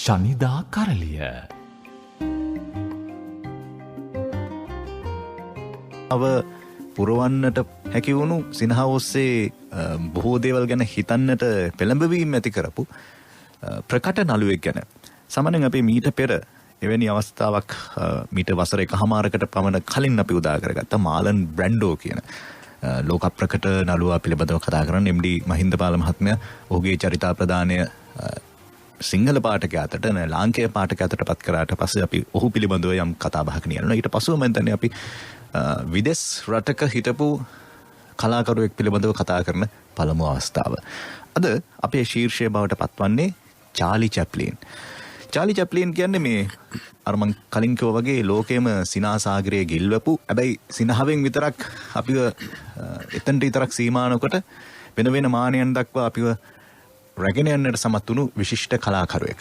ශනිදා කරලිය පුරවන්නට හැකිවුණු සිනහ ඔස්සේ බොහෝ දේවල් ගැන හිතන්නට පෙළඹවීම ඇති කරපු ප්‍රකට නළුවෙක් ගැන සාමාන්‍යයෙන් අපි මීට පෙර එවැනි අවස්ථාවක් මීට වසර එකහමාරකට පමණ කලින් අපි උදා කරගත්තා මාලන් බ්‍රැන්ඩෝ කියන ලෝක ප්‍රකට නළුවා පිළිබඳව කතා කරන එම්.ඩී. මහින්දපාල මහත්මයා ඔහුගේ චරිතාප්‍රදානය සිංහල පාඨකයා අතට ලාංකේය පාඨකයා අතට පත් කරාට පස්සේ අපි ඔහු පිළිබඳව යම් කතා බහක් නියැලුණා. ඊට පසුව මම හිතන්නේ අපි විදෙස් රටක හිටපු කලාකරුවෙක් පිළිබඳව කතා කරන පළමු අවස්ථාව. අද අපේ ශීර්ෂය බවට පත්වන්නේ චාලි චැප්ලින්. චාලි චැප්ලින් කියන්නේ මේ අර මං කලින් කිව්වා වගේ ලෝකෙම සිනාසාගරයේ ගිල්වපු හැබැයි සිනහවෙන් විතරක් අපිව එතනට විතරක් සීමා නොකොට වෙන වෙන මානයන් දක්වා අපිව රැගෙන යන්නට සමත් වුණු විශිෂ්ට කලාකරුවෙක්.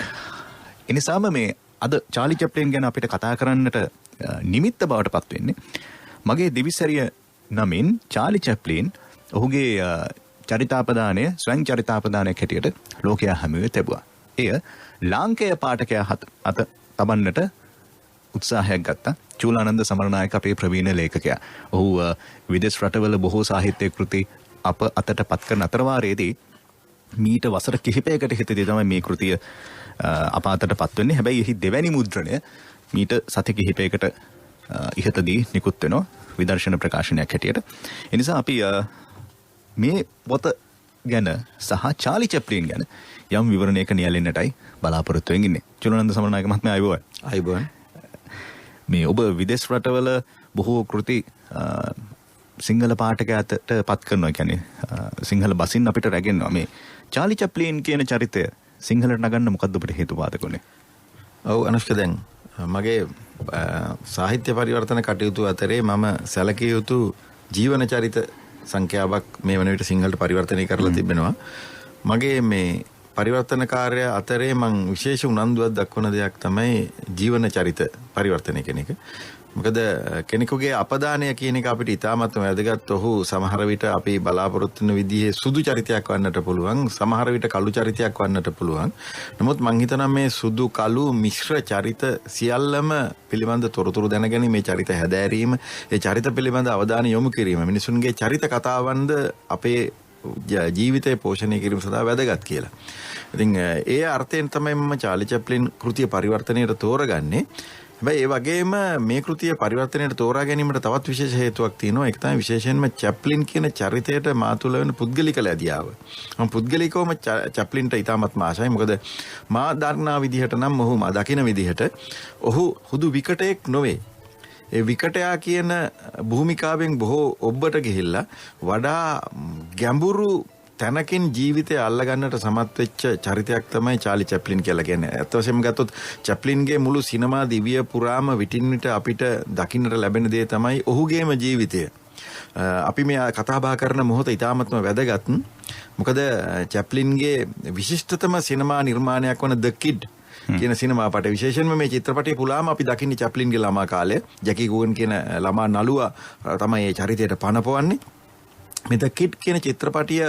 එනිසාම මේ අද චාලි චැප්ලින් ගැන අපිට කතා කරන්නට නිමිත්ත බවට පත් වෙන්නේ මගේ දිවිසැරිය නමින් චාලි චැප්ලින් ඔහුගේ චරිතාපදානය ස්වයං චරිතාපදානයක් හැටියට ලෝකයා හැමුවේ තිබුවා. එය ලාංකේය පාඨකයා අත තබන්නට උත්සාහයක් ගත්තා. චූලානන්ද සමරනායක අපේ ප්‍රවීණ ලේඛකයා. ඔහු විදේශ රටවල බොහෝ සාහිත්‍ය කෘති අප අතට පත් කරන අතරවාරයේදී මීට වසර කිහිපයකට හිතදී තමයි මේ කෘතිය අප අතට පත් වෙන්නේ. හැබැයි එහි දෙවැනි මුද්‍රණය මීට සති කිහිපයකට ඉහතදී නිකුත් වෙනවා විදර්ශන ප්‍රකාශනයක් හැටියට. ඒ නිසා අපි මේ පොත ගැන සහ චාලි චැප්ලින් ගැන යම් විවරණයක නියැලෙන්නටයි බලාපොරොත්තු වෙමින් ඉන්නේ. චුනනන්ද සමරනායක මහත්මයා අයබෝවන්. මේ ඔබ විදේශ රටවල බොහෝ කෘති සිංහල පාඨකයාට පත් කරනවා. කියන්නේ සිංහල බසින් අපිට රැගෙනවා. මේ චාලි චැප්ලින් කියන චරිතය සිංහලට නගන්න මොකද්ද ඔබට හේතුපාදක වුනේ? ඔව් අනුෂ්ක දැන් මගේ සාහිත්‍ය පරිවර්තන කටයුතු අතරේ මම සැලකිය යුතු ජීවන චරිත සංඛ්‍යාවක් මේ වන විට සිංහලට පරිවර්තනය කරලා තිබෙනවා. මගේ මේ පරිවර්තන කාර්ය අතරේ මං විශේෂ උනන්දුවක් දක්වන දෙයක් තමයි ජීවන චරිත පරිවර්තනය කියන එක. මොකද කෙනෙකුගේ අපදානය කියන එක අපිට ඉතාමත්ම වැදගත්. ඔහු සමහර විට අපි බලාපොරොත්තු වෙන විදිහේ සුදු චරිතයක් වන්නට පුළුවන්, සමහර විට කළු චරිතයක් වන්නට පුළුවන්. නමුත් මං හිතනවා මේ සුදු කළු මිශ්‍ර චරිත සියල්ලම පිළිබඳ තොරතුරු දැනගැනීම, මේ චරිත හැදෑරීම, ඒ චරිත පිළිබඳ අවධානය යොමු කිරීම, මිනිසුන්ගේ චරිත කතාවන්ද අපේ ජීවිතය පෝෂණය කිරීම සඳහා වැදගත් කියලා. ඉතින් ඒ අර්ථයෙන් තමයි මම චාලි චැප්ලින් කෘතිය පරිවර්තනයට තෝරගන්නේ. හැබැයි ඒ වගේම මේ කෘතිය පරිවර්තනයට තෝරා ගැනීමට තවත් විශේෂ හේතුවක් තියෙනවා. ඒක තමයි විශේෂයෙන්ම චැප්ලින් කියන චරිතයට මා තුළ වෙන පුද්ගලික ලැබියාව. මම පුද්ගලිකවම චැප්ලින්ට ඉතාමත්ම ආසයි. මොකද මා දන්නා විදිහට නම් ඔහු මා දකින විදිහට ඔහු හුදු විකටයෙක් නොවේ. ඒ විකටයා කියන භූමිකාවෙන් බොහෝ ඔබ්බට ගිහිල්ලා වඩා ගැඹුරු තැනකින් ජීවිතය අල්ලගන්නට සමත් වෙච්ච චරිතයක් තමයි චාලි චැප්ලින් කියලා කියන්නේ. ඇත්ත වශයෙන්ම ගත්තොත් චැප්ලින්ගේ මුළු සිනමා දිවිය පුරාම විටින් විට අපිට දකින්නට ලැබෙන දේ තමයි ඔහුගේම ජීවිතය. අපි මේ කතා බහ කරන මොහොත ඉතාමත්ම වැදගත්. මොකද චැප්ලින්ගේ විශිෂ්ටතම සිනමා නිර්මාණයක් වන ද කිඩ් කියන සිනමාපටය, විශේෂයෙන්ම මේ චිත්‍රපටය පුලාම අපි දකින්නේ චැප්ලින්ගේ ළමා කාලය. ජැකි ගූගන් කියන ළමා නළුවා තමයි මේ චරිතයට පනපවන්නේ. මේ ද කිඩ් කියන චිත්‍රපටිය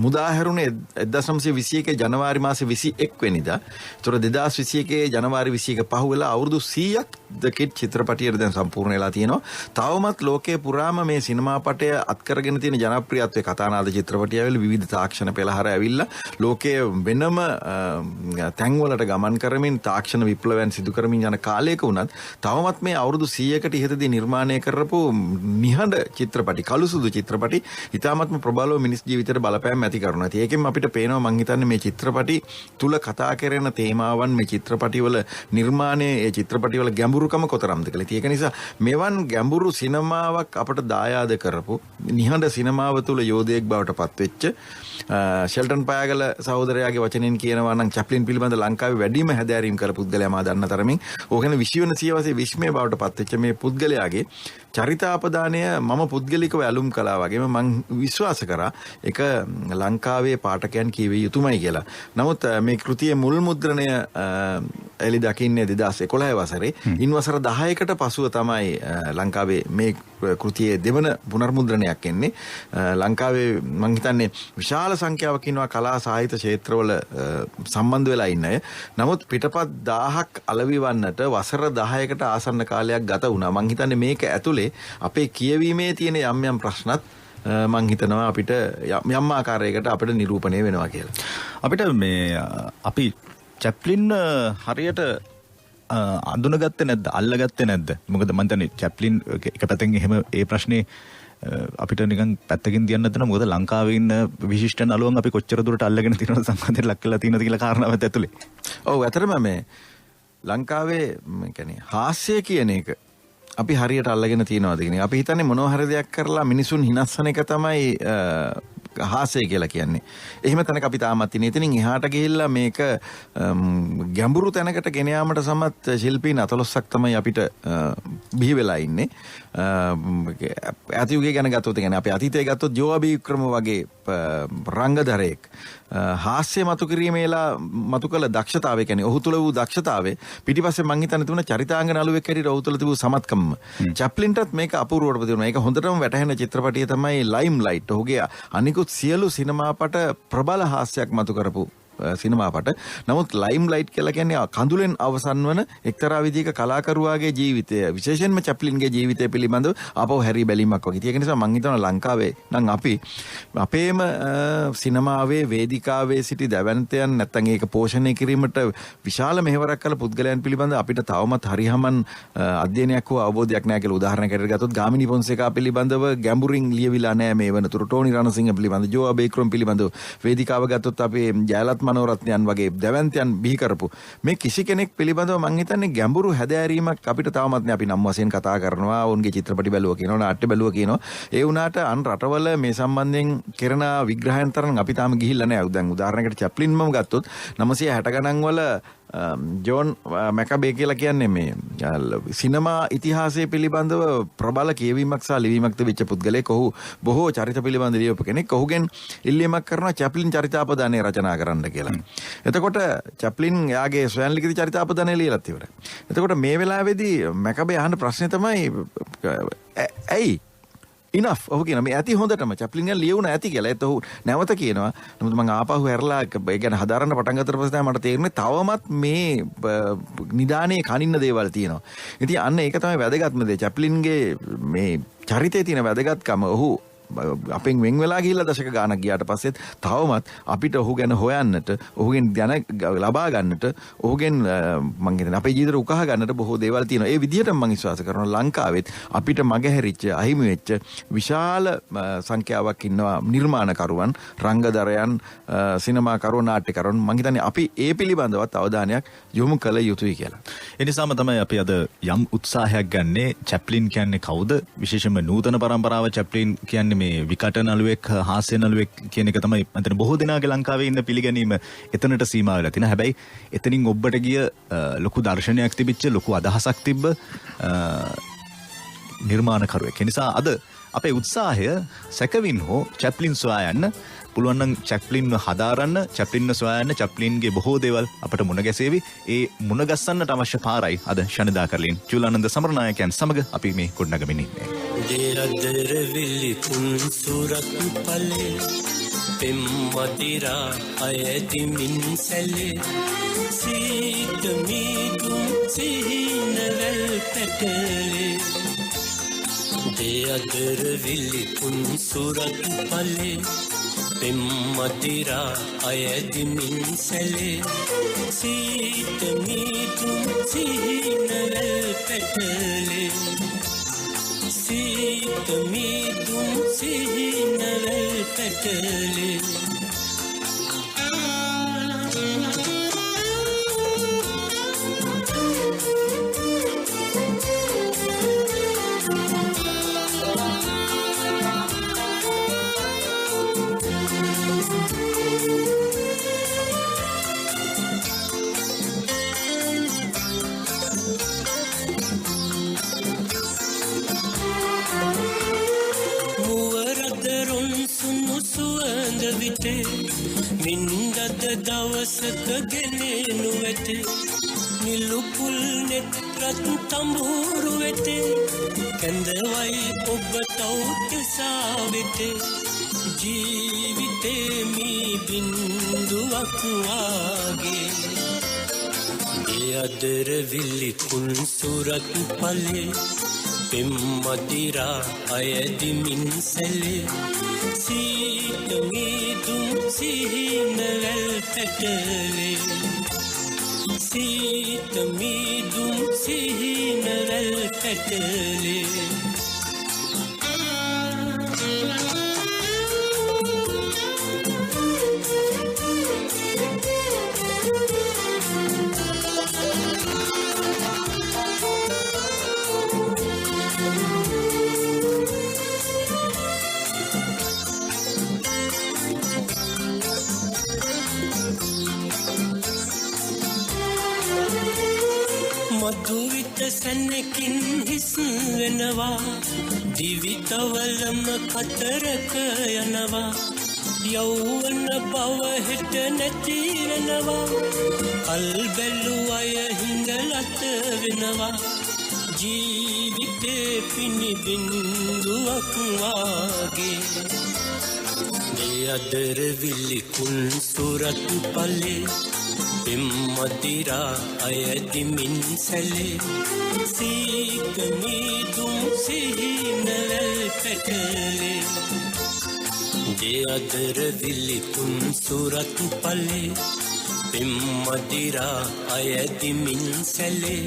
මුදා හැරුණේ 1921 ජනවාරි මාසේ 21 වෙනිදා. ඒතර 2021 ජනවාරි 21 පහුවෙලා අවුරුදු 100ක් ද කිඩ් චිත්‍රපටියට දැන් සම්පූර්ණ වෙලා තියෙනවා. තවමත් ලෝකයේ පුරාම මේ සිනමාපටය අත්කරගෙන තියෙන ජනප්‍රියත්වයේ කතානාද චිත්‍රපටිය ඇවිල්ලා විවිධ තාක්ෂණ පෙළහර ඇවිල්ලා ලෝකයේ වෙනම තැන්වලට ගමන් කරමින් තාක්ෂණ විප්ලවයන් සිදු කරමින් යන කාලයක වුණත් තවමත් මේ අවුරුදු 100කට ඉහතදී නිර්මාණය කරපු නිහඬ චිත්‍රපටි, කළුසුදු චිත්‍රපටි ඉතාමත්ම ප්‍රබලව මිනිස් ජීවිතයට බලපෑම් ඇති කරනවා. ඒකෙන් අපිට පේනවා මං හිතන්නේ මේ චිත්‍රපටි තුල කතා කරන තේමාවන්, මේ චිත්‍රපටිවල නිර්මාණයේ, ඒ චිත්‍රපටිවල ගැඹුරුකම කොතරම්ද කියලා. ඒක නිසා මෙවන් ගැඹුරු සිනමාවක් අපට දායාද කරපු නිහඬ සිනමාව තුල යෝධයෙක් බවට පත් වෙච්ච ෂෙල්ටන් පයාගල සහෝදරයාගේ වචනෙන් කියනවා නම් චැප්ලින් පිළිබඳ ලංකාවේ වැඩිම හැදෑරීම් කළ පුද්ගලයා මා දන්න තරමින් ඕකන විශ්වන සියවසේ විශ්මය බවට පත් වෙච්ච මේ පුද්ගලයාගේ චරිතාපදානය මම පුද්ගලිකව ඇලුම් කළා වගේම මම විශ්වාස කරා ඒක ලංකාවේ පාඨකයන් කියවිය යුතුමයි කියලා. නමුත් මේ කෘතියේ මුල් මුද්‍රණය එලි දකින්නේ 2011 වසරේ. ඉන් වසර 10කට පසුව තමයි ලංකාවේ මේ කෘතියේ දෙවන පුනර්මුද්‍රණයක් එන්නේ. ලංකාවේ මම හිතන්නේ විශාල සංඛ්‍යාවක් ඉන්නවා කලා සාහිත්‍ය ක්ෂේත්‍රවල සම්බන්ධ වෙලා ඉන්න අය. නමුත් පිටපත් 1000ක් අලවිවන්නට වසර 10කට ආසන්න කාලයක් ගත වුණා. මම හිතන්නේ මේක ඇතුලේ අපේ කියවීමේ තියෙන යම් යම් ප්‍රශ්නත් මං හිතනවා අපිට යම් ආකාරයකට අපිට නිරූපණය වෙනවා කියලා. අපිට මේ අපි චැප්ලින් හරියට අඳුනගත්තේ නැද්ද? අල්ලගත්තේ නැද්ද? මොකද මම හිතන්නේ චැප්ලින් එක පැත්තෙන් එහෙම ඒ ප්‍රශ්නේ අපිට නිකන් පැත්තකින් තියන්න නැත්නම් මොකද ලංකාවේ ඉන්න විශිෂ්ට නළුවන් අපි කොච්චර දුරට අල්ලගෙන තියෙනවද සම්බන්ධයෙන් ලක් කරලා තියෙනවද කියලා කාරණාවත් ඇතුලේ. ඔව් ඇත්තටම මේ ලංකාවේ කියන්නේ හාස්‍ය කියන එක අපි හරියට අල්ලගෙන තියනවාද කියන එක. අපි හිතන්නේ මොනවා හරි දෙයක් කරලා මිනිසුන් හිනස්සන එක තමයි හාස්‍ය කියලා කියන්නේ. එහෙම තැනක අපි තාමත් ඉන්නේ. එතනින් එහාට ගිහිල්ලා මේක ගැඹුරු තැනකට ගෙන යාමට සමත් ශිල්පීන් 14ක් තමයි අපිට බිහි වෙලා ඉන්නේ. අතීතය ගැන ගත්තොත් කියන්නේ අපි අතීතය ගත්තොත් ජෝබී වික්‍රම වගේ රංගදරයෙක් හාස්‍ය මතු කිරීමේලා මතු කළ දක්ෂතාවය කියන්නේ ඔහු තුළ වූ දක්ෂතාවය පිටිපස්සේ මං හිතන්නේ තිබුණ චරිතාංග නළුවෙක් හැටියට ඔහු තුළ තිබූ සමත්කම. චැප්ලින්ටත් මේක අපූර්වවට තිබුණා. ඒක හොඳටම වැටහෙන චිත්‍රපටිය තමයි ලයිම් ලයිට්. ඔහුගේ අනිකුත් සියලු සිනමාපට ප්‍රබල හාස්‍යයක් මතු කරපු සිනමාපට. නමුත් ලයිම් ලයිට් කියලා කියන්නේ කඳුලෙන් අවසන් වන එක්තරා විදිහක කලාකරුවාගේ ජීවිතය විශේෂයෙන්ම චැප්ලින්ගේ ජීවිතය පිළිබඳව අපව හැරි බැලීමක් වගේ. ඒක නිසා මම හිතනවා ලංකාවේ නම් අපි අපේම සිනමාවේ වේදිකාවේ සිටි දැවැන්තයන් නැත්තම් ඒක පෝෂණය කිරීමට විශාල මෙහෙවරක් කළ පුද්ගලයන් පිළිබඳව අපිට තවමත් හරියමන් අධ්‍යයනයක් හෝ අවබෝධයක් නැහැ කියලා උදාහරණයක් ගත්තොත් ගාමිණී පොන්සේකා පිළිබඳව ගැඹුරින් ලියවිලා නැහැ මේ වෙනතුරු. ටෝනි රණසිංහ පිළිබඳව, ජෝ අබේක්‍රම පිළිබඳව වේදිකාව ගත්තොත් අපේ ජයලත් මනෝරත්නයන් වගේ දැවැන්තයන් බිහි කරපු මේ කිසි කෙනෙක් පිළිබඳව මම හිතන්නේ ගැඹුරු හැදෑරීමක් අපිට තාමත් අපි නම් වශයෙන් කතා කරනවා ඔවුන්ගේ චිත්‍රපටි බැලුවා කියනවා නාට්‍ය බැලුවා කියනවා ඒ වුණාට අන් රටවල මේ සම්බන්ධයෙන් කරන විග්‍රහයන් තරම් අපි තාම ගිහිල්ලා නැහැ. දැන් උදාහරණයකට චැප්ලින්ම ගත්තොත් 960 ගණන් වල ජෝන් මැකබේ කියලා කියන්නේ මේ සිනමා ඉතිහාසය පිළිබඳව ප්‍රබල කියවීමක් සහ ලිවීමක් තිබිච්ච පුද්ගලයෙක්. ඔහු බොහෝ චරිත පිළිබඳ ලියපු කෙනෙක්. ඔහුගෙන් ඉල්ලීමක් කරනවා චැප්ලින් චරිතාපදානය රචනා කරන්න කියලා. එතකොට චැප්ලින් යාගේ ස්වයං ලිඛිත චරිතාපදානය ලියලත් ඉවරයි. එතකොට මේ වෙලාවේදී මැකබේ අහන ප්‍රශ්නේ තමයි ඇයි ඉනෆ් ඔහු කියන මේ ඇති හොඳටම චැප්ලින් ගැන ලියුණ ඇති කියලා. ඒත් ඔහු නැවත කියනවා. නමුත් මම ආපහු හැරලා ඒ කියන්නේ හදාරන්න පටන් ගත්තට පස්සේ තමයි මට තේරුනේ තවමත් මේ නිදානේ කනින්න දේවල් තියෙනවා. ඉතින් අන්න ඒක තමයි වැදගත්ම දේ. චැප්ලින්ගේ මේ චරිතයේ තියෙන වැදගත්කම ඔහු අපෙන් වෙන් වෙලා ගිහිල්ලා දශක ගානක් ගියාට පස්සෙත් තවමත් අපිට ඔහු ගැන හොයන්නට, ඔහුගෙන් දැන ලබා ගන්නට, ඔහුගෙන් මම කියන්නේ අපේ ජීවිතේ උකහා ගන්නට බොහෝ දේවල් තියෙනවා. ඒ විදිහටම මම විශ්වාස කරනවා ලංකාවෙත් අපිට මගහැරිච්ච, අහිමි වෙච්ච විශාල සංඛ්‍යාවක් ඉන්නවා නිර්මාණකරුවන්, රංගදරයන්, සිනමාකරුවන්, නාට්‍යකරුවන්. මම හිතන්නේ අපි ඒ පිළිබඳවත් අවධානයක් යොමු කළ යුතුයි කියලා. ඒ නිසාම තමයි අපි අද යම් උත්සාහයක් ගන්නේ. චැප්ලින් කියන්නේ කවුද? විශේෂයෙන්ම නූතන පරම්පරාව චැප්ලින් කියන්නේ මේ විකට නළුවෙක්, හාස්‍ය නළුවෙක් කියන එක තමයි මම බොහෝ දෙනාගේ ලංකාවේ ඉන්න පිළිගැනීම එතනට සීමා වෙලා තියෙනවා. හැබැයි එතනින් ඔබට ගිය ලොකු දර්ශනයක් තිබිච්ච, ලොකු අදහසක් තිබ්බ නිර්මාණකරුවෙක්. ඒ නිසා අද අපේ උත්සාහය සැකවින් හෝ චැප්ලින් සොයා යන්න, පුළුවන් නම් චැප්ලින්ව හදාරන්න, චැප්ලින්ව සොයා යන්න, චැප්ලින්ගේ බොහෝ දේවල් අපට මුණ ගැසේවි. ඒ මුණ ගස්සන්නට අවශ්‍ය පාරයි අද ශනිදා කරලින් චූලානන්ද සමරනායකයන් සමග අපි මේ ගොඩනගමින් ඉන්නේ. දේරදර විලි පුන් සුරත් පලේ පෙම්මදිරා අයදිමින් සැලේ සීත මීදුම් සිහිනවැල් පැටලේ දේරදර විලි පුන් සුරත් පලේ පෙම්මදිරා අයදිමින් සැලේ සීත මීදුම් සිහිනවැල් පැටලේ සීත මීදුම් සිහිනවැල් පැටලේ මින්දද දවසක ගෙනෙනු ඇත නිලුපුල් නෙත් රත් තඹුරු වෙතේ කැඳවයි ඔබ තවුතිසා වෙතේ ජීවිතේ මී බින්දුවක් වාගේ ඒ අදර විලි කුන් සුරත් පලේ පෙම් මදිරා අයදිමින් සැලේ සීත මීදුම් සිහිනවැල් පැටලේ සීත මීදුම් සිහිනවැල් පැටලේ මధුවිත සැනකින් හිස් වෙනවා දිවිතවලම කතරක යනවා යෞවන බව හෙට නැති වෙනවා කල් බැලු අය හිඟලත වෙනවා ජීවිතේ පිණි බින්දුවක් වාගේ මේ අදර විලි කුන් සුරත් පලේ පෙම් මදිරා අයදිමින් සැලේ සීත මීදුම් සිහිනවැල් පැටලේ ඒ අදර විලි කුන් සුරත් පලේ පෙම් මදිරා අයදිමින් සැලේ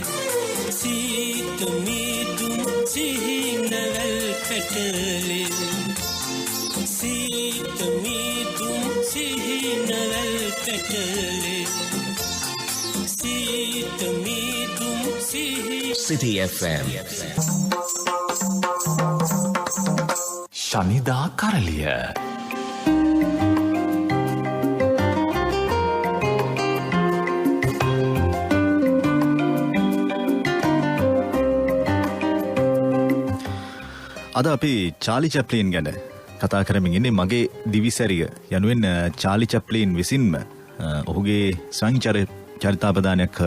සීත මීදුම් සිහිනවැල් පැටලේ සීත මීදුම් සිහිනවැල් පැටලේ සීත මීදුම් City FM ශනිදා කරලිය අද අපි චාලි චැප්ලින් ගැන කතා කරමින් ඉන්නේ මගේ දිවිසැරිය යනුවෙන් චාලි චැප්ලින් විසින්ම ඔහුගේ චරිතාපදානයක්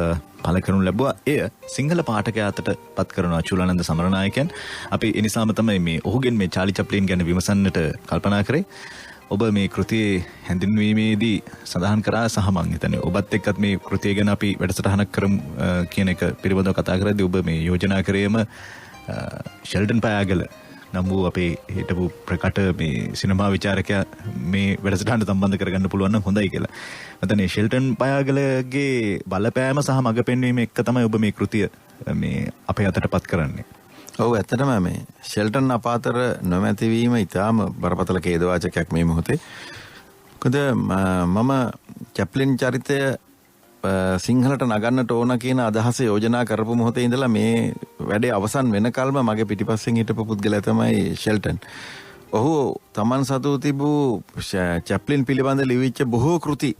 පළ කරනු ලැබුවා. එය සිංහල පාඨකයා අතට පත් කරනවා චුලානන්ද සමරනායකයන්. අපි ඒ නිසාම තමයි මේ ඔහුගෙන් මේ චාලි චැප්ලින් ගැන විමසන්නට කල්පනා කරේ. ඔබ මේ කෘතියේ හැඳින්වීමේදී සඳහන් කරා සහ මං හිතන්නේ ඔබත් එක්කත් මේ කෘතිය ගැන අපි වැඩසටහනක් කරමු කියන එක පිළිබඳව කතා කරද්දී ඔබ මේ යෝජනා කරේම ෂෙල්ටන් පයාගල නම් වූ අපේ හිටපු ප්‍රකට මේ සිනමා විචාරකයා මේ වැඩසටහනට සම්බන්ධ කරගන්න පුළුවන් නම් හොඳයි කියලා. මතනේ ෂෙල්ටන් පයාගලගේ බලපෑම සහ මඟ පෙන්වීම එක්ක තමයි ඔබ මේ කෘතිය මේ අපේ අතටපත් කරන්නේ. ඔව් ඇත්තටම මේ ෂෙල්ටන් අපාතර නොමැතිවීම ඉතාම බරපතල ඛේදවාචකයක් මේ මොහොතේ. මොකද මම චැප්ලින් චරිතය සිංහලට නගන්නට ඕන කියන අදහස යෝජනා කරපු මොහොතේ ඉඳලා මේ වැඩේ අවසන් වෙනකල්ම මගේ පිටිපස්සෙන් හිටපු පුද්ගලයා තමයි ෂෙල්ටන්. ඔහු Taman සතු තිබූ චැප්ලින් පිළිබඳ ලියවිච්ච බොහෝ කෘති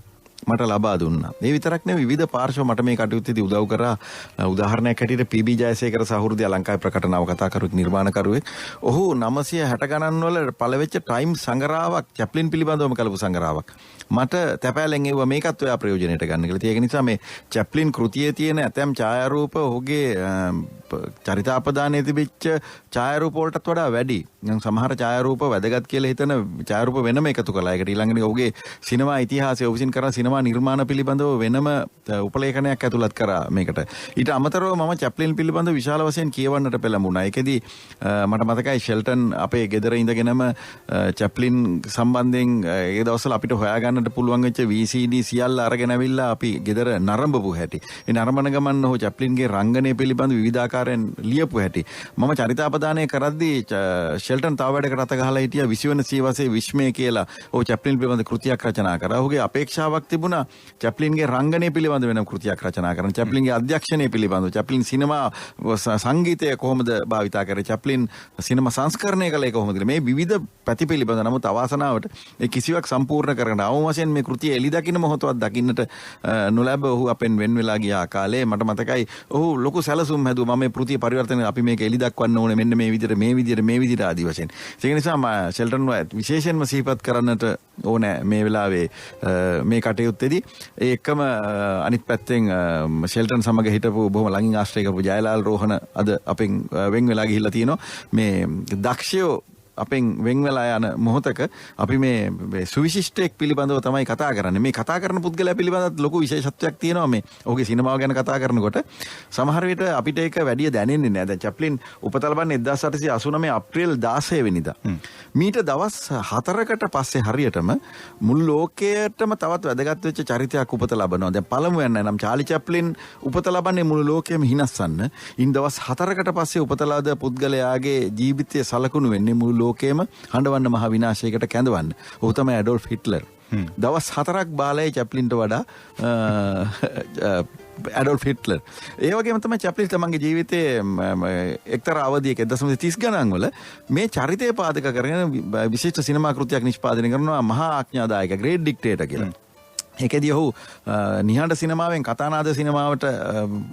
මට ලබා දුන්නා. මේ විතරක් නෙවෙයි විවිධ පාර්ශ්ව මට මේ කටයුත්තේදී උදව් කරා. උදාහරණයක් හැටියට පී.බී. ජයසේකර සහෘදය ලංකාවේ ප්‍රකට නවකතාකරුවෙක් නිර්මාණකරුවෙක්. ඔහු 960 ගණන් වල පළවෙච්ච ටයිම් සංග්‍රහාවක් චැප්ලින් පිළිබඳවම කළපු සංග්‍රහාවක්. මට තැපෑලෙන් එවුවා මේකත් ඔයා ප්‍රයෝජනයට ගන්න කියලා. ඒක නිසා මේ චැප්ලින් කෘතියේ තියෙන ඇතැම් ඡායාරූප ඔහුගේ චරිතාපදානයේ තිබිච්ච ඡායාරූප වලටත් වඩා වැඩි. සමහර ඡායාරූප වැදගත් කියලා හිතන ඡායාරූප වෙනම එකතු කළා. ඒකට ඊළඟට ඔහුගේ සිනමා ඉතිහාසය ඔහුසින් කරන සිනමා නිර්මාණ පිළිබඳව වෙනම උපලේඛනයක් ඇතුළත් කරා මේකට. ඊට අමතරව මම චැප්ලින් පිළිබඳව විශාල වශයෙන් කියවන්නට පෙළඹුණා. ඒකෙදී මට මතකයි ෂෙල්ටන් අපේ ගෙදර ඉඳගෙනම චැප්ලින් සම්බන්ධයෙන් ඒ දවස්වල අපිට හොයාගන්නට පුළුවන් වෙච්ච VCD සියල්ල අරගෙන ඇවිල්ලා අපි ගෙදර නරඹපු හැටි. ඒ නරඹන ගමන් ඔහු චැප්ලින්ගේ රංගනය පිළිබඳව විවිධාකාරයෙන් ලියපු හැටි. මම චරිතාපදානය කරද්දී ෂෙල්ටන් තව වැඩකට අත ගහලා හිටියා විසිවන සීවසේ විශ්මය කියලා. ඔහු චැප්ලින් පිළිබඳ කෘතියක් රචනා කරා. ඔහුගේ අපේක්ෂාවක් තිබුණා චැප්ලින්ගේ රංගනය පිළිබඳ වෙනම කෘතියක් රචනා කරන්න. චැප්ලින්ගේ අධ්‍යක්ෂණය පිළිබඳව, චැප්ලින් සිනමා සංගීතය කොහොමද භාවිතා කරේ, චැප්ලින් සිනමා සංස්කරණය කළේ කොහොමද, මේ විවිධ පැති පිළිබඳ. නමුත් අවාසනාවට ඒ කිසිවක් සම්පූර්ණ කරගන්න අවම වශයෙන් මේ කෘතිය එළි දකින්න මොහොතවත් දකින්නට නොලැබ ඔහු අපෙන් වෙන් වෙලා ගියා කාලේ. මට මතකයි ඔහු ලොකු සැලසුම් හැදුවා. මම මේ පෘථිවි පරිවර්තනය අපි මේක එලි දක්වන්න ඕනේ මෙන්න මේ විදිහට ආදි වශයෙන්. ඒ නිසා ෂෙල්ටන් විශේෂයෙන්ම සිහිපත් කරන්නට ඕනේ මේ වෙලාවේ මේ කටයුත්තේදී. ඒ එක්කම අනිත් පැත්තෙන් ෂෙල්ටන් සමග හිටපු බොහොම ළඟින් ආශ්‍රය කරපු ජයලාල් රෝහණ අද අපෙන් වෙන් වෙලා ගිහිල්ලා තියෙනවා. මේ දක්ෂයෝ අපෙන් වෙන් වෙලා යන මොහොතක අපි මේ සුවිශිෂ්ටයෙක් පිළිබඳව තමයි කතා කරන්නේ. මේ කතා කරන පුද්ගලයා පිළිබඳව ලොකු විශේෂත්වයක් තියෙනවා මේ. ඔහුගේ සිනමාව ගැන කතා කරනකොට සමහර විට අපිට ඒක වැඩි දැනෙන්නේ නැහැ. දැන් චැප්ලින් උපත ලබන්නේ 1889 අප්‍රේල් 16 වෙනිදා. මීට දවස් 4කට පස්සේ හරියටම මුළු ලෝකයටම තවත් වැදගත් වෙච්ච චරිතයක් උපත ලබනවා. දැන් පළමුවෙන් නම් චාලි චැප්ලින් උපත ලබන්නේ මුළු ලෝකෙම හිනස්සන්න. ඉන් දවස් 4කට පස්සේ උපත ලද පුද්ගලයාගේ ජීවිතය සලකුණු වෙන්නේ මුළු ලෝකෙම හඬවන්න මහ විනාශයකට කැඳවන්න. ඔහු තමයි ඇඩෝල්ෆ් හිට්ලර්. දවස් 4ක් බාලයි චැප්ලින්ට වඩා ඇඩෝල්ෆ් හිට්ලර්. ඒ වගේම තමයි චැප්ලින් තමන්ගේ ජීවිතයේ එක්තරා අවධියක 1930 ගණන් වල මේ චරිතය පාදක කරගෙන විශිෂ්ට සිනමා කෘතියක් නිෂ්පාදනය කරනවා මහා ආඥාදායක ග්‍රේට් ඩික්ටේටර් කියලා. ඒකෙදී ඔහු නිහඬ සිනමාවෙන් කතානාද සිනමාවට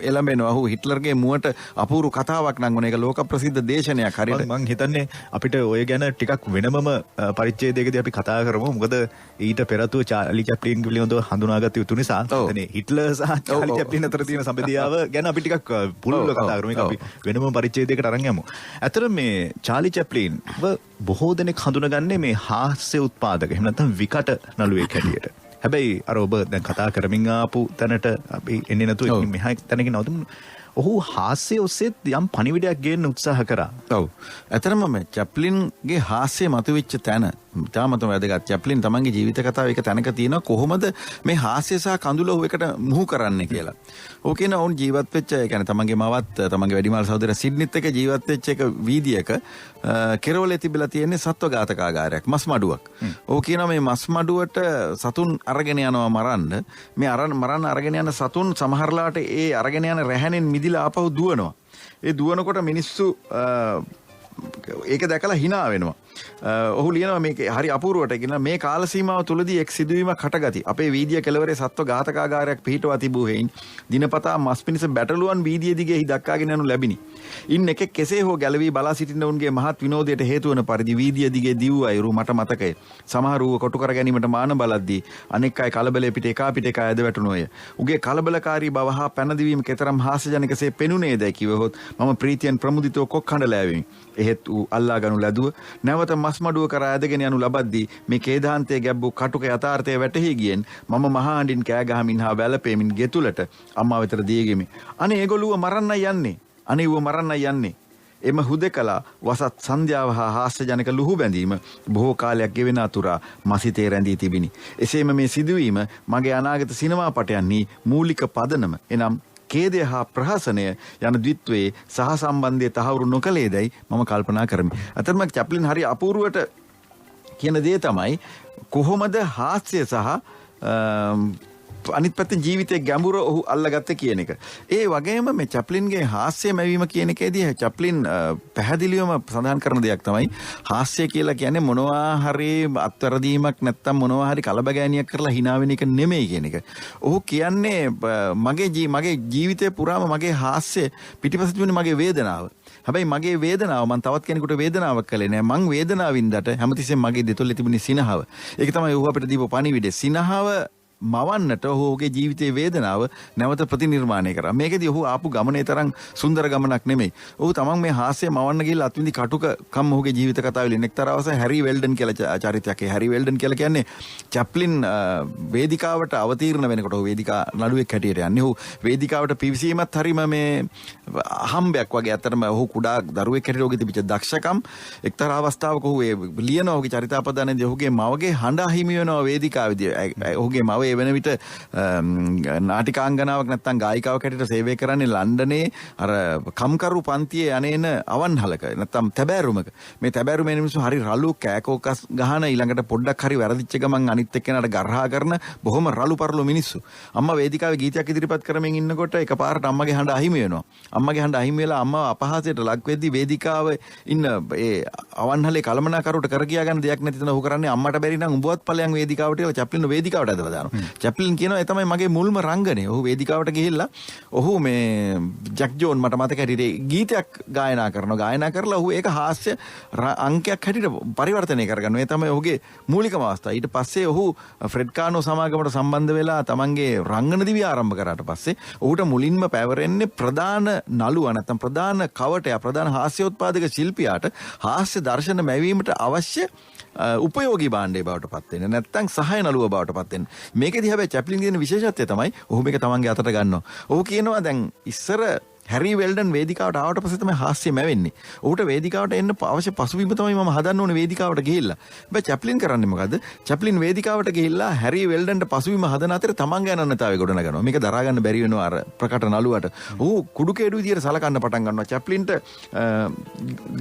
එළඹෙනවා. ඔහු හිට්ලර්ගේ මුවට අපූර්ව කතාවක් නම් වුණ ඒක ලෝක ප්‍රසිද්ධ දේශනයක් හරියට. මම හිතන්නේ අපිට ඔය ගැන ටිකක් වෙනමම පරිච්ඡේදයකදී අපි කතා කරමු. මොකද ඊට පෙරතුව චාලි චැප්ලින් පිළිබඳව හඳුනාගත යුතු නිසා එතනේ හිට්ලර් සහ චාලි චැප්ලින් අතර තියෙන සම්බන්ධතාව ගැන අපි ටිකක් පුළුල්ව කතා කරමු. ඒක අපි වෙනම පරිච්ඡේදයකට අරන් යමු. ඇත්තට මේ චාලි චැප්ලින් බොහෝ දෙනෙක් හඳුනගන්නේ මේ හාස්‍ය උත්පාදක. එහෙම නැත්නම් විකට නළුවෙක් හැටියට. හැබැයි අර ඔබ දැන් කතා කරමින් ආපු තැනට අපි එන්නේ නැතුව මෙහා තැනකින් නවතුමු. ඔහු හාස්‍ය ඔස්සේ යම් පණිවිඩයක් ගේන්න උත්සාහ කරා. ඔව්. ඇත්තටම මේ චැප්ලින්ගේ හාස්‍ය මතුවෙච්ච තැන තාමතම වැදගත්. චැප්ලින් තමන්ගේ ජීවිත කතාව එක තැනක තියෙනවා කොහොමද මේ හාස්‍ය සහ කඳුල ඔහු එකට මුහු කරන්නේ කියලා. ඔහු කියන ඔවුන් ජීවත් වෙච්ච ඒ කියන්නේ තමන්ගේ මවත් තමන්ගේ වැඩිමහල් සහෝදරයා සිඩ්නිත් එක්ක ජීවත් වෙච්ච එක වීදියක කෙරවලේ තිබිලා තියෙන්නේ සත්ව ඝාතකාගාරයක්, මස් මඩුවක්. ඔහු කියනවා මේ මස් මඩුවට සතුන් අරගෙන යනවා මරන්න. මේ මරන්න අරගෙන යන සතුන් සමහරලාට ඒ අරගෙන යන රැහැනෙන් මිදිලා ආපහු දුවනවා. ඒ දුවනකොට මිනිස්සු ඒක දැකලා hina වෙනවා. ඔහු ලියනවා මේක හරි අපූර්වට කියනවා මේ කාල සීමාව තුලදී එක් සිදුවීමක් හටගති. අපේ වීදිය කෙළවරේ සත්ව ඝාතකාගාරයක් පිහිටවා තිබූ හේයින් දිනපතා මස් පිණිස බැටළුවන් වීදිය දිගේ දක්වාගෙන යනු ලැබිනි. ඉන් එකෙක් කෙසේ හෝ ගැලවී බලා සිටින උන්ගේ මහත් විනෝදයට හේතු වන පරිදි වීදිය දිගේ දිව් අයුරු මට මතකය. සමහරව කොටු කර ගැනීමට මාන බලද්දී අනෙක් අය කලබලයේ පිට එකා පිට එක ඇද වැටුණෝය. උගේ කලබලකාරී බව හා පැනදිවීම කෙතරම් හාස්‍යජනකසේ පෙනුනේදයි කිවහොත් මම ප්‍රීතියෙන් ප්‍රමුදිතව කොක් හඬලා ඇවිමි. එහෙත් ඌ අල්ලා ගනු ලැබුව නැවත මස් මඩුව කරා ඇදගෙන යනු ලබද්දී මේ කේදාන්තයේ ගැබ්බු කටුක යථාර්ථය වැටහි ගියෙන් මම මහා හඬින් කෑ ගහමින් හා වැළපෙමින් ගෙතුලට අම්මා වෙතට දීගෙමි. අනේ ඒගොල්ලෝ මරන්නයි යන්නේ. අනේ ඌව මරන්නයි යන්නේ. එම හුදකලා වසත් සන්ධ්‍යාව හා හාස්‍යජනක ලුහු බැඳීම බොහෝ කාලයක් ගෙවෙන අතුරා මසිතේ රැඳී තිබිනි. එසේම මේ සිදුවීම මගේ අනාගත සිනමා පටයන්හි මූලික පදනම එනම් කේදය හා ප්‍රහසනය යන ද්විත්වයේ සහ සම්බන්ධය තහවුරු නොකළේදයි මම කල්පනා කරමි. අතරම චැප්ලින් හරි අපූර්වට කියන දේ තමයි කොහොමද හාස්‍ය සහ අනිත් පැත්තෙන් ජීවිතයේ ගැඹුර ඔහු අල්ලගත්තේ කියන එක. ඒ වගේම මේ චැප්ලින්ගේ හාස්‍ය මැවීම කියන එකේදී චැප්ලින් පැහැදිලිවම සඳහන් කරන දෙයක් තමයි හාස්‍ය කියලා කියන්නේ මොනවා හරි අත්වැරදීමක් නැත්තම් මොනවා හරි කලබගෑනියක් කරලා hina වෙන එක නෙමෙයි කියන එක. ඔහු කියන්නේ මගේ ජීවිතේ පුරාම මගේ හාස්‍ය පිටිපස්ස තිබුණේ මගේ වේදනාව. හැබැයි මගේ වේදනාව මම තවත් කෙනෙකුට වේදනාවක් කළේ නෑ. මං වේදනාවින්දට හැමතිස්සෙම මගේ දෙතොල්ලේ තිබුණේ සිනහව. ඒක තමයි ඔහු අපිට දීපු පණිවිඩය. සිනහව මවන්නට ඔහුගේ ජීවිතයේ වේදනාව නැවත ප්‍රතිනිර්මාණය කරා. මේකදී ඔහු ආපු ගමනේ තරම් සුන්දර ගමනක් නෙමෙයි. ඔහු තමන් මේ හාස්‍ය මවන්න ගිහලා අත්විඳි කටුක කම් ඔහුගේ ජීවිත කතාවලින් එක්තරා අවස්ථාවක හැරි වෙල්ඩන් කියලා චරිතයක්. ඒ හැරි වෙල්ඩන් කියලා කියන්නේ චැප්ලින් වේදිකාවට අවතීර්ණ වෙනකොට ඔහු වේදිකා නළුවෙක් හැටියට යන්නේ. ඔහු වේදිකාවට පිවිසීමත් හරීම මේ හම්බයක් වගේ. අතරම ඔහු කුඩා දරුවෙක් හැටියට ඔහුගේ තිබිච්ච දක්ෂකම් එක්තරා අවස්ථාවක ඔහු ලියන ඔහුගේ චරිතාපදානයේදී ඔහුගේ මවගේ හඬ අහිමි වෙනවා වේදිකාවේදී. ඔහුගේ මව ඒ වෙන විට නාටිකාංගනාවක් නැත්තම් ගායිකාවක් හැටියට සේවය කරන්නේ ලන්ඩනේ අර කම්කරු පන්තියේ අනේන අවන්හලක නැත්තම් තැබෑරුමක. මේ තැබෑරුමේ මිනිස්සු හරි රළු කෑකෝකස් ගහන ඊළඟට පොඩ්ඩක් හරි වැරදිච්ච ගමන් අනිත් එක්කෙනාට ගර්හා කරන බොහොම රළු පරළු මිනිස්සු. අම්මා වේදිකාවේ ගීතයක් ඉදිරිපත් කරමින් ඉන්නකොට එකපාරට අම්මගේ හඬ අහිමි වෙනවා. අම්මගේ හඬ අහිමි වෙලා අම්මා අපහාසයට ලක් වෙද්දී වේදිකාවේ ඉන්න ඒ අවන්හලේ කලමනාකරුට කර කියා ගන්න දෙයක් නැති තන ඔහු කරන්නේ අම්මට බැරි නම් උඹවත් ඵලයන් වේදිකාවට කියලා චැප්ලින් වේදිකාවට ඇදලා දානවා. චැප්ලින් කියනවා ඒ තමයි මගේ මුල්ම රංගනය. ඔහු වේදිකාවට ගිහිල්ලා ඔහු මේ ජැක් ජෝන් මට මතක හැටියට ගීතයක් ගායනා කරලා ඔහු ඒක හාස්‍ය අංකයක් හැටියට පරිවර්තනය කරගන්නවා. ඒ තමයි ඔහුගේ මූලිකම අවස්ථාව. ඊට පස්සේ ඔහු ෆ්‍රෙඩ් කානෝ සමාගමට සම්බන්ධ වෙලා තමන්ගේ රංගන දිවිය ආරම්භ කරාට පස්සේ ඔහුට මුලින්ම පැවරෙන්නේ ප්‍රධාන නළුවා නැත්නම් ප්‍රධාන කවටයා ප්‍රධාන හාස්‍යෝත්පාදක ශිල්පියාට හාස්‍ය දර්ශන මැවීමට අවශ්‍ය උපයෝගී භාණ්ඩය බවට පත් වෙන්නේ නැත්නම් සහාය නළුව බවට පත් වෙන්නේ. මේකෙදි හැබැයි චැප්ලින් කියන විශේෂත්වය තමයි ඔහු මේක තමන්ගේ අතට ගන්නවා. ඔහු කියනවා දැන් ඉස්සර හැරි වෙල්ඩන් වේදිකාවට ආවට පස්සේ තමයි හාස්‍ය මැවෙන්නේ. ඔහුට වේදිකාවට එන්න අවශ්‍ය පසුබිම තමයි මම හදන්න ඕනේ වේදිකාවට ගිහිල්ලා. හැබැයි චැප්ලින් කරන්නේ මොකද්ද? චැප්ලින් වේදිකාවට ගිහිල්ලා හැරි වෙල්ඩන්ට පසුබිම හදන අතරේ තමන්ගේ අනන්‍යතාවය ගොඩනගනවා. මේක දරා ගන්න බැරි වෙනවා අර ප්‍රකට නළුවට. ඔහු කුඩු කේඩු විදියට සලකන්න පටන් ගන්නවා. චැප්ලින්ට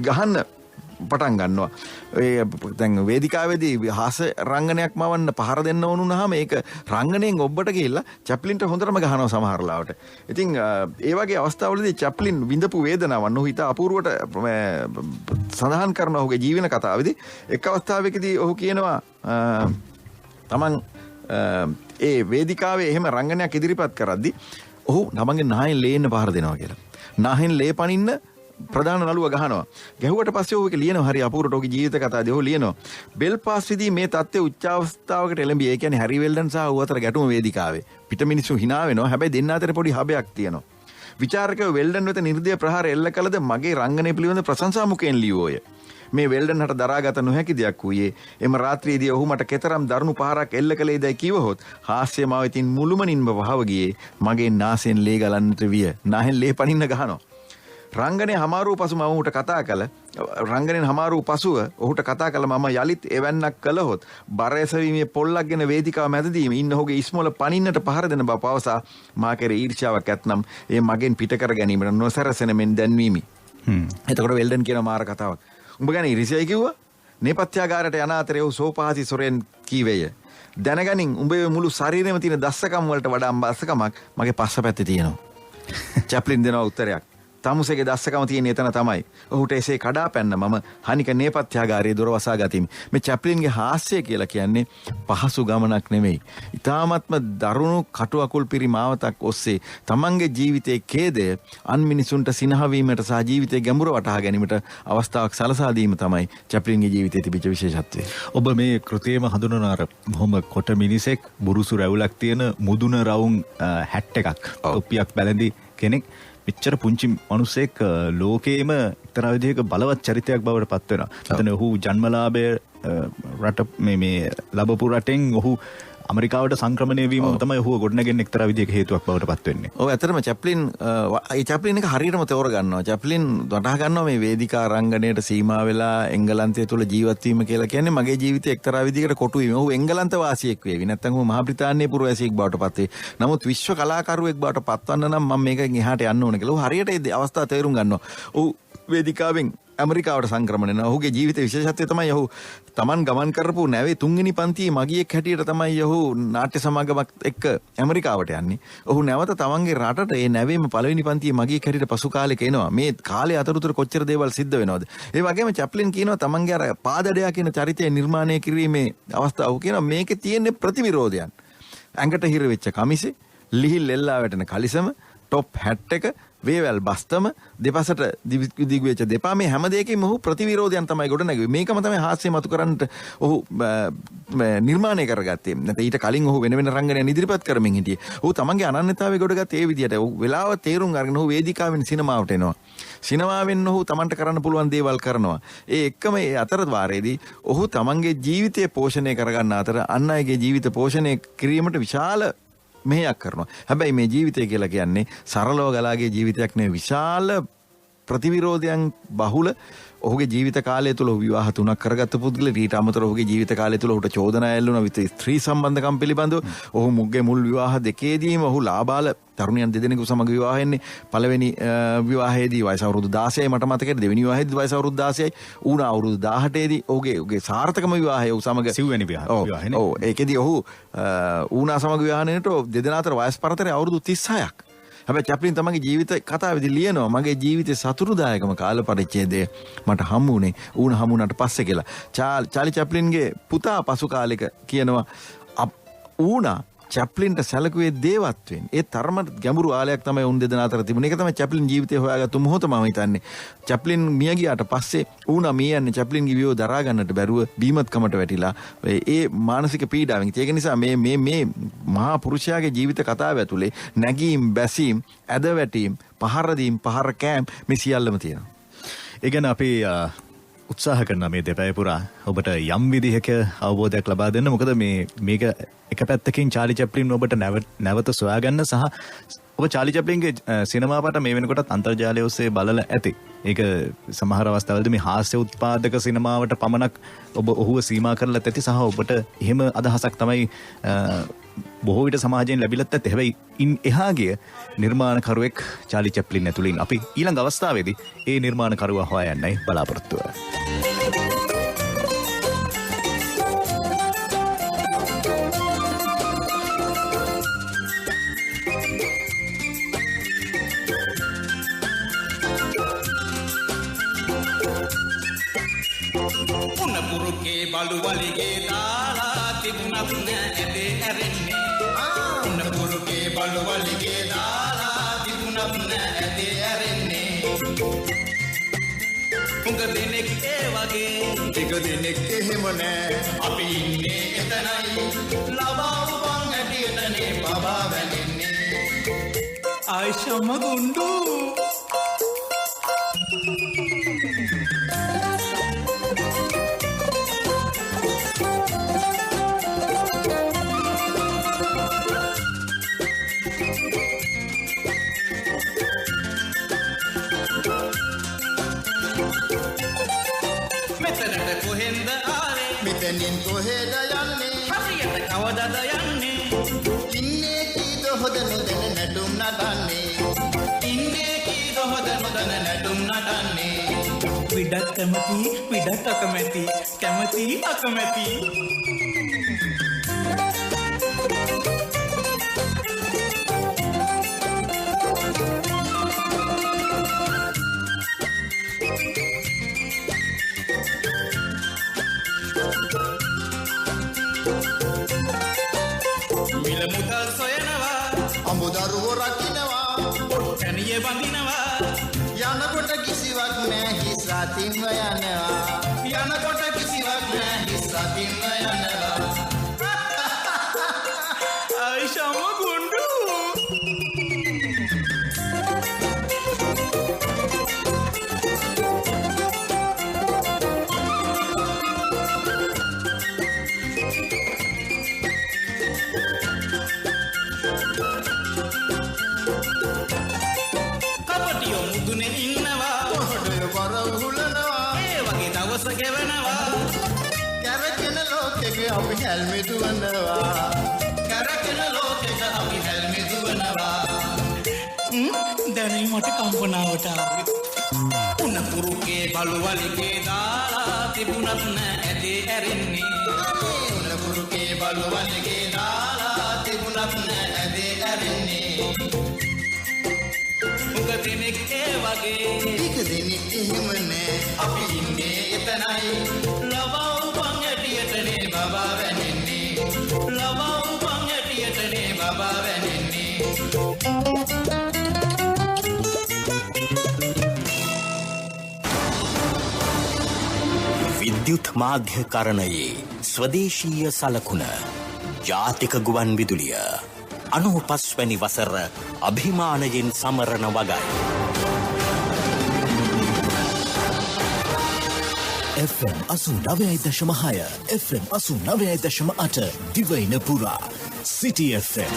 ගහන්න පටන් ගන්නවා. ඒ දැන් වේදිකාවේදී හාස රංගනයක් මවන්න පහර දෙන්න ඕන වුණාම ඒක රංගනයෙන් ඔබට ගිහිල්ලා චැප්ලින්ට හොඳටම ගහනවා සමහර ලාවට. ඉතින් ඒ වගේ අවස්ථාවලදී චැප්ලින් විඳපු වේදනාවන් ඔහු ඉතා අපූර්වට සඳහන් කරනවා ඔහුගේ ජීවන කතාවේදී. එක් අවස්ථාවකදී ඔහු කියනවා තමන් ඒ වේදිකාවේ එහෙම රංගනයක් ඉදිරිපත් කරද්දී ඔහු තමන්ගේ නායෙන් ලේන්න පහර දෙනවා කියලා. නාහෙන් ලේ පනින්න ප්‍රධාන නළුව ගහනවා. ගැහුවට පස්සේ ඔහු ඒක ලියනවා හරි අපූර්වට ඔහුගේ ජීවිත කතාවේදී ඔහු ලියනවා බෙල්ෆාස්ට්දී මේ තත්ත්වයේ උච්චාවස්ථාවකට එළඹී ඒ කියන්නේ හැරි වෙල්ඩන් සහ ඔහු අතර ගැටුම වේදිකාවේ. පිට මිනිස්සු hina වෙනවා. හැබැයි දෙන්න අතර පොඩි හබයක් තියෙනවා. විචාරකව වෙල්ඩන් වෙත නිර්දය ප්‍රහාර එල්ල කළද මගේ රංගනය පිළිබඳ ප්‍රශංසා මුඛයෙන් ලියවෝය. මේ වෙල්ඩන් හට දරාගත නොහැකි දෙයක් වූයේ එම රාත්‍රියේදී ඔහු මට කෙතරම් දරුණු පහරක් එල්ල කළේදයි කිවහොත් හාස්‍ය මාව ඉතින් මුළුමනින්ම වහව ගියේ මගේ නාසයෙන් ලේ ගලන්නට විය. නාහෙන් ලේ පනින්න ගහනවා. රංගනයේ හමාරුව පසු මම ඔහුට කතා කළ රංගනයෙන් හමාරුව පසුව ඔහුට කතා කළ මම යලිත් එවන්නක් කළහොත් බර එසවීමේ පොල්ලක්ගෙන වේදිකාව මැදදීම ඉන්න ඔහුගේ ඉස්මොල පනින්නට පහර දෙන බව පවසා මා කෙරේ ඊර්ෂ්‍යාවක් ඇතනම් ඒ මගෙන් පිට කර ගැනීමට නොසැරසෙන මෙන් දැන්වීමි. එතකොට වෙල්ඩන් කියන මාර කතාවක්. උඹ ගැන ඉරිසියයි කිව්වා? නේපත්‍යාගාරයට යන අතරේ ඔහු සෝපාහසි සොරෙන් කීවේය. දැනගනින් උඹේ මුළු ශරීරෙම තියෙන දස්සකම් වලට වඩා අම්බස්සකමක් මගේ පස්සපැත්තේ තියෙනවා. චැප්ලින් දෙනවා උත්තරයක්. තමුසේගේ දස්සකම තියෙන එතන තමයි. ඔහුට එසේ කඩා පැන්න මම හනික නේපත්‍යාගාරයේ දොර වසා ගතිමි. මේ චැප්ලින්ගේ හාස්‍ය කියලා කියන්නේ පහසු ගමනක් නෙමෙයි. ඊ타ත්ම දරුණු කටු අකුල් පිරි මාවතක් ඔස්සේ තමන්ගේ ජීවිතයේ ඛේදය අන් මිනිසුන්ට සිනහ වීමට සහ ජීවිතයේ ගැඹුර වටහා ගැනීමට අවස්ථාවක් සලසා දීම තමයි චැප්ලින්ගේ ජීවිතයේ තිබිච්ච විශේෂත්වය. ඔබ මේ කෘතියේම හඳුනන අර බොහොම කොට මිනිසෙක් බුරුසු රැවුලක් තියෙන මුදුන රවුම් හැට් එකක් ඔප්පියක් බැලඳි කෙනෙක් මෙච්චර පුංචි මිනිසෙක් ලෝකේම එක්තරා විදිහක බලවත් චරිතයක් බවට පත් වෙනවා. එතන ඔහු ජන්මලාභය රට මේ ලැබපු රටෙන් ඔහු ඇමරිකාවට සංක්‍රමණය වීම තමයි ඔහු ගොඩනගෙන එක්තරා විදිහක හේතුවක් බවට පත් වෙන්නේ. ඔව් ඇත්තටම චැප්ලින් එක හරියටම තෝරගන්නවා. චැප්ලින් වටහා ගන්නවා මේ වේදිකා රංගනයට සීමා වෙලා එංගලන්තය තුල ජීවත් වීම කියලා කියන්නේ මගේ ජීවිතේ එක්තරා විදිහකට කොටු වීම. ඔහු එංගලන්ත වාසියෙක් වේවි. නැත්නම් ඔහු මහා බ්‍රිතාන්‍යයේ පුරවැසියෙක් බවට පත් වේ. නමුත් විශ්ව කලාකරුවෙක් බවට පත්වන්න නම් මම මේකෙන් එහාට යන්න ඕන කියලා. ඔහු හරියට ඒ අවස්ථාව තේරුම් ගන්නවා. ඔහු වේදිකාවෙන් ඇමරිකාවට සංක්‍රමණය වෙනවා. ඔහුගේ ජීවිත විශේෂත්වය තමයි ඔහු Taman ගමන් කරපු නැවේ තුන්වෙනි පන්තියේ මගියෙක් හැටියට තමයි ඔහු නාට්‍ය සමාගමක් එක්ක ඇමරිකාවට යන්නේ. ඔහු නැවත තමන්ගේ රටට ඒ නැවේම පළවෙනි පන්තියේ මගියෙක් හැටියට පසු කාලෙක එනවා. මේ කාලේ අතරතුර කොච්චර දේවල් සිද්ධ වෙනවද? ඒ වගේම චැප්ලින් කියනවා තමන්ගේ අර පාදඩයා කියන චරිතය නිර්මාණය කිරීමේ අවස්ථාව කියනවා මේකේ තියෙන ප්‍රතිවිරෝධයන්. ඇඟට හිර වෙච්ච කමිසෙ, ලිහිල් එල්ලා වැටෙන කලිසම, টොප් හැට් එක, වේවැල් බස්තම, දෙපසට දිගු වෙච්ච දෙපා මේ හැම දෙයකින්ම ඔහු ප්‍රතිවිරෝධයන් තමයි ගොඩනගුවේ. මේකම තමයි හාස්‍ය මතු කරන්නට ඔහු නිර්මාණය කරගත්තේ. නැත්නම් ඊට කලින් ඔහු වෙන වෙන රංගනයන් ඉදිරිපත් කරමින් හිටියේ. ඔහු තමන්ගේ අනන්‍යතාවය ගොඩගත්තේ ඒ විදිහට. ඔහු වෙලාව තේරුම් අරගෙන ඔහු වේදිකාවෙන් සිනමාවට එනවා. සිනමාවෙන් ඔහු තමන්ට කරන්න පුළුවන් දේවල් කරනවා. ඒ එක්කම ඒ අතර වාරයේදී ඔහු තමන්ගේ ජීවිතය පෝෂණය කරගන්න අතර අන් අයගේ ජීවිත පෝෂණය කිරීමට විශාල මෙහෙයක් කරනවා. හැබැයි මේ ජීවිතය කියලා කියන්නේ සරලව ගලාගේ ජීවිතයක් නෙවෙයි. විශාල ප්‍රතිවිරෝධයන් බහුල ඔහුගේ ජීවිත කාලය තුළ ඔහු විවාහ 3ක් කරගත්ත පුද්ගලෙක්. ඊට අමතරව ඔහුගේ ජීවිත කාලය තුළ ඔහුට චෝදනා එල්ලුණා ස්ත්‍රී සම්බන්ධකම් පිළිබඳව. ඔහු මුගේ මුල් විවාහ දෙකේදීම ඔහු ලාබාල තරුණියන් දෙදෙනෙකු සමග විවාහ වෙන්නේ. පළවෙනි විවාහයේදී වයස අවුරුදු 16යි මට මතකයි. දෙවෙනි විවාහයේදී වයස අවුරුදු 16යි. ඌණ අවුරුදු 18ේදී ඔහුගේ සාර්ථකම විවාහය ඔහු සමග සිව්වැනි විවාහනේ. ඔව් ඒකෙදී ඔහු ඌණ සමග විවාහනයේට දෙදෙනා අතර වයස් පරතරය අවුරුදු 36ක්. හැබැයි චැප්ලින් තමන්ගේ ජීවිත කතාවේදී ලියනවා මගේ ජීවිතේ සතුටුදායකම කාල පරිච්ඡේදය මට හමු වුණේ ඌණ හමුුණාට පස්සේ කියලා. චාලි චැප්ලින්ගේ පුතා පසු කාලෙක කියනවා ඌණ චැප්ලින්ට සැලකුවේ දේවත්වෙන්. ඒ තරමට ගැඹුරු ආලයක් තමයි උන් දෙදෙනා අතර තිබුණේ. ඒක තමයි චැප්ලින් ජීවිතේ හොයාගත්තු මොහොත මම හිතන්නේ. චැප්ලින් මිය ගියාට පස්සේ ඌනා මිය යන්නේ චැප්ලින්ගේ වියෝ දරා ගන්නට බැරුව බීමත්කමට වැටිලා ඒ මානසික පීඩාවෙන්. ඒක නිසා මේ මහා පුරුෂයාගේ ජීවිත කතාව ඇතුලේ නැගීම්, බැසීම්, ඇදවැටීම්, පහර දීම්, පහර කෑම් මේ සියල්ලම තියෙනවා. ඒ ගැන අපි උත්සාහ කරන මේ දෙපැය පුරා ඔබට යම් විදිහක අවබෝධයක් ලබා දෙන්න. මොකද මේක එක පැත්තකින් චාලි චැප්ලින් ඔබට නැවත සොයාගන්න සහ ඔබ චාලි චැප්ලින්ගේ සිනමා පාට මේ වෙනකොටත් අන්තර්ජාලය ඔස්සේ බලලා ඇති. ඒක සමහර අවස්ථාවලදී මේ හාස්‍ය උත්පාදක සිනමාවට පමණක් ඔබ ඔහුව සීමා කරලා ඇති සහ ඔබට එහෙම අදහසක් තමයි බොහෝ විට සමාජයෙන් ලැබිලත් ඇත්තේ. හැබැයි ඉන් එහා ගිය නිර්මාණකරුවෙක් චාලි චැප්ලින් ඇතුළින් අපි ඊළඟ අවස්ථාවේදී ඒ නිර්මාණකරුවා හොයන්නයි බලාපොරොත්තු වෙන්නේ. බලු වලිගේ දාලා තිබුණත් නැතේ ඇරෙන්නේ. උන්න පුරුකේ බලු වලිගේ දාලා තිබුණත් නැතේ ඇරෙන්නේ. උංග දෙනෙක් ඒ වගේ ටික දෙනෙක් එහෙම නෑ. අපි ඉන්නේ එතනයි ලබා උපන් ඇටියටනේ බබා වැනෙන්නේ. ආයිෂම ගුඬු මෙතනින් කොහෙද යන්නේ? හරියට කවදද යන්නේ? ඉන්නේ කීද හොද නොදැන නැටුම් නටන්නේ? ඉන්නේ කීද හොද නොදැන නැටුම් නටන්නේ? විඩක් කැමති, විඩක් අකමැති, කැමති අකමැති. මුදල් සොයනවා, අමුදරුවෝ රකින්නවා, කණියේ බඳිනවා. යනකොට කිසිවක් නැහැ හිස් රතින්ම යනවා. යනකොට කිසිවක් නැහැ හිස් රතින්ම යනවා. ආයිෂම ගුඬු අපි හැල්මිදුවනවා. කරකෙන ලෝකෙක අපි හැල්මිදුවනවා. දැනෙයි මට කම්පනාවට ආවේ. උන පුරුකේ බලු වලිගේ දාලා තිබුණත් නැතේ ඇරෙන්නේ. උන පුරුකේ බලු වලිගේ දාලා තිබුණත් නැතේ ඇරෙන්නේ. උග දෙනෙක් ඒ වගේ ටික දෙනෙක් එහෙම නෑ. අපි ඉන්නේ එතනයි ලබා උපන් ඇටියටනේ බබා වැනෙන්නේ. ලබා උපන් ඇටියටනේ බබා වැනෙන්නේ. විද්‍යුත් මාධ්‍යකරණයේ ස්වදේශීය සලකුණ ජාතික ගුවන් විදුලිය 95 වැනි වසර අභිමානයෙන් සමරන වගයි. FM 89.6 FM 89.8 දිවයින පුරා City FM.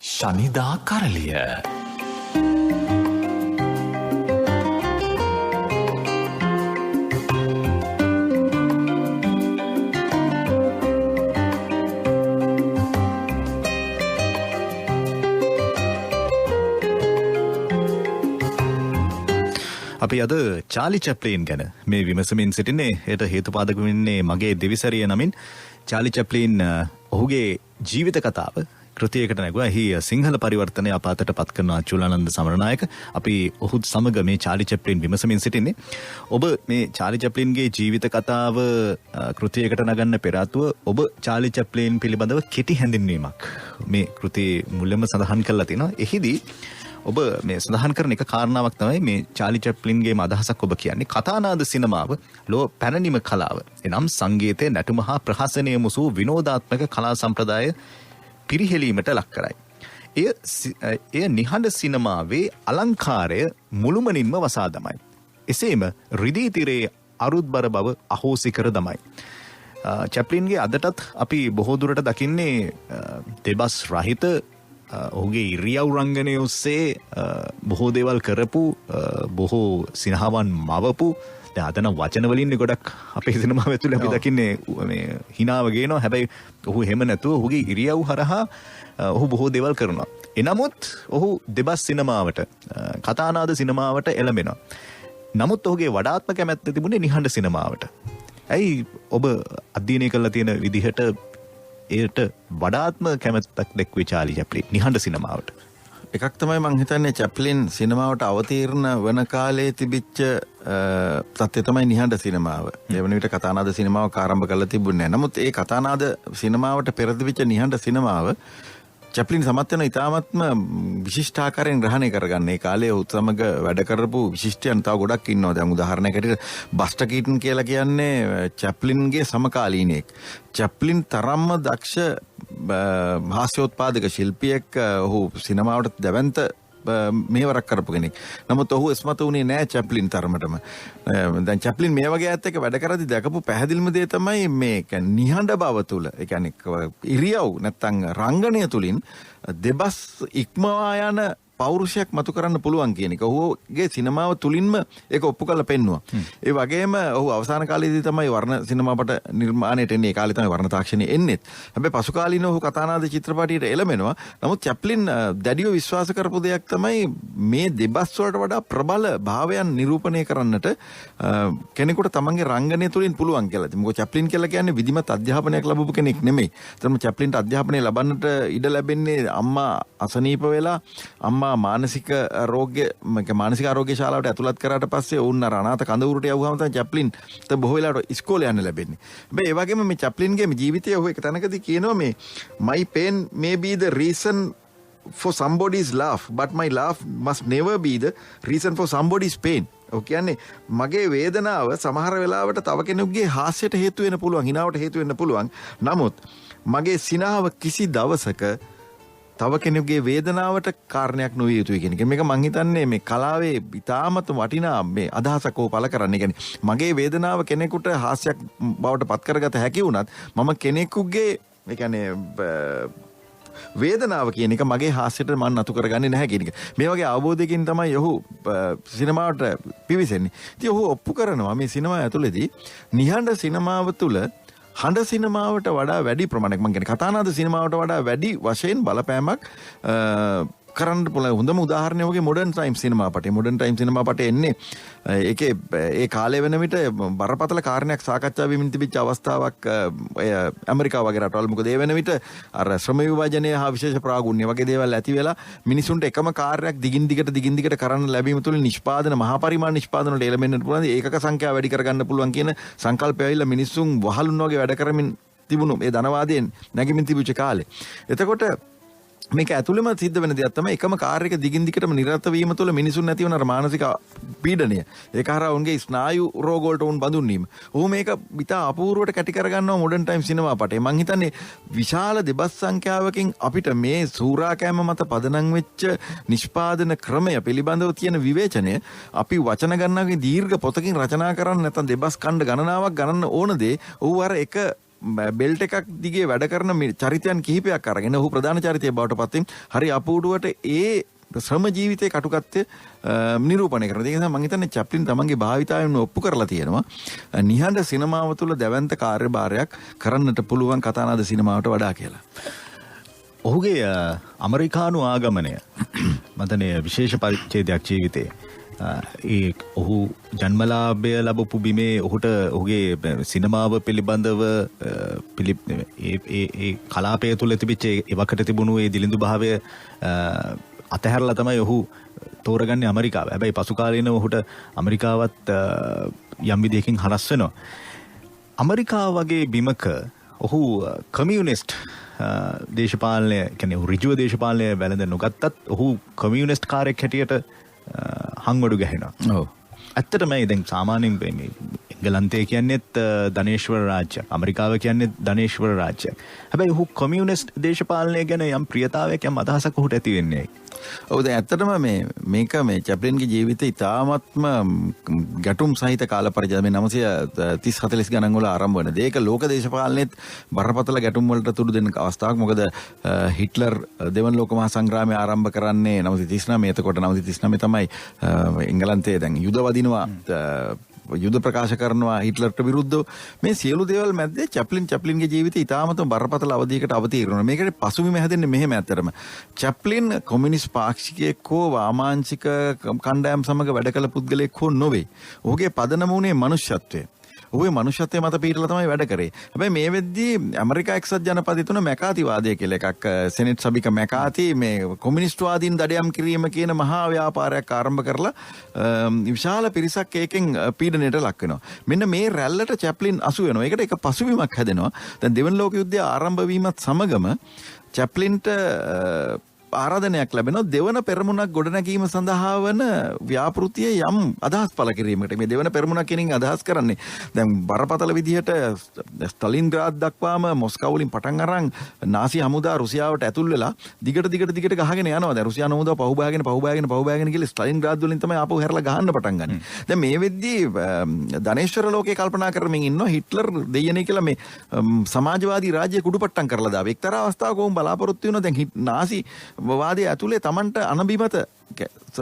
ශනිදා කරලිය. අපි අද චාලි චැප්ලින් ගැන මේ විමසමින් සිටින්නේ. ඒට හේතුපාදක වෙන්නේ මගේ දෙවිසරිය නමින් චාලි චැප්ලින් ඔහුගේ ජීවිත කතාව කෘතියකට නැගුවා. එහි සිංහල පරිවර්තනය අප අතට පත් කරන අචුලානන්ද සමරනායක. අපි ඔහුත් සමග මේ චාලි චැප්ලින් විමසමින් සිටින්නේ. ඔබ මේ චාලි චැප්ලින්ගේ ජීවිත කතාව කෘතියකට නගන්න පෙර ආතුව ඔබ චාලි චැප්ලින් පිළිබඳව කෙටි හැඳින්වීමක් මේ කෘතියේ මුලින්ම සඳහන් කරලා තිනවා. එහිදී ඔබ මේ සඳහන් කරන එක කාරණාවක් තමයි මේ චාලි චැප්ලින්ගේම අදහසක් ඔබ කියන්නේ කතානාද සිනමාව ලෝ පැරණිම කලාව. එනම් සංගීතයේ නැටුම හා ප්‍රහසනය මුසු විනෝදාත්මක කලා සම්ප්‍රදාය පිරිහෙලීමට ලක් කරයි. එය නිහඬ සිනමාවේ අලංකාරය මුළුමනින්ම වසා දමයි. එසේම රිදී තිරේ අරුත්බර බව අහෝසි කර දමයි. චැප්ලින්ගේ අදටත් අපි බොහෝ දුරට දකින්නේ දෙබස් රහිත ඔහුගේ ඉරියව් රංගනය ඔස්සේ බොහෝ දේවල් කරපු බොහෝ සිනහවන් මවපු අදන වචනවලින් ගොඩක් අපේ සිනමාව ඇතුළේ අපි දකින්නේ මේ හිනාව ගේනවා. හැබැයි ඔහු එහෙම නැතුව ඔහුගේ ඉරියව් හරහා ඔහු බොහෝ දේවල් කරනවා. එනමුත් ඔහු දෙබස් සිනමාවට කතානාද සිනමාවට එළඹෙනවා. නමුත් ඔහුගේ වඩාත්ම කැමැත්ත තිබුණේ නිහඬ සිනමාවට. ඇයි ඔබ අධ්‍යයනය කරලා තියෙන විදිහට ඒට වඩාත්ම කැමැත්තක් දැක්වේ චාලි චැප්ලින් නිහඬ සිනමාවට? එකක් තමයි මං හිතන්නේ චැප්ලින් සිනමාවට අවතීර්ණ වන කාලේ තිබිච්ච තත්ත්වය තමයි නිහඬ සිනමාව. ඒ වන විට කතානාද සිනමාව ආරම්භ කරලා තිබුණේ නැහැ. නමුත් ඒ කතානාද සිනමාවට පෙර තිබිච්ච නිහඬ සිනමාව චැප්ලින් සමත් වෙන ඉතාමත්ම විශිෂ්ටාකාරයෙන් ග්‍රහණය කරගන්න. ඒ කාලේ උත් සමග වැඩ කරපු විශිෂ්ටයන් තව ගොඩක් ඉන්නවා. දැන් උදාහරණයකට බස්ටර් කීටන් කියලා කියන්නේ චැප්ලින්ගේ සමකාලීනෙක්. චැප්ලින් තරම්ම දක්ෂ හාස්‍යෝත්පාදක ශිල්පියෙක්. ඔහු සිනමාවට දැවැන්ත මේවරක් කරපු කෙනෙක්. නමුත් ඔහු ඉස්මතු වුණේ නෑ චැප්ලින් තරමටම. දැන් චැප්ලින් මේ වගේ ඇත්ත එක වැඩ කරද්දී දැකපු පැහැදිලිම දේ තමයි මේක නිහඬ බව තුල. ඒ කියන්නේ ඉරියව් නැත්තම් රංගනය තුලින් දෙබස් ඉක්මවා යන පෞරුෂයක් මතු කරන්න පුළුවන් කියන එක. ඔහුගේ සිනමාව තුලින්ම ඒක ඔප්පු කරලා පෙන්නුවා. ඒ වගේම ඔහු අවසාන කාලයේදී තමයි වර්ණ සිනමාපට නිර්මාණයට එන්නේ. ඒ කාලේ තමයි වර්ණ තාක්ෂණය එන්නේත්. හැබැයි පසු කාලීනව ඔහු කතානාද චිත්‍රපටයට එළඹෙනවා. නමුත් චැප්ලින් දැඩිව විශ්වාස කරපු දෙයක් තමයි මේ දෙබස් වලට වඩා ප්‍රබල භාවයන් නිරූපණය කරන්නට කෙනෙකුට තමන්ගේ රංගනය තුලින් පුළුවන් කියලා. මොකද චැප්ලින් කියලා කියන්නේ විධිමත් අධ්‍යාපනයක් ලැබපු කෙනෙක් නෙමෙයි. ඒතරම චැප්ලින්ට අධ්‍යාපනය ලබන්නට ඉඩ ලැබෙන්නේ අම්මා අසනීප වෙලා අම්මා මානසික ආරෝග්‍ය ශාලාවට ඇතුළත් කරාට පස්සේ ඔවුන් අර අනාථ කඳවුරට යවුවාම තමයි චැප්ලින්ට බොහෝ වෙලාවට ඉස්කෝලේ යන්න ලැබෙන්නේ. හැබැයි ඒ වගේම මේ චැප්ලින්ගේ ජීවිතය ඔහු එක තැනකදී කියනවා මේ my pain may be the reason for somebody's laugh but my laugh must never be the reason for somebody's pain. ඔව් කියන්නේ මගේ වේදනාව සමහර වෙලාවට තව කෙනෙකුගේ හාස්‍යයට හේතු වෙන්න පුළුවන්, හිනාවට හේතු වෙන්න පුළුවන්. නමුත් මගේ සිනාව කිසි දවසක තව කෙනෙකුගේ වේදනාවට කාරණයක් නොවිය යුතුයි කියන එක. මේක මං හිතන්නේ මේ කලාවේ ඉතාමත් වටිනා මේ අදහසක් ඕ පළ කරන්නේ. කියන්නේ මගේ වේදනාව කෙනෙකුට හාස්‍යයක් බවට පත් කරගත හැකි වුණත් මම කෙනෙකුගේ ඒ කියන්නේ වේදනාව කියන එක මගේ හාස්‍යයට මම නතු කරගන්නේ නැහැ කියන එක. මේ වගේ අවබෝධයකින් තමයි ඔහු සිනමාවට පිවිසෙන්නේ. ඉතින් ඔහු ඔප්පු කරනවා මේ සිනමාව ඇතුළේදී නිහඬ සිනමාව තුළ හඬ සිනමාවට වඩා වැඩි ප්‍රමාණයක් මම කියන්නේ කතානාද සිනමාවට වඩා වැඩි වශයෙන් බලපෑමක් කරන්න පුළුවන්. හොඳම උදාහරණය වගේ මොඩර්න් ටයිම් සිනමාපටේ. මොඩර්න් ටයිම් සිනමාපටේ එන්නේ ඒකේ ඒ කාලේ වෙන විට බරපතල කාරණයක් සාකච්ඡා වෙමින් තිබිච්ච අවස්ථාවක් ඇමරිකාව වගේ රටවල්. මොකද ඒ වෙන විට අර ශ්‍රම විභජනය හා විශේෂ ප්‍රාගුණ්‍ය වගේ දේවල් ඇති වෙලා මිනිසුන්ට එකම කාර්යයක් දිගින් දිගට කරන්න ලැබීම තුළ නිෂ්පාදන මහා පරිමාණ නිෂ්පාදන වලට එළඹෙන්න පුළුවන්. ඒකක සංඛ්‍යාව වැඩි කරගන්න පුළුවන් කියන සංකල්පය ඇවිල්ලා මිනිසුන් වහලුන් වගේ වැඩ කරමින් තිබුණු ඒ ධනවාදයෙන් නැගිමින් තිබුච්ච කාලේ. එතකොට මේක ඇතුළෙම සිද්ධ වෙන දෙයක් තමයි එකම කාර්යයක දිගින් දිගටම නිරත වීම තුළ මිනිසුන් නැති වෙන අර මානසික පීඩනය. ඒක හරහා උන්ගේ ස්නායු රෝග වලට උන් බඳුන් වීම. ඔහු මේක ඉතා අපූර්වට කැටි කරගන්නවා මොඩර්න් ටයිම් සිනමාපටේ. මං හිතන්නේ විශාල දෙබස් සංඛ්‍යාවකින් අපිට මේ සූරාකෑම මත පදනම් වෙච්ච නිෂ්පාදන ක්‍රමය පිළිබඳව තියෙන විවේචනය අපි වචන ගණනාවකින් දීර්ඝ පොතකින් රචනා කරන්න නැත්නම් දෙබස් ඛණ්ඩ ගණනාවක් ගණන ඕන දේ ඔහු අර එක බෙල්ට් එකක් දිගේ වැඩ කරන චරිතයන් කිහිපයක් අරගෙන ඔහු ප්‍රධාන චරිතය බවට පත් වෙන හරි අපූර්වට ඒ ශ්‍රම ජීවිතයේ කටුකත්වය නිරූපණය කරනවා. ඒක නිසා මම හිතන්නේ චැප්ලින් තමන්ගේ භාවිතාවෙන් ඔප්පු කරලා තියෙනවා. නිහඬ සිනමාව තුළ දැවැන්ත කාර්යභාරයක් කරන්නට පුළුවන් කතානාද සිනමාවට වඩා කියලා. ඔහුගේ ඇමරිකානු ආගමනය මතනේ විශේෂ පරිච්ඡේදයක් ජීවිතේ. ඒ ඔහු ජන්මලාභය ලැබපු බිමේ ඔහුට ඔහුගේ සිනමාව පිළිබඳව ඒ කලාපය තුළ තිබිච්ච එවකට තිබුණු ඒ දිලිඳු භාවය අතහැරලා තමයි ඔහු තෝරගන්නේ අමරිකාව. හැබැයි පසු කාලේන ඔහුට අමරිකාවත් යම් විදියකින් හරස් වෙනවා. අමරිකාව වගේ බිමක ඔහු කමියුනිස්ට් දේශපාලනය කියන්නේ ඍජුව දේශපාලනය වැළඳ නොගත්තත් ඔහු කමියුනිස්ට් කාර්යයක් හැටියට හංවඩු ගැහෙනවා. ඔව්. ඇත්තටම දැන් සාමාන්‍යයෙන් මේ එංගලන්තය කියන්නේත් ධනේශ්වර රාජ්‍යයක්. ඇමරිකාව කියන්නේත් ධනේශ්වර රාජ්‍යයක්. හැබැයි ඔහු කමියුනිස්ට් දේශපාලනය ගැන යම් ප්‍රියතාවයක් යම් අදහසක් ඔහුට ඇති වෙන්නේ. ඔව් දැන් ඇත්තටම මේක චැප්ලින්ගේ ජීවිතය ඉතාමත්ම ගැටුම් සහිත කාල පරිච්ඡේදය මේ 930-40 ගණන් වල ආරම්භ වෙන. ඒක ලෝක දේශපාලනයේත් බරපතල ගැටුම් වලට තුඩු දෙන අවස්ථාවක්. මොකද හිට්ලර් දෙවන ලෝක මහා සංග්‍රාමය ආරම්භ කරන්නේ 939. එතකොට 939 තමයි එංගලන්තයේ දැන් යුද වදිනවා යුද ප්‍රකාශ කරනවා හිට්ලර්ට විරුද්ධව. මේ සියලු දේවල් මැද්දේ චැප්ලින්ගේ ජීවිතය ඉතාමත්ම බරපතල අවධියකට අවතීර්ණ වෙනවා. මේකට පසුබිම හැදෙන්නේ මෙහෙම ඇත්තටම. චැප්ලින් කොමියුනිස්ට් පාක්ෂිකයෙක් හෝ වාමාංශික කණ්ඩායම් සමග වැඩ කළ පුද්ගලයෙක් හෝ නොවේ. ඔහුගේ පදනම උනේ මනුෂ්‍යත්වය. ඔහුගේ මනුෂ්‍යත්වයේ මත පිටලා තමයි වැඩ කරේ. හැබැයි මේ වෙද්දී ඇමරිකා එක්සත් ජනපදයේ තුන මැකාතිවාදය කියලා එකක් සෙනෙට් සභික මැකාති මේ කොමියුනිස්ට්වාදීන් දඩයම් කිරීම කියන මහා ව්‍යාපාරයක් ආරම්භ කරලා විශාල පිරිසක් ඒකෙන් පීඩනයට ලක් වෙනවා. මෙන්න මේ රැල්ලට චැප්ලින් අසු වෙනවා. ඒකට එක පසුබිමක් හැදෙනවා. දැන් දෙවන ලෝක යුද්ධය ආරම්භ වීමත් සමගම චැප්ලින්ට ආරාධනයක් ලැබෙනවා දෙවන පෙරමුණක් ගොඩනැගීම සඳහා වන ව්‍යාපෘතියේ යම් අදහස් පළ කිරීමකට. මේ දෙවන පෙරමුණක් කියන අදහස් කරන්නේ දැන් බරපතල විදිහට ස්ටලින්ග්‍රාඩ් දක්වාම මොස්කව් වලින් පටන් අරන් නාසි හමුදා රුසියාවට ඇතුල් වෙලා දිගට ගහගෙන යනවා. දැන් රුසියානු හමුදාව පහුබෑගෙන කියලා ස්ටලින්ග්‍රාඩ් වලින් තමයි ආපහු හැරලා ගහන්න පටන් ගන්නේ. දැන් මේ වෙද්දී ධනේශ්වර ලෝකේ කල්පනා කරමින් ඉන්නවා හිට්ලර් දෙයනේ කියලා මේ සමාජවාදී රාජ්‍ය කුඩුපට්ටම් කරලා දාව. එක්තරා අවස්ථාවක වුන් බලාපොරොත්තු වෙනවා දැන් නාසි වාදයේ ඇතුලේ Tamanට අනබිමත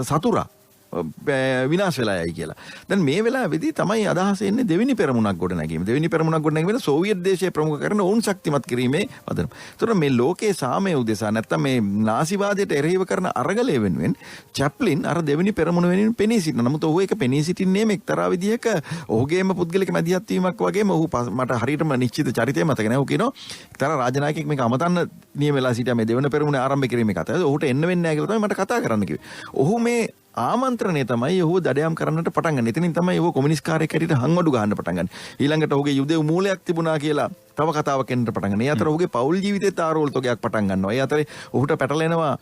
සතුරා විනාශ වෙලා යයි කියලා. දැන් මේ වෙලාවේදී තමයි අදහස එන්නේ දෙවෙනි පෙරමුණක් ගොඩනැගීම. දෙවෙනි පෙරමුණක් ගොඩනැගීම සෝවියට් දේශයේ ප්‍රමුඛ කරන ඔවුන් ශක්තිමත් කිරීමේ වදන. ඒතර මේ ලෝකයේ සාමය උදෙසා නැත්තම් මේ නාසිවාදයට එරෙහිව කරන අරගලය වෙනුවෙන් චැප්ලින් අර දෙවෙනි පෙරමුණ වෙනුවෙන් පෙනී සිටිනවා. නමුත් ඔහු ඒක පෙනී සිටින්නේ මේ එක්තරා විදිහක ඔහුගේම පුද්ගලික මැදිහත් වීමක් වගේම ඔහු මට හරියටම නිශ්චිත චරිතය මතක නැහැ. ඔහු කියනවා එක්තරා රාජනායකයෙක් මේක අමතන්න නියම වෙලා සිටියා මේ දෙවෙනි පෙරමුණ ආරම්භ කිරීමේ කතාව. ඔහුට එන්න වෙන්නේ නැහැ කියලා තමයි මට කතා කරන්න කිව්වේ. ඔහු මේ ආමන්ත්‍රණය තමයි ඔහු දඩයම් කරන්නට පටන් ගන්න. එතනින් තමයි ඔහු කොමියුනිස්ට් කාර්යයක් හැටියට හංවඩු ගහන්න පටන් ගන්න. ඊළඟට ඔහුගේ යුදෙව් මූලයක් තිබුණා කියලා තව කතාවක් එන්නට පටන් ගන්න. ඒ අතර ඔහුගේ පෞල් ජීවිතේත් ආරෝල් තොගයක් පටන් ගන්නවා. ඒ අතරේ ඔහුට පැටලෙනවා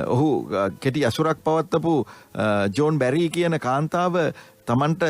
ඔහු කෙටි අසුරක් පවත්වපු ජෝන් බැරි කියන කාන්තාව තමන්ට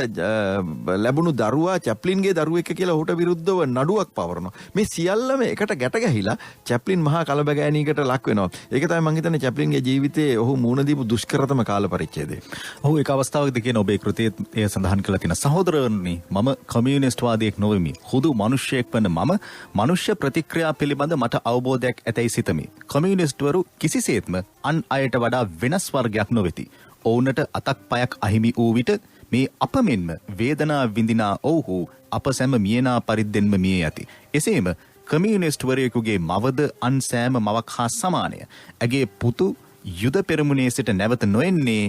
ලැබුණු දරුවා චැප්ලින්ගේ දරුවෙක් කියලා ඔහුට විරුද්ධව නඩුවක් පවරනවා. මේ සියල්ලම එකට ගැට ගැහිලා චැප්ලින් මහා කලබගෑනීකට ලක් වෙනවා. ඒක තමයි මම හිතන්නේ චැප්ලින්ගේ ජීවිතයේ ඔහු මුණ දීපු දුෂ්කරතම කාල පරිච්ඡේදය. ඔහු එක අවස්ථාවකදී කියන ඔබේ කෘතියේ එය සඳහන් කරලා තියෙන සහෝදරවරුනි මම කමියුනිස්ට් වාදියෙක් නොවෙමි. හුදු මිනිසෙක් වන මම මනුෂ්‍ය ප්‍රතික්‍රියා පිළිබඳ මට අවබෝධයක් ඇතැයි සිතමි. කමියුනිස්ට්වරු කිසිසේත්ම අන් අයට වඩා වෙනස් වර්ගයක් නොවේති. ඔවුන්ට අතක් පයක් අහිමි වූ විට මේ අප මෙන්ම වේදනා විඳිනා ඔවුහු අප සැම මියනා පරිද්දෙන්ම මිය යති. එසේම කමියුනිස්ට්වරයෙකුගේ මවද අන් සෑම මවක් හා සමානය. ඇගේ පුතු යුද පෙරමුණේ සිට නැවත නොෙන්නේ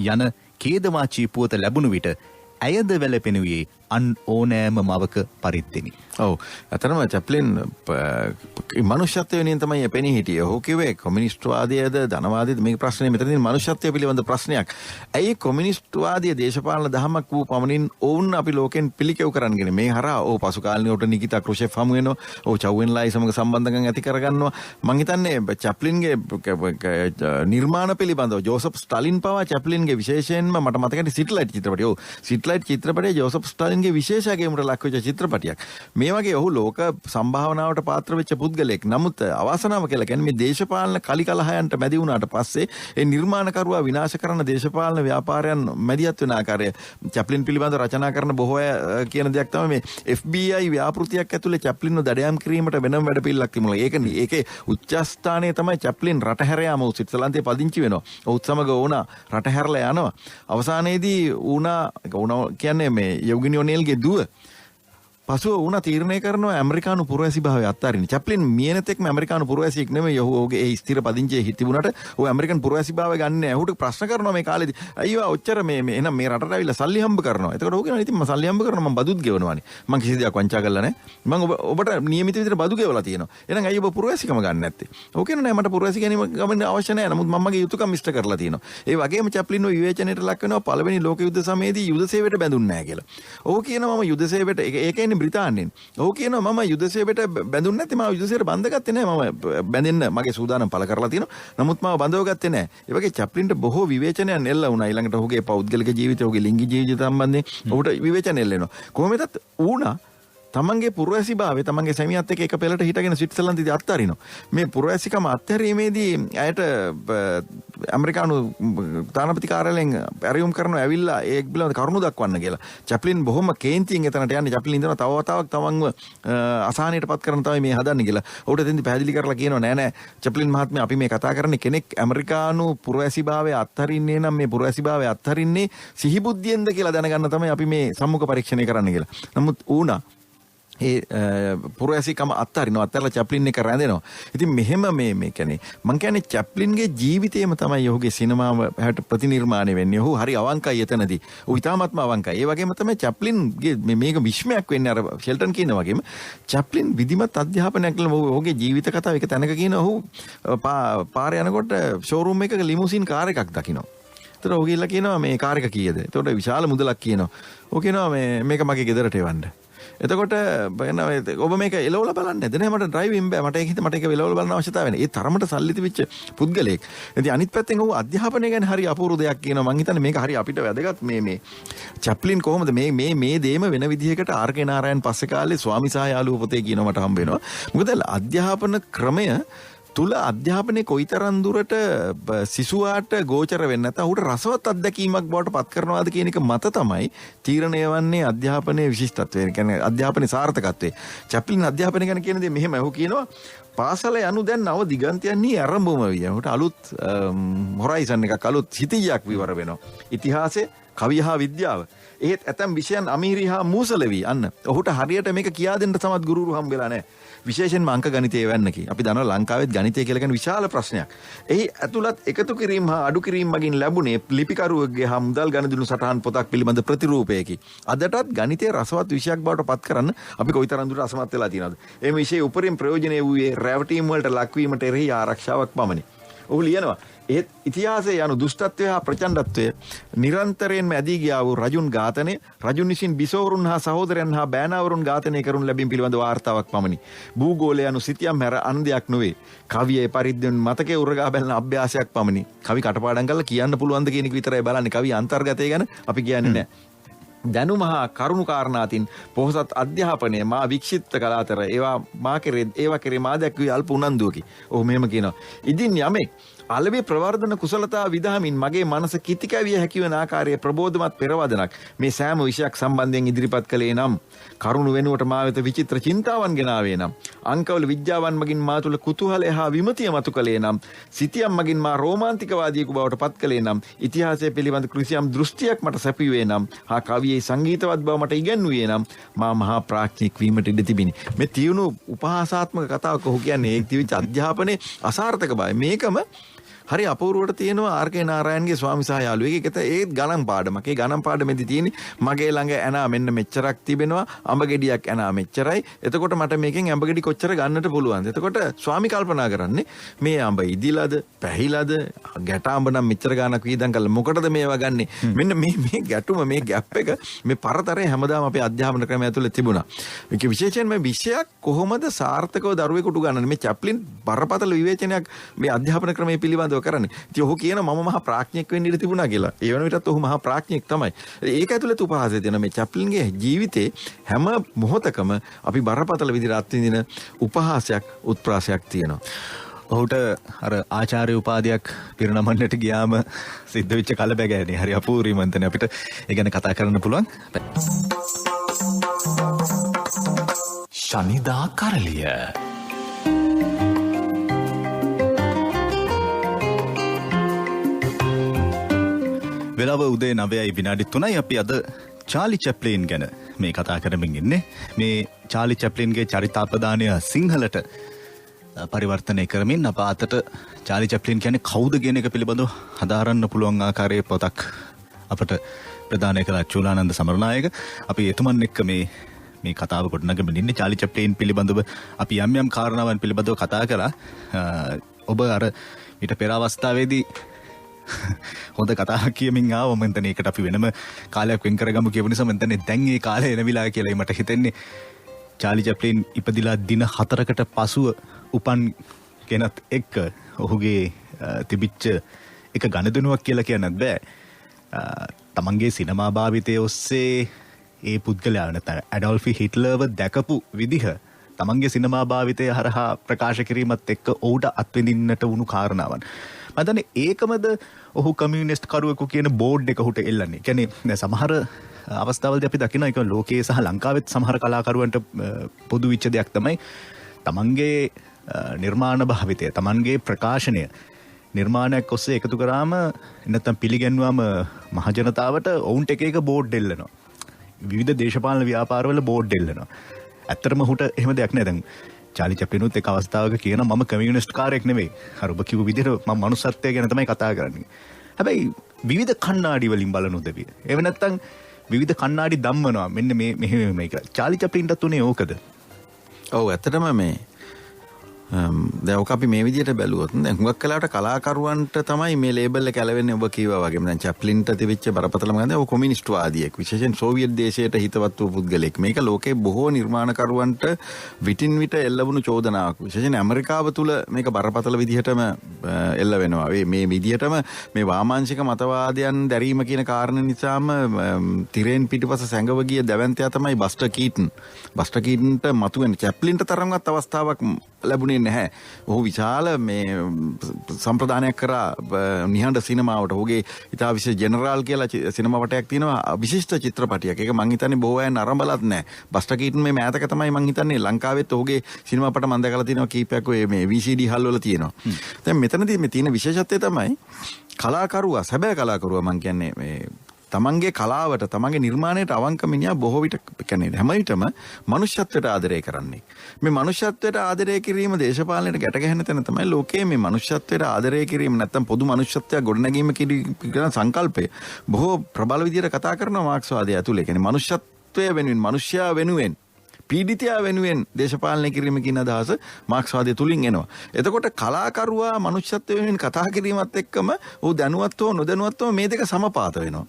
යන ඛේදවාචී පුවත ලැබුණු විට ඇයද වැළපෙනුයේ අන් ඕනෑම මවක පරිද්දෙනි. ඔව්. අතරම චැප්ලින් මනුෂ්‍යත්වය වෙනින් තමයි පෙනී හිටියේ. ඔහු කිව්වේ කොමියුනිස්ට්වාදයේද ධනවාදයේද මේ ප්‍රශ්නේ මෙතනදී මනුෂ්‍යත්වය පිළිබඳ ප්‍රශ්නයක්. ඇයි කොමියුනිස්ට්වාදීය දේශපාලන දහමක් වූ පමණින් ඔවුන් අපි ලෝකෙන් පිළිකෙව් කරන්නේ මේ හරහා ඔව් පසු කාලිනවට නිකිතා ක්‍රුෂෙෆ් හමු වෙනවා. ඔව් චව්වෙන්ලායි සමග සම්බන්ධකම් ඇති කරගන්නවා. මම හිතන්නේ චැප්ලින්ගේ නිර්මාණ පිළිබඳව ජෝසප් ස්ටලින් පවා චැප්ලින්ගේ විශේෂයෙන්ම මට මතකයි සිට්ලයිට් චිත්‍රපටය. ඔව් සිට්ලයිට් චිත්‍රපටයේ ජෝසප් ස්ටලින්ගේ විශේෂයකේකට ලක් වෙච්ච චිත්‍රපටයක්. මේ වගේ ඔහු ලෝක සම්භාවනාවට පාත්‍ර වෙච්ච පුද්ගලෙක්. නමුත් අවාසනාව කියලා කියන්නේ මේ දේශපාලන කලිකලහයන්ට මැදි වුණාට පස්සේ ඒ නිර්මාණකරුවා විනාශ කරන දේශපාලන ව්‍යාපාරයන් මැදිහත් වෙන ආකාරය චැප්ලින් පිළිබඳව රචනා කරන බොහෝ අය කියන දෙයක් තමයි මේ FBI ව්‍යාපෘතියක් ඇතුලේ චැප්ලින්ව දඩයම් කිරීමට වෙනම වැඩපිළිවෙලක් තිබුණා. ඒකේ උච්චස්ථානයේ තමයි චැප්ලින් රට හැර යාම ස්විට්සර්ලන්තයේ පදිංචි වෙනවා. ඔහුත් සමග වුණා රට හැරලා යනවා. අවසානයේදී වුණා කියන්නේ මේ යොගිනි ඔනෙල්ගේ දුව පසුව වුණ තීරණය කරනවා ඇමරිකානු පුරවැසි භාවය අත්හරින්න. චැප්ලින් මියනතෙක්ම ඇමරිකානු පුරවැසියෙක් නෙමෙයි. ඔහුගේ ඒ ස්ථිර පදිංචියේ තිබුණාට ඔහු ඇමරිකන් පුරවැසි භාවය ගන්න නැහැ. ඔහුට ප්‍රශ්න කරනවා මේ කාලේදී. අයියෝ ඔච්චර මේ එහෙනම් මේ රටට ඇවිල්ලා සල්ලි හම්බ කරනවා. එතකොට ඔහු කියනවා ඉතින් මම සල්ලි හම්බ කරනවා මම බදුත් ගෙවනවානේ. මම කිසි දෙයක් වංචා කරලා නැහැ. මම ඔබට නියමිත විදිහට බදු ගෙවලා තියෙනවා. එහෙනම් අයියෝ ඔබ පුරවැසිකම ගන්න නැත්තේ. ඔහු කියනවා නෑ මට පුරවැසි ගැනීම ගමන් අවශ්‍ය නැහැ. නමුත් මම මගේ යුතුයකම් ඉෂ්ට කරලා තියෙනවා. ඒ වගේම චැප්ලින් විවේචනයට ලක් වෙනවා පළවෙනි ලෝක යුද්ධ සමයේදී යුද සේවයට බැඳුන්නේ නැහැ කියලා. ඔහු කියනවා මම යුද සේවයට ඒක ඉන්නේ බ්‍රිතාන්‍යයෙන්. ඔහු කියනවා මම යුද සේවයට බැඳුන්නේ නැති මම යුද සේවයට බඳගත්තේ නැහැ. මම බැඳෙන්න මගේ සූදානම් පළ කරලා තියෙනවා. නමුත් මම බඳව ගත්තේ නැහැ. ඒ වගේ චැප්ලින්ට බොහෝ විවේචනයන් එල්ල වුණා. ඊළඟට ඔහුගේ පෞද්ගලික ජීවිතය, ඔහුගේ ලිංගික ජීවිතය සම්බන්ධයෙන් ඔහුට විවේචන එල්ල වෙනවා. කොහොමදත් වුණා තමන්ගේ පුරවැසි භාවය තමන්ගේ සැමියාත් එක්ක එක පෙළට හිටගෙන ස්විට්සර්ලන්තයේදී අත්හරිනවා. මේ පුරවැසිකම අත්හැරීමේදී ඇයට ඇමරිකානු තානාපති කාර්යාලයෙන් ඇරියුම් කරනවා ඇවිල්ලා ඒක පිළිබඳ කරුණු දක්වන්න කියලා. චැප්ලින් බොහොම කේන්තියෙන් එතනට යන්නේ. චැප්ලින් ඉඳනවා තව වතාවක් තමන්ව අසහනයටපත් කරන තමයි මේ හදන්නේ කියලා. ඔහුට එතෙන්දී පැහැදිලි කරලා කියනවා නෑ චැප්ලින් මහත්මයා අපි මේ කතා කරන්නේ කෙනෙක් ඇමරිකානු පුරවැසි භාවය අත්හරින්නේ නම් මේ පුරවැසි භාවය අත්හරින්නේ සිහිබුද්ධියෙන්ද කියලා දැනගන්න තමයි අපි මේ සම්මුඛ පරීක්ෂණය කරන්න කියලා. නමුත් ඌණා ඒ පුරවැසිකම අත්හරිනවා. අත්හැරලා චැප්ලින් එක රැඳෙනවා. ඉතින් මෙහෙම මේ කියන්නේ මං කියන්නේ චැප්ලින්ගේ ජීවිතේම තමයි ඔහුගේ සිනමාව හැට ප්‍රතිනිර්මාණය වෙන්නේ. ඔහු හරි අවංකයි එතනදී. ඔහු ඉතාමත්ම අවංකයි. ඒ වගේම තමයි චැප්ලින්ගේ මේක විශ්මයක් වෙන්නේ අර ෂෙල්ටන් කියන වගේම චැප්ලින් විධිමත් අධ්‍යාපනයක් කළා. ඔහුගේ ජීවිත කතාව එක තැනක කියන ඔහු පාරේ යනකොට ෂෝරූම් එකක ලිමුසින් කාර් එකක් දකිනවා. ඒතර ඔහු ගිහලා කියනවා මේ කාර් එක කීයද? ඒතකොට විශාල මුදලක් කියනවා. ඔහු කියනවා මේක මගේ ගෙදරට එවන්න. එතකොට ඔබ මේක එලවලා බලන්න නැද නෑ මට ඩ්‍රයිවිං බෑ මට ඒක හිත මට ඒක එලවලා බලන්න අවශ්‍යතාවය නැහැ. ඒ තරමට සල්ලි තිබිච්ච පුද්ගලයෙක්. ඉතින් අනිත් පැත්තෙන් ඔහු අධ්‍යාපනය ගැන හරි අපූර්ව දෙයක් කියනවා. මං හිතන්නේ මේක හරි අපිට වැදගත් මේ චැප්ලින් කොහොමද මේ දේම වෙන විදිහකට ආර්.කේ. නාරයන් පස්සේ කාලේ ස්වාමි සහ යාළුවෝ පොතේ කියනවා මට හම්බ වෙනවා. මොකද අධ්‍යාපන ක්‍රමය තුල අධ්‍යාපනයේ කොයිතරම් දුරට සිසුවාට ගෝචර වෙන්නේ නැත්නම් ඔහුට රසවත් අත්දැකීමක් බවට පත් කරනවාද කියන එක මත තමයි තීරණය වන්නේ අධ්‍යාපනයේ විශිෂ්ටත්වය. ඒ කියන්නේ අධ්‍යාපනයේ සාර්ථකත්වය. චැප්ලින් අධ්‍යාපනය ගැන කියන දේ මෙහෙම ඔහු කියනවා පාසල යනු දැන් නව දිගන්තයන්හි ආරම්භම විය. ඔහුට අලුත් හොරයිසන් එකක් අලුත් හිතියක් විවර වෙනවා. ඉතිහාසය, කවිය හා විද්‍යාව. ඒත් ඇතම් විෂයන් අමීරි හා මූසල වී අන්න. ඔහුට හරියට මේක කියා දෙන්න තමත් ගුරුවරු හම්බ වෙලා නැහැ. විශේෂයෙන්ම අංක ගණිතයේ වෙන්නකි. අපි දන්නවා ලංකාවෙත් ගණිතය කියලා කියන විශාල ප්‍රශ්නයක්. එහි ඇතුළත් එකතු කිරීම හා අඩු කිරීම මගින් ලැබුණේ ලිපිකරුවෙක්ගේ හා මුදල් ගණදිනු සටහන් පොතක් පිළිබඳ ප්‍රතිරූපයකි. අදටත් ගණිතය රසවත් විෂයක් බවට පත් කරන්න අපි කොයිතරම් දුරට අසමත් වෙලා තියෙනවද? මේ විෂයේ උපරිම ප්‍රයෝජනය වූයේ රැවටීම් වලට ලක්වීමට එරෙහි ආරක්ෂාවක් පමණි. ඔහු ලියනවා ඒත් ඉතිහාසයේ යනු දුෂ්ටත්වය හා ප්‍රචණ්ඩත්වය නිරන්තරයෙන්ම ඇදී ගියා වූ රජුන් ඝාතනය, රජුන් විසින් බිසෝවරුන් හා සහෝදරයන් හා බෑනාවරුන් ඝාතනය කරනු ලැබීම පිළිබඳ වාර්තාවක් පමණි. භූගෝලය යනු සිතියම් හැර අන් දෙයක් නොවේ. කවියේ පරිද්දෙන් මතකයේ උරගා බැලන අභ්‍යාසයක් පමණි. කවි කටපාඩම් කරලා කියන්න පුළුවන්ද කියන එක විතරයි බලන්නේ. කවි අන්තර්ගතය ගැන අපි කියන්නේ නැහැ. දැනුම හා කරුණු කාරණාතින් පොහොසත් අධ්‍යාපනය මා වික්ෂිප්ත කළ අතර ඒවා කෙරේ මා දැක්වූ අල්ප උනන්දුවකි. ඔහු මෙහෙම කියනවා. ඉදින් යමෙක් අලෙවි ප්‍රවර්ධන කුසලතා විදහමින් මගේ මනස කිති කැවිය හැකි වන ආකාරයේ ප්‍රබෝධමත් පෙරවදනක් මේ සෑම විෂයක් සම්බන්ධයෙන් ඉදිරිපත් කළේ නම් කරුණු වෙනුවට මා වෙත විචිත්‍ර චින්තාවන් ගෙනාවේ නම් අංකවල විද්‍යාවන් මගින් මා තුළ කුතුහලය හා විමතිය මතු කළේ නම් සිතියම් මගින් මා රෝමාන්තිකවාදියෙකු බවට පත් කළේ නම් ඉතිහාසය පිළිබඳ කිසියම් දෘෂ්ටියක් මට සැපයුවේ නම් හා කවියේ සංගීතවත් බව මට ඉගැන්වුවේ නම් මා මහා ප්‍රඥෙක් වීමට ඉඩ තිබිනි. මේ තියුණු උපහාසාත්මක කතාවක් ඔහු කියන්නේ ඒ තිබිච්ච අධ්‍යාපනයේ අසාර්ථක බව. මේකම හරි අපූර්වට තියෙනවා ආර්.කේ. නාරයන්ගේ ස්වාමි සහ යාළුවෙක්. ඒකත් ඒත් ගණන් පාඩමක්. ඒ ගණන් පාඩමේදී තියෙන්නේ මගේ ළඟ ඇනා මෙන්න මෙච්චරක් තිබෙනවා. අඹ ගෙඩියක් ඇනා මෙච්චරයි. එතකොට මට මේකෙන් අඹ ගෙඩි කොච්චර ගන්නට පුළුවන්ද? එතකොට ස්වාමි කල්පනා කරන්නේ මේ අඹ ඉදිලාද, පැහිලාද, ගැට අඹ නම් මෙච්චර ගාණක් වීදම් කළා. මොකටද මේවා ගන්නෙ? මෙන්න මේ ගැටුම මේ ગેප් එක මේ පරතරය හැමදාම අපේ අධ්‍යාපන ක්‍රමය ඇතුළේ තිබුණා. ඒක විශේෂයෙන්ම මේ විෂයක් කොහොමද සාර්ථකව දරුවෙකුට උගන්වන්නේ? මේ චැප්ලින් බරපතල විවේචනයක් මේ අධ්‍යාපන ක්‍රමයේ පිළිබඳව කරන්නේ. ඉතින් ඔහු කියන මම මහා ප්‍රඥෙක් වෙන්න ඉඩ තිබුණා කියලා. ඒ වෙන විටත් ඔහු මහා ප්‍රඥෙක් තමයි. ඒක ඇතුළත උපහාසය දෙන මේ චැප්ලින්ගේ ජීවිතේ හැම මොහොතකම අපි බරපතල විදිහට අත්විඳින උපහාසයක් උත්ප්‍රාසයක් තියෙනවා. ඔහුට අර ආචාර්ය උපාධියක් පිරිනමන්නට ගියාම සිද්ධ වෙච්ච කලබගෑනේ හරි අපූර්වයි මන්තනේ අපිට ඒ ගැන කතා කරන්න පුළුවන්. ශනිදා කරලිය වෙලාව උදේ 9:03යි අපි අද චාලි චැප්ලින් ගැන මේ කතා කරමින් ඉන්නේ. මේ චාලි චැප්ලින්ගේ චරිතාපදානය සිංහලට පරිවර්තනය කරමින් අප අතට චාලි චැප්ලින් කියන්නේ කවුද කියන එක පිළිබඳව හදාරන්න පුළුවන් ආකාරයේ පොතක් අපට ප්‍රදානය කළ චූලානන්ද සමරනායක. අපි එතුමන් එක්ක මේ කතාව ගොඩනගමින් ඉන්නේ. චාලි චැප්ලින් පිළිබඳව අපි යම් කාරණාවන් පිළිබඳව කතා කරා. ඔබ අර ඊට පෙර අවස්ථාවේදී හොඳ කතා කියමින් ආව. මම හිතන්නේ ඒකට අපි වෙනම කාලයක් වෙන් කරගමු කියපු නිසා මම හිතන්නේ දැන් ඒ කාලය එනවිලා කියලා මට හිතෙන්නේ. චාලි චැප්ලින් ඉපදිලා දින 4කට පසුව උපන් කෙනත් එක්ක ඔහුගේ තිබිච්ච එක ගණදෙනුවක් කියලා කියන්නත් බෑ. තමන්ගේ සිනමා භාවිතය ඔස්සේ ඒ පුද්ගලයා නැත්නම් ඇඩොල්ෆ් හිට්ලර්ව දැකපු විදිහ තමන්ගේ සිනමා භාවිතය හරහා ප්‍රකාශ කිරීමත් එක්ක ඔහුට අත්විඳින්නට වුණු කාරණාවන්. මම හිතන්නේ ඒකමද ඔහු කමියුනිස්ට් කරුවෙකු කියන බෝඩ් එක ඔහුට එල්ලන්නේ. කියන්නේ සමහර අවස්ථාවලදී අපි දකිනවා ඒක ලෝකයේ සහ ලංකාවෙත් සමහර කලාකරුවන්ට පොදු වෙච්ච දෙයක් තමයි තමන්ගේ නිර්මාණ භාවිතය, තමන්ගේ ප්‍රකාශනය නිර්මාණයක් ඔස්සේ එකතු කරාම නැත්නම් පිළිගැන්වුවාම මහජනතාවට ඔවුන්ට එක බෝඩ් එල්ලනවා. විවිධ දේශපාලන ව්‍යාපාරවල බෝඩ් එල්ලනවා. ඇත්තටම ඔහුට එහෙම දෙයක් නෑ. දැන් චාලි චැප්ලිනුත් එක අවස්ථාවක කියන මම කමියුනිස්ට් කාරයෙක් නෙවෙයි. අර ඔබ කිව්ව විදිහට මම මනුස්සත්වය ගැන තමයි කතා කරන්නේ. හැබැයි විවිධ කණ්ණාඩි වලින් බලන උදවිය. එහෙම නැත්නම් විවිධ කණ්ණාඩි දම්වනවා. මෙන්න මෙහෙම මේක. චාලි චැප්ලින්ටත් උනේ ඕකද? ඔව් ඇත්තටම මේ දැන් ඔක අපි මේ විදිහට බැලුවොත් දැන් හුඟක් කලාවට කලාකරුවන්ට තමයි මේ ලේබල් එක ඇලවෙන්නේ. ඔබ කිව්වා වගේම දැන් චැප්ලින්ට තිබිච්ච බරපතලම ගන්නේ ඔය කොමියුනිස්ට්වාදියෙක්, විශේෂයෙන් සෝවියට් දේශයට හිතවත් වූ පුද්ගලෙක්. මේක ලෝකේ බොහෝ නිර්මාණකරුවන්ට විටින් විට එල්ලවුණු චෝදනාවක්. විශේෂයෙන් ඇමරිකාව තුල මේක බරපතල විදිහටම එල්ල වෙනවා. මේ විදිහටම මේ වාමාංශික මතවාදයන් දැරීම කියන කාරණේ නිසාම තිරෙන් පිටිපස සැඟව ගිය දැවැන්තයා තමයි බස්ටර් කීටන්. බස්ටර් කීටන්ට මතුවෙන චැප්ලින්ට තරම්වත් අවස්ථාවක් ලැබුණේ නැහැ. ඔහු විශාල මේ සම්ප්‍රදානයක් කරා නිහඬ සිනමාවට. ඔහුගේ ඉතා විශේෂ ජෙනරාල් කියලා සිනමා වටයක් තියෙනවා, විශිෂ්ට චිත්‍රපටියක්. ඒක මං හිතන්නේ බොහෝ අය නරඹලත් නැහැ. බස්ටර් කීටන් මේ මෑතක තමයි මං හිතන්නේ ලංකාවෙත් ඔහුගේ සිනමා පට මම දැකලා තියෙනවා කීපයක් ඔය මේ VCD හල් වල තියෙනවා. දැන් මෙතනදී මේ තියෙන විශේෂත්වය තමයි කලාකරුවා, සැබෑ කලාකරුවා මං කියන්නේ මේ තමන්ගේ කලාවට, තමන්ගේ නිර්මාණයට අවංක මිනිහා බොහෝ විට කියන්නේ හැම විටම මනුෂ්‍යත්වයට ආදරය කරන්නේ. මේ මනුෂ්‍යත්වයට ආදරය කිරීම දේශපාලනයට ගැට ගැහෙන තැන තමයි ලෝකයේ මේ මනුෂ්‍යත්වයට ආදරය කිරීම නැත්නම් පොදු මනුෂ්‍යත්වයක් ගොඩනැගීම කියන සංකල්පය බොහෝ ප්‍රබල විදියට කතා කරනවා මාක්ස්වාදය ඇතුලේ. කියන්නේ මනුෂ්‍යත්වය වෙනුවෙන්, මනුෂ්‍යයා වෙනුවෙන්, පීඩිතයා වෙනුවෙන් දේශපාලනය කිරීම කියන අදහස මාක්ස්වාදය තුලින් එනවා. එතකොට කලාකරුවා මනුෂ්‍යත්වය වෙනුවෙන් කතා කිරීමත් එක්කම ਉਹ දැනුවත්ව නොදැනුවත්ව මේ දෙක සමපාත වෙනවා.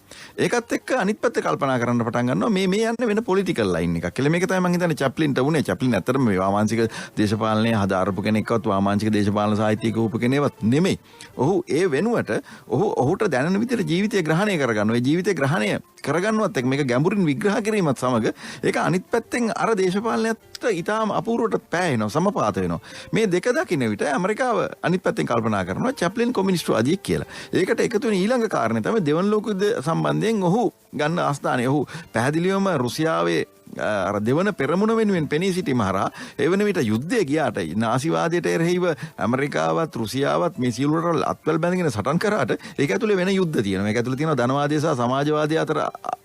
ඒකත් එක්ක අනිත් පැත්ත කල්පනා කරන්න පටන් ගන්නවා මේ යන්නේ වෙන පොලිටිකල් ලයින් එකක් කියලා. මේක තමයි මම හිතන්නේ චැප්ලින්ට උනේ. චැප්ලින් ඇත්තටම මේ වාමාංශික දේශපාලනය හදාරපු කෙනෙක්වත් වාමාංශික දේශපාලන සාහිත්‍යයක උප කෙනෙක්වත් නෙමෙයි. ඔහු ඒ වෙනුවට ඔහුට දැනෙන විදිහට ජීවිතය ග්‍රහණය කරගන්නවා. ඒ ජීවිතය ග්‍රහණය කරගන්නවත් එක්ක මේක ගැඹුරින් විග්‍රහ කිරීමත් සමග ඒක අනිත් පැත්තෙන් අර දේශපාලනයත් ඉතාම අපූර්වට පෑහෙනවා, සමපාත වෙනවා. මේ දෙක දකින්න විට ඇමරිකාව අනිත් පැත්තෙන් කල්පනා කරනවා චැප්ලින් කොමියුනිස්ට්වාදියෙක් කියලා. ඒකට එකතු වෙන ඊළඟ කාරණේ තමයි දෙවන ලෝක යුද්ධ සම්බන්ධයෙන් ඔහු ගන්න ආස්ථානය. ඔහු පැහැදිලිවම රුසියාවේ අර දෙවන පෙරමුණ වෙනුවෙන් පෙනී සිටීම හරහා එවන විට යුද්ධය ගියාට නාසිවාදයට එරෙහිව ඇමරිකාවත් රුසියාවත් මේ සියලුට අත්වැල් බැඳගෙන සටන් කරාට ඒක ඇතුලේ වෙන යුද්ධ තියෙනවා. මේක ඇතුලේ තියෙනවා ධනවාදය සහ සමාජවාදය අතර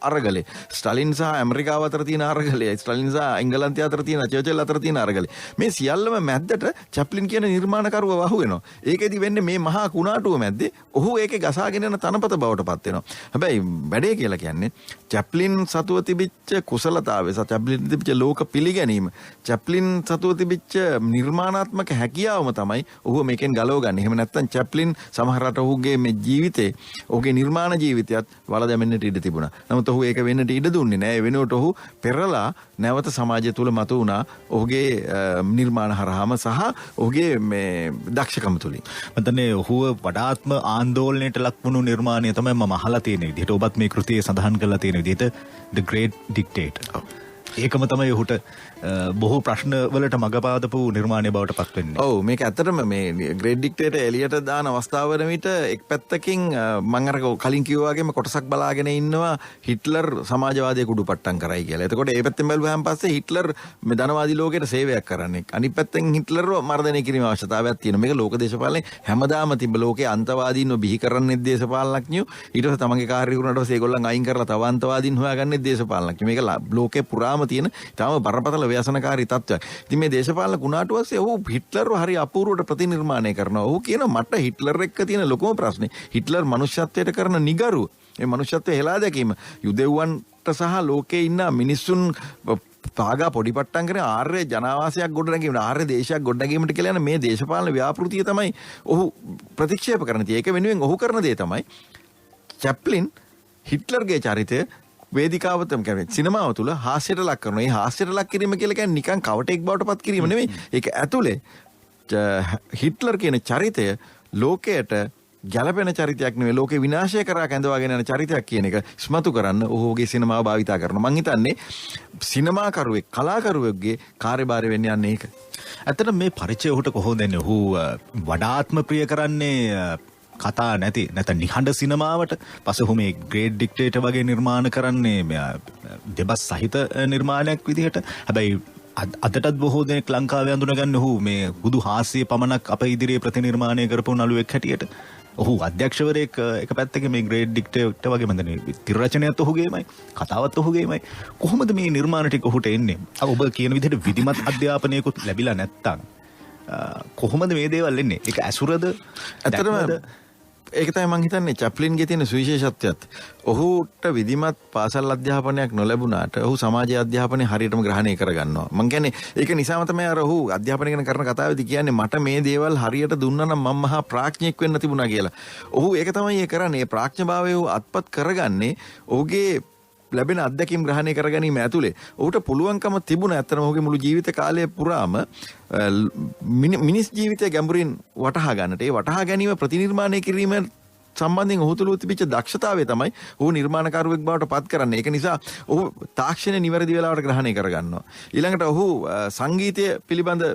අරගලේ. ස්ටලින් සහ ඇමරිකාව අතර තියෙන අරගලේ. ස්ටලින් සහ එංගලන්තය අතර තියෙන, චර්චිල් අතර තියෙන අරගලේ. මේ සියල්ලම මැද්දට චැප්ලින් කියන නිර්මාණකරුව වහු වෙනවා. ඒකෙදි වෙන්නේ මේ මහා කුණාටුව මැද්දේ ඔහු ඒකේ ගසාගෙන යන තනපත බවට පත් වෙනවා. හැබැයි වැඩේ කියලා කියන්නේ චැප්ලින් සතුව තිබිච්ච කුසලතාවය, චැප්ලින් තිබිච්ච ලෝක පිළිගැනීම, චැප්ලින් සතුව තිබිච්ච නිර්මාණාත්මක හැකියාවම තමයි ඔහු මේකෙන් ගලවගන්නේ. එහෙම නැත්නම් චැප්ලින් සමහරට ඔහුගේ මේ ජීවිතේ, ඔහුගේ නිර්මාණ ජීවිතයත් වල දැමෙන්නට ඉඩ තිබුණා. නමුත් ඔහු ඒක වෙන්නට ඉඩ දුන්නේ නැහැ. ඒ වෙනුවට ඔහු පෙරලා නැවත සමාජය තුල මතු වුණා ඔහුගේ නිර්මාණ හරහාම සහ ඔහුගේ මේ දක්ෂකම තුලින්. මතනේ ඔහුව වඩාත්ම ආందోලනයට ලක් වුණු නිර්මාණය තමයි මම අහලා තියෙන විදිහට. ඔබත් මේ කෘතියේ සඳහන් කරලා තියෙන විදිහට The Great Dictator. ඒකම තමයි ඔහුට බොහෝ ප්‍රශ්න වලට මගපාදපු නිර්මාණය බවට පත් වෙන්නේ. ඔව් මේක ඇත්තටම මේ ග්‍රේට් ඩික්ටේටර් එලියට දාන අවස්ථාව වන විට එක් පැත්තකින් මම අර කලින් කිව්වා වගේම කොටසක් බලාගෙන ඉන්නවා හිට්ලර් සමාජවාදයේ කුඩුපට්ටම් කරයි කියලා. එතකොට ඒ පැත්තෙන් බැලුවාම පස්සේ හිට්ලර් මේ ධනවාදී ලෝකයට සේවයක් කරන්නේ. අනිත් පැත්තෙන් හිට්ලර්ව මර්ධනය කිරීම අවශ්‍යතාවයක් තියෙනවා. මේක ලෝක දේශපාලනේ හැමදාම තිබ්බ ලෝකයේ අන්තවාදීන්ව බිහි කරන්නේ දේශපාලනඥයෝ. ඊට පස්සේ තමන්ගේ කාර්ය කරුණාට පස්සේ ඒගොල්ලන් අයින් කරලා තව අන්තවාදීන් හොයාගන්නේ දේශපාලනඥයෝ. මේක ලෝකේ පුරාම තියෙන තාම බරපතල ව්‍යසනකාරී තත්ත්වයක්. ඉතින් මේ දේශපාලන ගුණාට පස්සේ ඔහු හිට්ලර්ව හරි අපූර්වට ප්‍රතිනිර්මාණය කරනවා. ඔහු කියනවා මට හිට්ලර් එක්ක තියෙන ලොකුම ප්‍රශ්නේ හිට්ලර් මනුෂ්‍යත්වයට කරන නිගරු. මේ මනුෂ්‍යත්වයේ හෙලා දැකීම යුදෙව්වන්ට සහ ලෝකේ ඉන්න මිනිස්සුන් පාගා පොඩිපට්ටම් කරන ආර්ය ජනාවාසයක් ගොඩනැගීමට ආර්ය දේශයක් ගොඩනැගීමට කියලා යන මේ දේශපාලන ව්‍යාපෘතිය තමයි ඔහු ප්‍රතික්ෂේප කරන තියෙ. ඒක වෙනුවෙන් ඔහු කරන දේ තමයි චැප්ලින් හිට්ලර්ගේ චරිතය වේදිකාවතම කියන්නේ සිනමාව තුළ හාස්‍යයට ලක් කරනවා. මේ හාස්‍යයට ලක් කිරීම කියලා කියන්නේ නිකන් කවටෙක් බවට පත් කිරීම නෙමෙයි. ඒක ඇතුලේ හිට්ලර් කියන චරිතය ලෝකයට ගැළපෙන චරිතයක් නෙවෙයි, ලෝකේ විනාශය කරා කැඳවාගෙන යන චරිතයක් කියන එක ඉස්මතු කරන්න ඔහුගේ සිනමාව භාවිතා කරනවා. මං හිතන්නේ සිනමාකරුවෙක් කලාකරුවෙක්ගේ කාර්යභාරය වෙන්නේ යන්නේ ඒක. ඇත්තට මේ පරිචය ඔහුට කොහොමද දෙන්නේ? ඔහු වඩාත්ම ප්‍රිය කරන්නේ කතා නැති නැත්නම් නිහඬ සිනමාවට. පස්සේ ඔහු මේ ග්‍රේට් ඩික්ටේටර් වගේ නිර්මාණ කරන්නේ දෙබස් සහිත නිර්මාණයක් විදිහට. හැබැයි අදටත් බොහෝ දෙනෙක් ලංකාවේ අඳුනගන්න ඔහු මේ බුදු හාස්‍ය පමණක් අප ඉදිරියේ ප්‍රතිනිර්මාණය කරපු නළුවෙක් හැටියට. ඔහු අධ්‍යක්ෂවරයෙක් එක පැත්තකින් මේ ග්‍රේට් ඩික්ටේටර් වගේ මන්දනේ තිර රචනයත් ඔහුගේමයි, කතාවත් ඔහුගේමයි. කොහොමද මේ නිර්මාණ ටික ඔහුට එන්නේ? ඔබ කියන විදිහට විධිමත් අධ්‍යාපනයකුත් ලැබිලා නැත්තම් කොහොමද මේ දේවල් එන්නේ? ඒක ඇසුරද? ඇත්තටම ඒක තමයි මම හිතන්නේ චැප්ලින්ගේ තියෙන සුවිශේෂත්වයත්. ඔහුට විධිමත් පාසල් අධ්‍යාපනයක් නොලැබුණාට ඔහු සමාජ අධ්‍යාපනය හරියටම ග්‍රහණය කරගන්නවා. මම කියන්නේ ඒක නිසාම තමයි අර ඔහු අධ්‍යාපනය ගැන කරන කතාවේදී කියන්නේ මට මේ දේවල් හරියට දුන්නා නම් මම මහා ප්‍රඥෙක් වෙන්න තිබුණා කියලා. ඔහු ඒක තමයි ඒ කරන්නේ. ඒ ප්‍රඥාභාවය ඔහු අත්පත් කරගන්නේ ඔහුගේ ලැබෙන අත්දැකීම් ග්‍රහණය කර ගැනීම ඇතුලේ. ඔහුට පුළුවන්කම තිබුණා ඇත්තටම ඔහුගේ මුළු ජීවිත කාලය පුරාම මිනිස් ජීවිතය ගැඹුරින් වටහා ගන්නට. ඒ වටහා ගැනීම ප්‍රතිනිර්මාණය කිරීම සම්බන්ධයෙන් ඔහු තුළ තිබිච්ච දක්ෂතාවය තමයි ඔහු නිර්මාණකාරයෙක් බවට පත් කරන්නේ. ඒක නිසා ඔහු තාක්ෂණය නිවැරදි වෙලාවට ග්‍රහණය කරගන්නවා. ඊළඟට ඔහු සංගීතය පිළිබඳ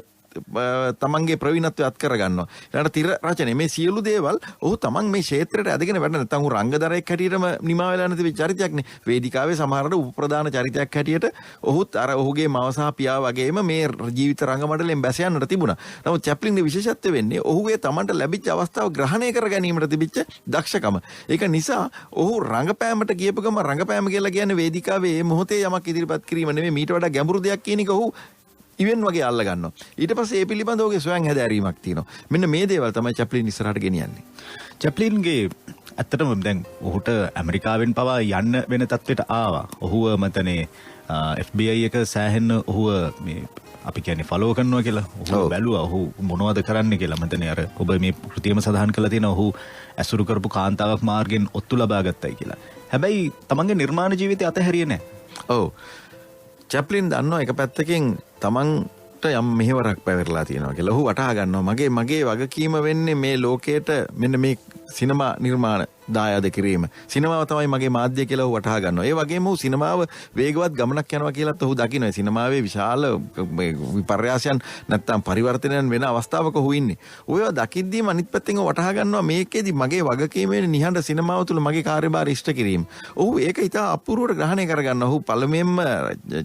තමන්ගේ ප්‍රවීණත්වය අත් කරගන්නවා. ඊළඟට තිර රචනය මේ සියලු දේවල් ඔහු තමන් මේ ක්ෂේත්‍රයට ඇදගෙන වැඩ නැත්නම් ඔහු රංගදරයෙක් හැටියටම නිමා වෙලා නැති චරිතයක්නේ. වේදිකාවේ සමහරට උපප්‍රධාන චරිතයක් හැටියට ඔහුත් අර ඔහුගේ මව සහ පියා වගේම මේ ජීවිත රංගමඩලෙන් බැස යන්නට තිබුණා. නමුත් චැප්ලින්ගේ විශේෂත්වය වෙන්නේ ඔහුගේ තමන්ට ලැබිච්ච අවස්ථාව ග්‍රහණය කර ගැනීමට තිබිච්ච දක්ෂකම. ඒක නිසා ඔහු රංගපෑමට ගියපු ගම රංගපෑම කියලා කියන්නේ වේදිකාවේ මේ මොහොතේ යමක් ඉදිරිපත් කිරීම නෙමෙයි, මීට වඩා ගැඹුරු දෙයක් කියන එක ඔහු ඉවෙන් වගේ අල්ල ගන්නවා. ඊට පස්සේ ඒ පිළිබඳව ඔහුගේ ස්වයං හැදෑරීමක් තියෙනවා. මෙන්න මේ දේවල් තමයි චැප්ලින් ඉස්සරහට ගෙනියන්නේ. චැප්ලින්ගේ ඇත්තටම දැන් ඔහුට ඇමරිකාවෙන් පවා යන්න වෙන තත්ත්වයට ආවා. ඔහුව මතනේ FBI එක සෑහෙන්න ඔහුව මේ අපි කියන්නේ ෆලෝ කරනවා කියලා. ඔහු බැලුවා ඔහු මොනවද කරන්න කියලා. මතනේ අර ඔබ මේ කෘතියම සඳහන් කරලා තියෙනවා ඔහු ඇසුරු කරපු කාන්තාවක් මාර්ගෙන් ඔත්තු ලබා ගත්තයි කියලා. හැබැයි තමන්ගේ නිර්මාණ ජීවිතය අතහැරියේ නැහැ. ඔව්. චැප්ලින් දන්නවා එක පැත්තකින් තමන්ට යම් මෙහෙවරක් පැවරලා තියෙනවා කියලා. ඔහු වටහා ගන්නවා මගේ වගකීම වෙන්නේ මේ ලෝකයට මෙන්න මේ සිනමා නිර්මාණ දායාද කිරීම. සිනමාව තමයි මගේ මාධ්‍ය කියලා ඔහු වටහා ගන්නවා. ඒ වගේම ඔහු සිනමාව වේගවත් ගමනක් යනවා කියලාත් ඔහු දකිනවා. සිනමාවේ විශාල විපර්යාසයන් නැත්තම් පරිවර්තනයන් වෙන අවස්ථාවක ඔහු ඉන්නේ. ඔයව දකිද්දීම අනිත් පැත්තෙන් වටහා ගන්නවා මේකෙදි මගේ වගකීම වෙන්නේ නිහඬ සිනමාව තුළ මගේ කාර්යභාරය ඉෂ්ට කිරීම. ඔහු ඒක ඉතා අපූර්වට ග්‍රහණය කරගන්නවා. ඔහු පළමුවෙන්ම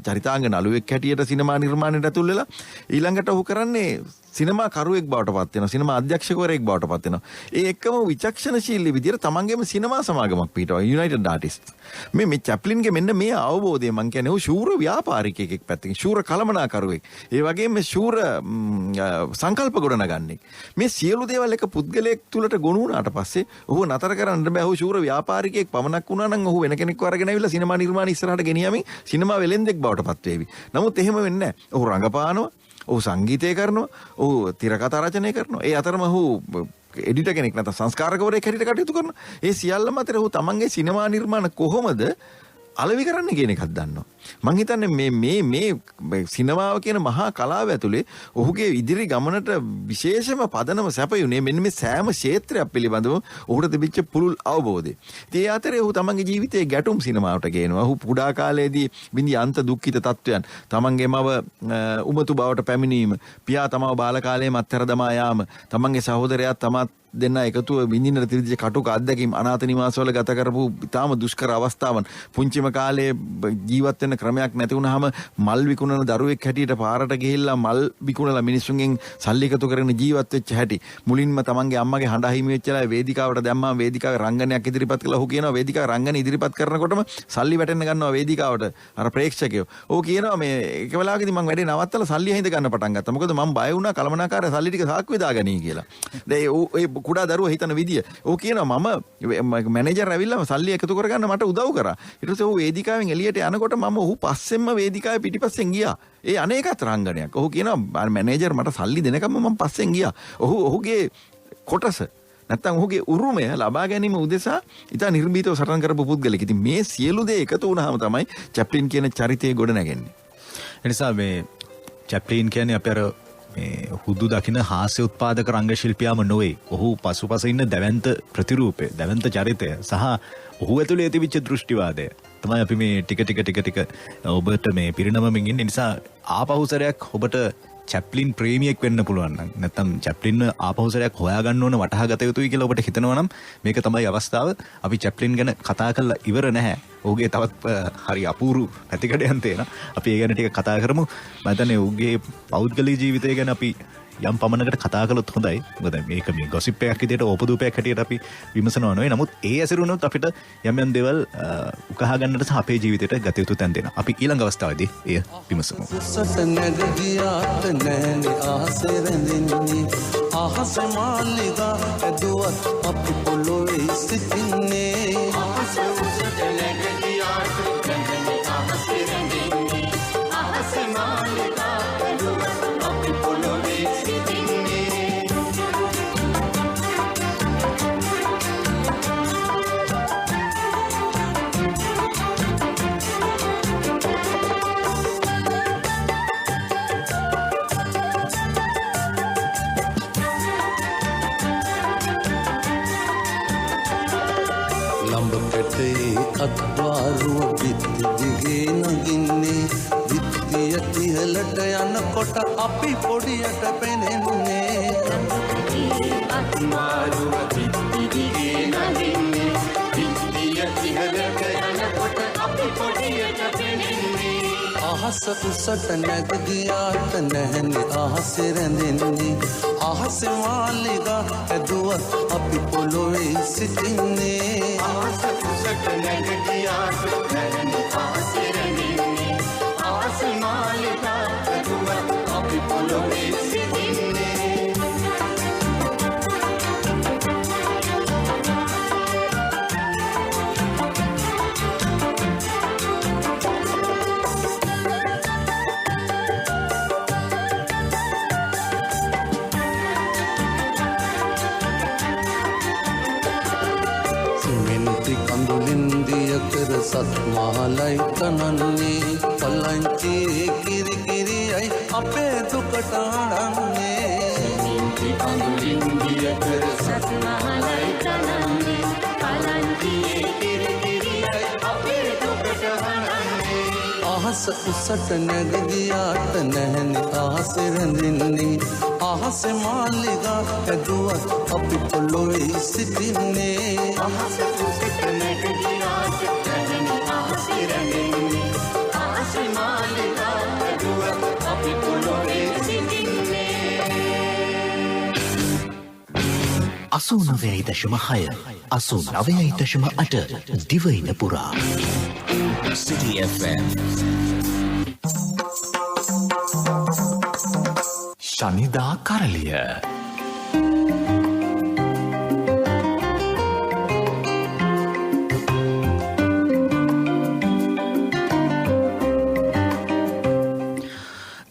චරිතාංග නළුවෙක් හැටියට සිනමා නිර්මාණයට ඇතුල් වෙලා ඊළඟට ඔහු කරන්නේ සිනමා කරුවෙක් බවට පත් වෙනවා. සිනමා අධ්‍යක්ෂකවරයෙක් බවට පත් වෙනවා. ඒ එක්කම විචක්ෂණශීලී විදිහට තමන්ගේම සිනමා සමාගමක් පිටවා යුනයිටඩ් ආටිස්ට්ස්. මේ චැප්ලින්ගේ මෙන්න මේ අවබෝධය මං කියන්නේ ඔහු ශූර ව්‍යාපාරිකයෙක් පැත්තකින් ශූර කළමනාකරුවෙක්. ඒ වගේම ශූර සංකල්ප ගොඩනගන්නෙක්. මේ සියලු දේවල් එක පුද්ගලයෙක් තුලට ගොනු වුණාට පස්සේ ඔහු නතර කරන්න බෑ. ඔහු ශූර ව්‍යාපාරිකයෙක් පමණක් වුණා නම් ඔහු වෙන කෙනෙක්ව අරගෙන ආවිල්ලා සිනමා නිර්මාණ ඉස්සරහට ගෙනියමින් සිනමා වෙලෙන්දෙක් බවට පත් වේවි. නමුත් එහෙම වෙන්නේ නැහැ. ඔහු රංගපානවා, ඔහු සංගීතය කරනවා, ඔහු තිරකතා රචනය කරනවා. ඒ අතරම ඔහු එඩිටර් කෙනෙක් නැත්නම් සංස්කාරකවරයෙක් හැටියට කටයුතු කරනවා. ඒ සියල්ලම අතර ඔහු තමන්ගේ සිනමා නිර්මාණ කොහොමද අලෙවි කරන්න කියන එකක් දන්නවා. මං හිතන්නේ මේ සිනමාව කියන මහා කලාව ඇතුලේ ඔහුගේ ඉදිරි ගමනට විශේෂම පදනම සැපයුනේ මෙන්න මේ සෑම ක්ෂේත්‍රයක් පිළිබඳව ඔහුට තිබිච්ච පුළුල් අවබෝධය. ඒ අතරේ ඔහු තමන්ගේ ජීවිතයේ ගැටුම් සිනමාවට ගේනවා. ඔහු පුඩා කාලයේදී විඳි අන්ත දුක්ඛිත තත්වයන්, තමන්ගේ මව උමතු බවට පැමිණීම, පියා තමව බාල කාලයේ මත්තර දමා යාම, තමන්ගේ සහෝදරයා තමත් දෙන්න එකතුව විඳින්නට තිබිච්ච කටුක අත්දැකීම්, අනාථ නිවාසවල ගත කරපු ඉතාම දුෂ්කර අවස්ථාවන්, පුංචිම කාලේ ජීවත් වෙන්න ක්‍රමයක් නැති වුනහම මල් විකුණන දරුවෙක් හැටියට පාරට ගිහිල්ලා මල් විකුණලා මිනිස්සුන්ගෙන් සල්ලි එකතු කරගෙන ජීවත් වෙච්ච හැටි, මුලින්ම තමන්ගේ අම්මගේ හඬ අහිමි වෙච්චලා වේදිකාවට දැම්මම වේදිකාවේ රංගනයක් ඉදිරිපත් කළා. ඔහු කියනවා වේදිකාවේ රංගන ඉදිරිපත් කරනකොටම සල්ලි වැටෙන්න ගන්නවා වේදිකාවට අර ප්‍රේක්ෂකයෝ. ඔහු කියනවා මේ එක වෙලාවකදී මම වැඩේ නවත්තලා සල්ලි හින්ද ගන්න පටන් ගත්තා. මොකද මම බය වුණා කලමනාකාරය සල්ලි ටික සාක්කුවේ දාගනී කියලා. දැන් කුඩා දරුවා හිතන විදිය. ඔහු කියනවා මම මැනේජර් ඇවිල්ලා සල්ලි එකතු කරගන්න මට උදව් කරා. ඊට පස්සේ ඔහු වේදිකාවෙන් එළියට යනකොට මම ඔහු පස්සෙන්ම වේදිකාවේ පිටිපස්සෙන් ගියා. ඒ අනේකත් රංගනයක්. ඔහු කියනවා මැනේජර් මට සල්ලි දෙනකම් මම පස්සෙන් ගියා. ඔහුගේ කොටස නැත්තම් ඔහුගේ උරුමය ලබා ගැනීම උදෙසා ඉතා නිර්භීතව සටන් කරපු පුද්ගලෙක්. ඉතින් මේ සියලු දේ එකතු වුණාම තමයි චැප්ලින් කියන චරිතය ගොඩ නැගෙන්නේ. එනිසා මේ චැප්ලින් කියන්නේ අපේ අර මේ හුදු දකින හාස්‍ය උත්පාදක රංග ශිල්පියාම නොවේ. ඔහු පසුපස ඉන්න දැවැන්ත ප්‍රතිරූපය, දැවැන්ත චරිතය සහ ඔහු ඇතුලේ තිබිච්ච දෘෂ්ටිවාදය තමයි අපි මේ ටික ඔබට මේ පිරිනමමින් ඉන්නේ. නිසා ආපහුසරයක් ඔබට චැප්ලින් ප්‍රේමියෙක් වෙන්න පුළුවන් නම්, නැත්නම් චැප්ලින් ආපහුසරයක් හොයාගන්න ඕන, වටහා ගත යුතුයි කියලා ඔබට හිතනවා නම් මේක තමයි අවස්ථාව. අපි චැප්ලින් ගැන කතා කරලා ඉවර නැහැ. ඔහුගේ තවත් හරි අපූරු පැතිකඩයන් තියෙනවා. අපි ඒ ගැන ටික කතා කරමු. මම හිතන්නේ ඔහුගේ පෞද්ගලික ජීවිතය ගැන අපි යම් පමණකට කතා කළොත් හොඳයි. මොකද මේක මේ ගොසිප් එකක් විදිහට ඕපදූපයක් හැටියට අපි විමසනවා නෙවෙයි. නමුත් ඒ ඇසුරුනොත් අපිට යම් දේවල් උකහා ගන්නට සහ අපේ ජීවිතයට ගත යුතු තැන් දෙනවා. අපි ඊළඟ අවස්ථාවේදී එය විමසමු. අහස මාලිගා ඇදුවත් අපි පොළොවේ සිටින්නේ. අහස උසට නැග ගියාට නැගනේ අහස රැඳෙන්නේ. අහස මාලිගා ඇදුවත් අපි පොළොවේ සිටින්නේ. අත්වාරුව විත්ති දිගේ නගින්නේ. විත්තිය ඉහළට යනකොට අපි පොඩියට පෙනෙන්නේ. අත්වාරුව විත්ති දිගේ නගින්නේ. විත්තිය ඉහළට යනකොට අපි පොඩියට පෙනෙන්නේ. අහස උසට නැග ගියාට නැහැනේ අහස රැඳෙන්නේ. අහස මාලිගා ඇදුවත් අපි පොළොවේ සිටින්නේ. අහස උසට නැග ගියාට නැහැනේ අහස රැඳෙන්නේ. අහස මාලිගා ඇදුවත් අපි පොළොවේ සිටින්නේ. සත් මහලයි තනන්නේ. පලංචියේ කිරි කිරියයි අපේ දුකට අඩන්නේ. නින්ති කඳුලින් දිය කර සත් මහලයි තනන්නේ. පලංචියේ කිරි කිරියයි අපේ දුකට අඩන්නේ. අහස උසට නැග ගියාට නැහැනේ අහස රැඳෙන්නේ. අහස මාලිගා ඇදුවත් අපි පොළොවේ සිටින්නේ. අහස උසට නැග ගියාට නැහැනේ අහස රැඳෙන්නේ. අහස මාලිගා ඇදුවත් අපි පොළොවේ සිටින්නේ. 89.6 89.8 දිවයින පුරා City FM. ශනිදා කරලිය.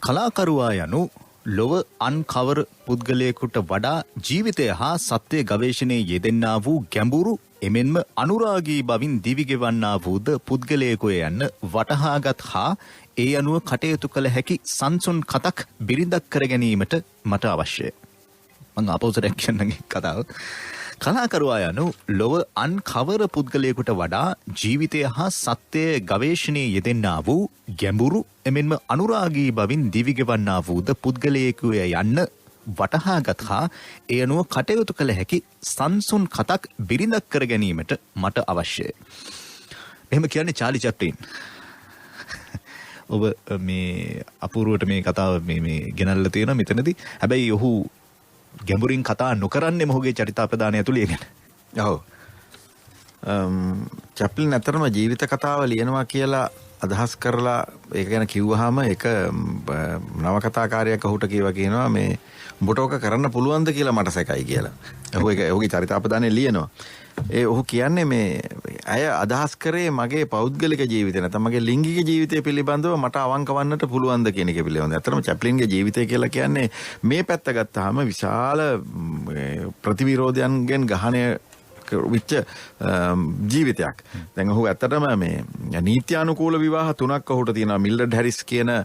කලාකරුවා යනු ලොව අන්කවර පුද්ගලයෙකුට වඩා ජීවිතය හා සත්‍ය ගවේෂණයේ යෙදෙන්නා වූ ගැඹුරු එමෙන්ම අනුරාගී බවින් දිවිගෙවන්නා වූද පුද්ගලයෙකු යන්න වටහාගත් හා ඒ අනුව කටයුතු කළ හැකි සංසුන් කතක් බිරිඳක් කර ගැනීමට මට අවශ්‍යය. මං අපෝසරයක් කියන්නගේ කතාව. කලාකරුවා යනු ලොව අන් කවර පුද්ගලයෙකුට වඩා ජීවිතය හා සත්‍යය ගවේෂණයේ යෙදෙන්නා වූ ගැඹුරු එමෙන්ම අනුරාගී බවින් දිවිගෙවන්නා වූද පුද්ගලයෙකුය යන්න වටහාගත් හා ඒ අනුව කටයුතු කළ හැකි සංසුන් කතක් බිරිඳක් කර ගැනීමට මට අවශ්‍යය. එහෙම කියන්නේ චාලි චැප්ලින්. ඔබ මේ අපූර්වට මේ කතාව මේ ගෙනල්ලා තියෙනවා මෙතනදී. හැබැයි ඔහු ගැඹුරින් කතා නොකරන්නේ මොහුගේ චරිතාප්‍රදානය ඇතුළේ ගැන. ඔව්. චැප්ලින් ඇත්තටම ජීවිත කතාව ලියනවා කියලා අදහස් කරලා ඒක ගැන කිව්වහම ඒක නවකතාකාරයෙක් ඔහුට කියනවා මේ උඹට ඕක කරන්න පුළුවන්ද කියලා මට සැකයි කියලා. ඔහුගේ චරිතාප්‍රදානය ලියනවා. ඔහු කියන්නේ මේ අය අදහස් කරේ මගේ පෞද්ගලික ජීවිතය නැත්නම් මගේ ලිංගික ජීවිතය පිළිබඳව මට අවංක වන්නට පුළුවන්ද කියන එක පිළිබඳව. ඇත්තටම චැප්ලින්ගේ ජීවිතය කියලා කියන්නේ මේ පැත්ත ගත්තාම විශාල ප්‍රතිවිරෝධයන්ගෙන් ගහණය විච්ච ජීවිතයක්. දැන් ඔහු ඇත්තටම මේ නීත්‍යානුකූල විවාහ 3ක් ඔහුට තියෙනවා. මිල්ඩඩ් හැරිස් කියන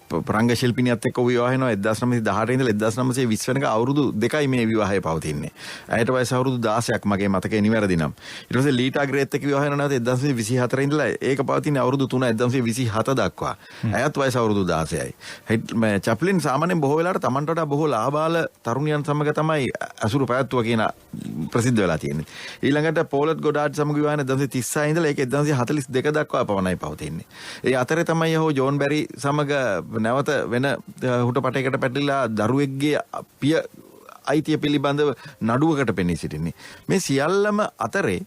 ප්‍රංග ශිල්පිනියත් එක්ක විවාහ වෙනවා 1918 ඉඳලා 1920 වෙනකම් අවුරුදු 2යි මේ විවාහය පවතින්නේ. ඇයට වයස අවුරුදු 16ක් මගේ මතකේ නිවැරදි නම්. ඊට පස්සේ ලීටා ග්‍රේත් එක්ක විවාහ වෙනවා 1924 ඉඳලා ඒක පවතින්නේ අවුරුදු 3 1927 දක්වා. ඇයත් වයස අවුරුදු 16යි. චැප්ලින් සාමාන්‍යයෙන් බොහෝ වෙලාවට Tamanට වඩා බොහෝ ලාබාල තරුණියන් සමග තමයි අසුරු පැවැත්වුවා කියන ප්‍රසිද්ධ වෙලා තියෙන්නේ. ඊළඟට පෝලට් ගොඩාඩ් සමග විවාහ වෙන 1936 ඉඳලා ඒක 1942 දක්වා පවණයි පවතින්නේ. ඒ අතරේ තමයි ඔහු ජෝන් බැරි සමග නැවත වෙන හුට පටයකට පැටලිලා දරුවෙක්ගේ පිය අයිතිය පිළිබඳව නඩුවකට පෙනී සිටින්නේ. මේ සියල්ලම අතරේ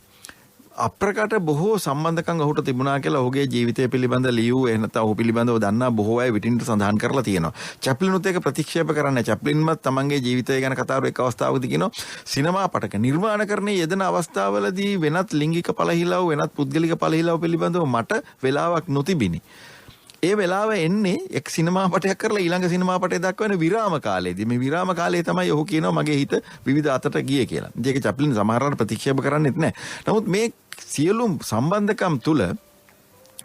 අප්‍රකට බොහෝ සම්බන්ධකම් ඔහුට තිබුණා කියලා ඔහුගේ ජීවිතය පිළිබඳ ලියූ එහෙනම් ඔහු පිළිබඳව දන්නා බොහෝ අය විටින්ට සඳහන් කරලා තියෙනවා. චැප්ලිනුත් ඒක ප්‍රතික්ෂේප කරන්නේ. චැප්ලින්මත් තමන්ගේ ජීවිතය ගැන කතා කරන එක් අවස්ථාවකදී කියනවා සිනමා පටක නිර්මාණකරණයේ යෙදෙන අවස්ථාවලදී වෙනත් ලිංගික පළහිලව් වෙනත් පුද්ගලික පළහිලව් පිළිබඳව මට වෙලාවක් නොතිබිනි. ඒ වෙලාව එන්නේ එක් සිනමා පටයක් කරලා ඊළඟ සිනමා පටය දක්වන විරාම කාලයේදී. මේ විරාම කාලයේ තමයි ඔහු කියනවා මගේ හිත විවිධ අතට ගියේ කියලා. ඒක චැප්ලින් සමහරවල් ප්‍රතික්ෂේප කරන්නේත් නැහැ. නමුත් මේ සියලු සම්බන්ධකම් තුල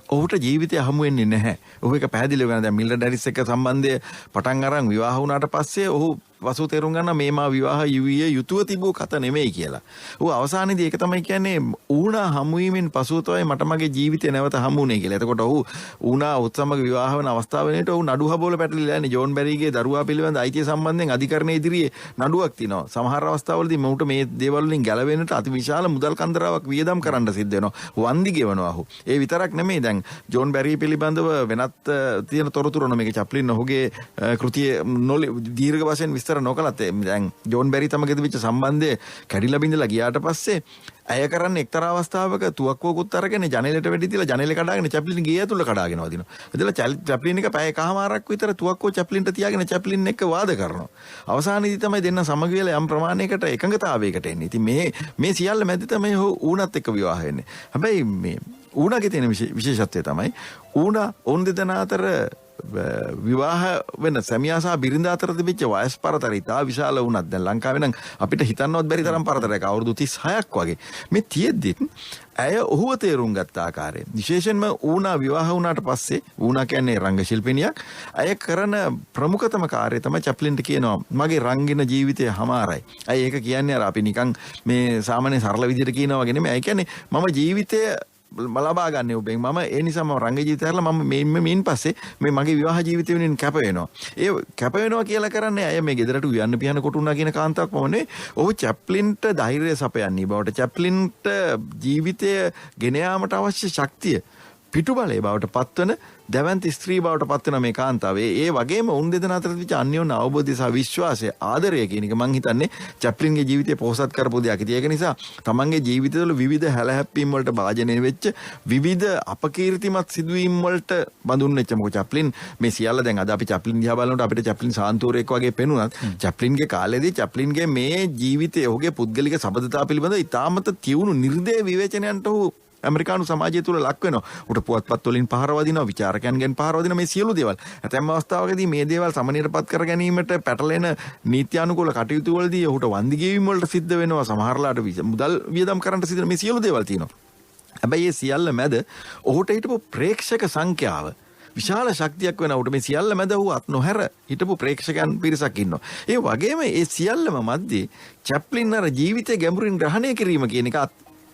ඔහුට ජීවිතය හමු වෙන්නේ නැහැ. ඔහු එක පැහැදිලිව ගන්න දැන් මිල්ඩඩ් හැරිස් එක්ක සම්බන්ධය පටන් අරන් විවාහ වුණාට පස්සේ ඔහු වසු තේරුම් ගන්න මේ මා විවාහ යුවිය යුතුව තිබූ කත නෙමෙයි කියලා. ඌ අවසානයේදී ඒක තමයි කියන්නේ ඌණා හමුවීමෙන් පසුව තමයි මට මගේ ජීවිතය නැවත හමුුනේ කියලා. එතකොට ඔහු ඌණා උත්සමග විවාහ වෙන අවස්ථාවේදී ඔහු නඩු හබෝල පැටලිලා යන්නේ ජෝන් බැරිගේ දරුවා පිළිබඳ අයිතිය සම්බන්ධයෙන් අධිකරණයේ ඉදිරියේ නඩුවක් තිනවා. සමහර අවස්ථාවලදී මොහුට මේ දේවල් වලින් ගැලවෙන්නට අතිවිශාල මුදල් කන්දරාවක් වියදම් කරන්න සිද්ධ වෙනවා. වන්දි ගෙවනවා ඔහු. ඒ විතරක් නෙමෙයි දැන් ජෝන් බැරි පිළිබඳව වෙනත් තියෙන තොරතුරු මේක චැප්ලින් ඔහුගේ කෘතියේ දීර්ඝ වශයෙන් විස්තර නොකලත් දැන් ජෝන් බැරි තමගේ තිබිච්ච සම්බන්ධය කැඩිලා බිඳලා ගියාට පස්සේ ඇය කරන්නේ එක්තරා අවස්ථාවක තුවක්කුවකුත් අරගෙන ජනේලට වෙඩි තියලා ජනේලේ කඩාගෙන චැප්ලින් ගේ ඇතුළ කඩාගෙන වදිනවා. එදලා චැප්ලින් එක පැය කහමාරක් විතර තුවක්කුව චැප්ලින්ට තියාගෙන චැප්ලින් එක්ක වාද කරනවා. අවසානයේදී තමයි දෙන්න සමග වෙලා යම් ප්‍රමාණයකට එකඟතාවයකට එන්නේ. ඉතින් මේ සියල්ල මැද තමයි ඌණත් එක්ක විවාහ වෙන්නේ. හැබැයි මේ ඌණගේ තියෙන විශේෂත්වය තමයි ඌණා ඔවුන් දෙදෙනා අතර විවාහ වෙන සැමියා සහ බිරිඳ අතර තිබිච්ච වයස් පරතරය ඉතා විශාල වුණත් දැන් ලංකාවේ නම් අපිට හිතන්නවත් බැරි තරම් පරතරයක් අවුරුදු 36ක් වගේ. මේ තියෙද්දිත් ඇය ඔහුව තේරුම් ගත්ත ආකාරය විශේෂයෙන්ම ඌණා විවාහ වුණාට පස්සේ ඌණා කියන්නේ රංග ශිල්පිනියක්. ඇය කරන ප්‍රමුඛතම කාර්යය තමයි චැප්ලින්ට කියනවා මගේ රංගින ජීවිතය හමාරයි. ඇයි ඒක කියන්නේ අර අපි නිකන් මේ සාමාන්‍ය සරල විදිහට කියනවා වගේ නෙමෙයි. ඇයි කියන්නේ මම ජීවිතය ලබා ගන්න ඔබෙන් මම ඒ නිසා මම රංග ජීවිතය හැරලා මම මේන් පස්සේ මේ මගේ විවාහ ජීවිතය වෙනින් කැප වෙනවා. ඒ කැප වෙනවා කියලා කරන්නේ අය මේ ගෙදරට උයන්න පියන්න කොටුණා කියන කාන්තාවක් මොනේ. ඔහු චැප්ලින්ට ධෛර්යය සපයන්නේ බවට චැප්ලින්ට ජීවිතය ගෙන යාමට අවශ්‍ය ශක්තිය පිටුබලයේ බවට පත්වන දැවන්ති ස්ත්‍රී බවට පත්වන මේ කාන්තාව. ඒ වගේම උන් දෙදෙනා අතර තිබිච්ච අන්‍යෝන්‍ය අවබෝධය සහ විශ්වාසය ආදරය කියන එක මම හිතන්නේ චැප්ලින්ගේ ජීවිතය පොහොසත් කරපු දෙයක්. ඉතින් ඒක නිසා තමන්ගේ ජීවිතවල විවිධ හැලහැප්පීම් වලට භාජනය වෙච්ච විවිධ අපකීර්තිමත් සිදුවීම් වලට බඳුන් වෙච්ච මොකද චැප්ලින් මේ සියල්ල දැන් අද අපි චැප්ලින් දිහා බලනකොට අපිට චැප්ලින් සාන්තුවරයෙක් වගේ පෙනුනත් චැප්ලින්ගේ කාලේදී චැප්ලින්ගේ මේ ජීවිතය ඔහුගේ පුද්ගලික සබඳතා පිළිබඳ ඉතාමත් තියුණු නිර්දය විවේචනයන්ට ඔහු ඇමරිකානු සමාජය තුළ ලක් වෙනවා. උට පුවත්පත් වලින් පහර වදිනවා, විචාරකයන්ගෙන් පහර වදිනවා, මේ සියලු දේවල්. ඇතැම් අවස්ථාවකදී මේ දේවල් සමනලපත් කර ගැනීමට පැටලෙන නීත්‍යානුකූල කටයුතු වලදී ඔහුට වන්දි ගෙවීම් වලට සිද්ධ වෙනවා. සමහරලාට මුදල් වියදම් කරන්න සිද්ධ වෙන මේ සියලු දේවල් තියෙනවා. හැබැයි මේ සියල්ල මැද ඔහුට හිටපු ප්‍රේක්ෂක සංඛ්‍යාව විශාල ශක්තියක් වෙනවට මේ සියල්ල මැද ඔහු අත් නොහැර හිටපු ප්‍රේක්ෂකයන් පිරිසක් ඉන්නවා. ඒ වගේම මේ සියල්ලම මැද්දේ චැප්ලින් අර ජීවිතය ගැඹුරින් ග්‍රහණය කිරීම කියන එක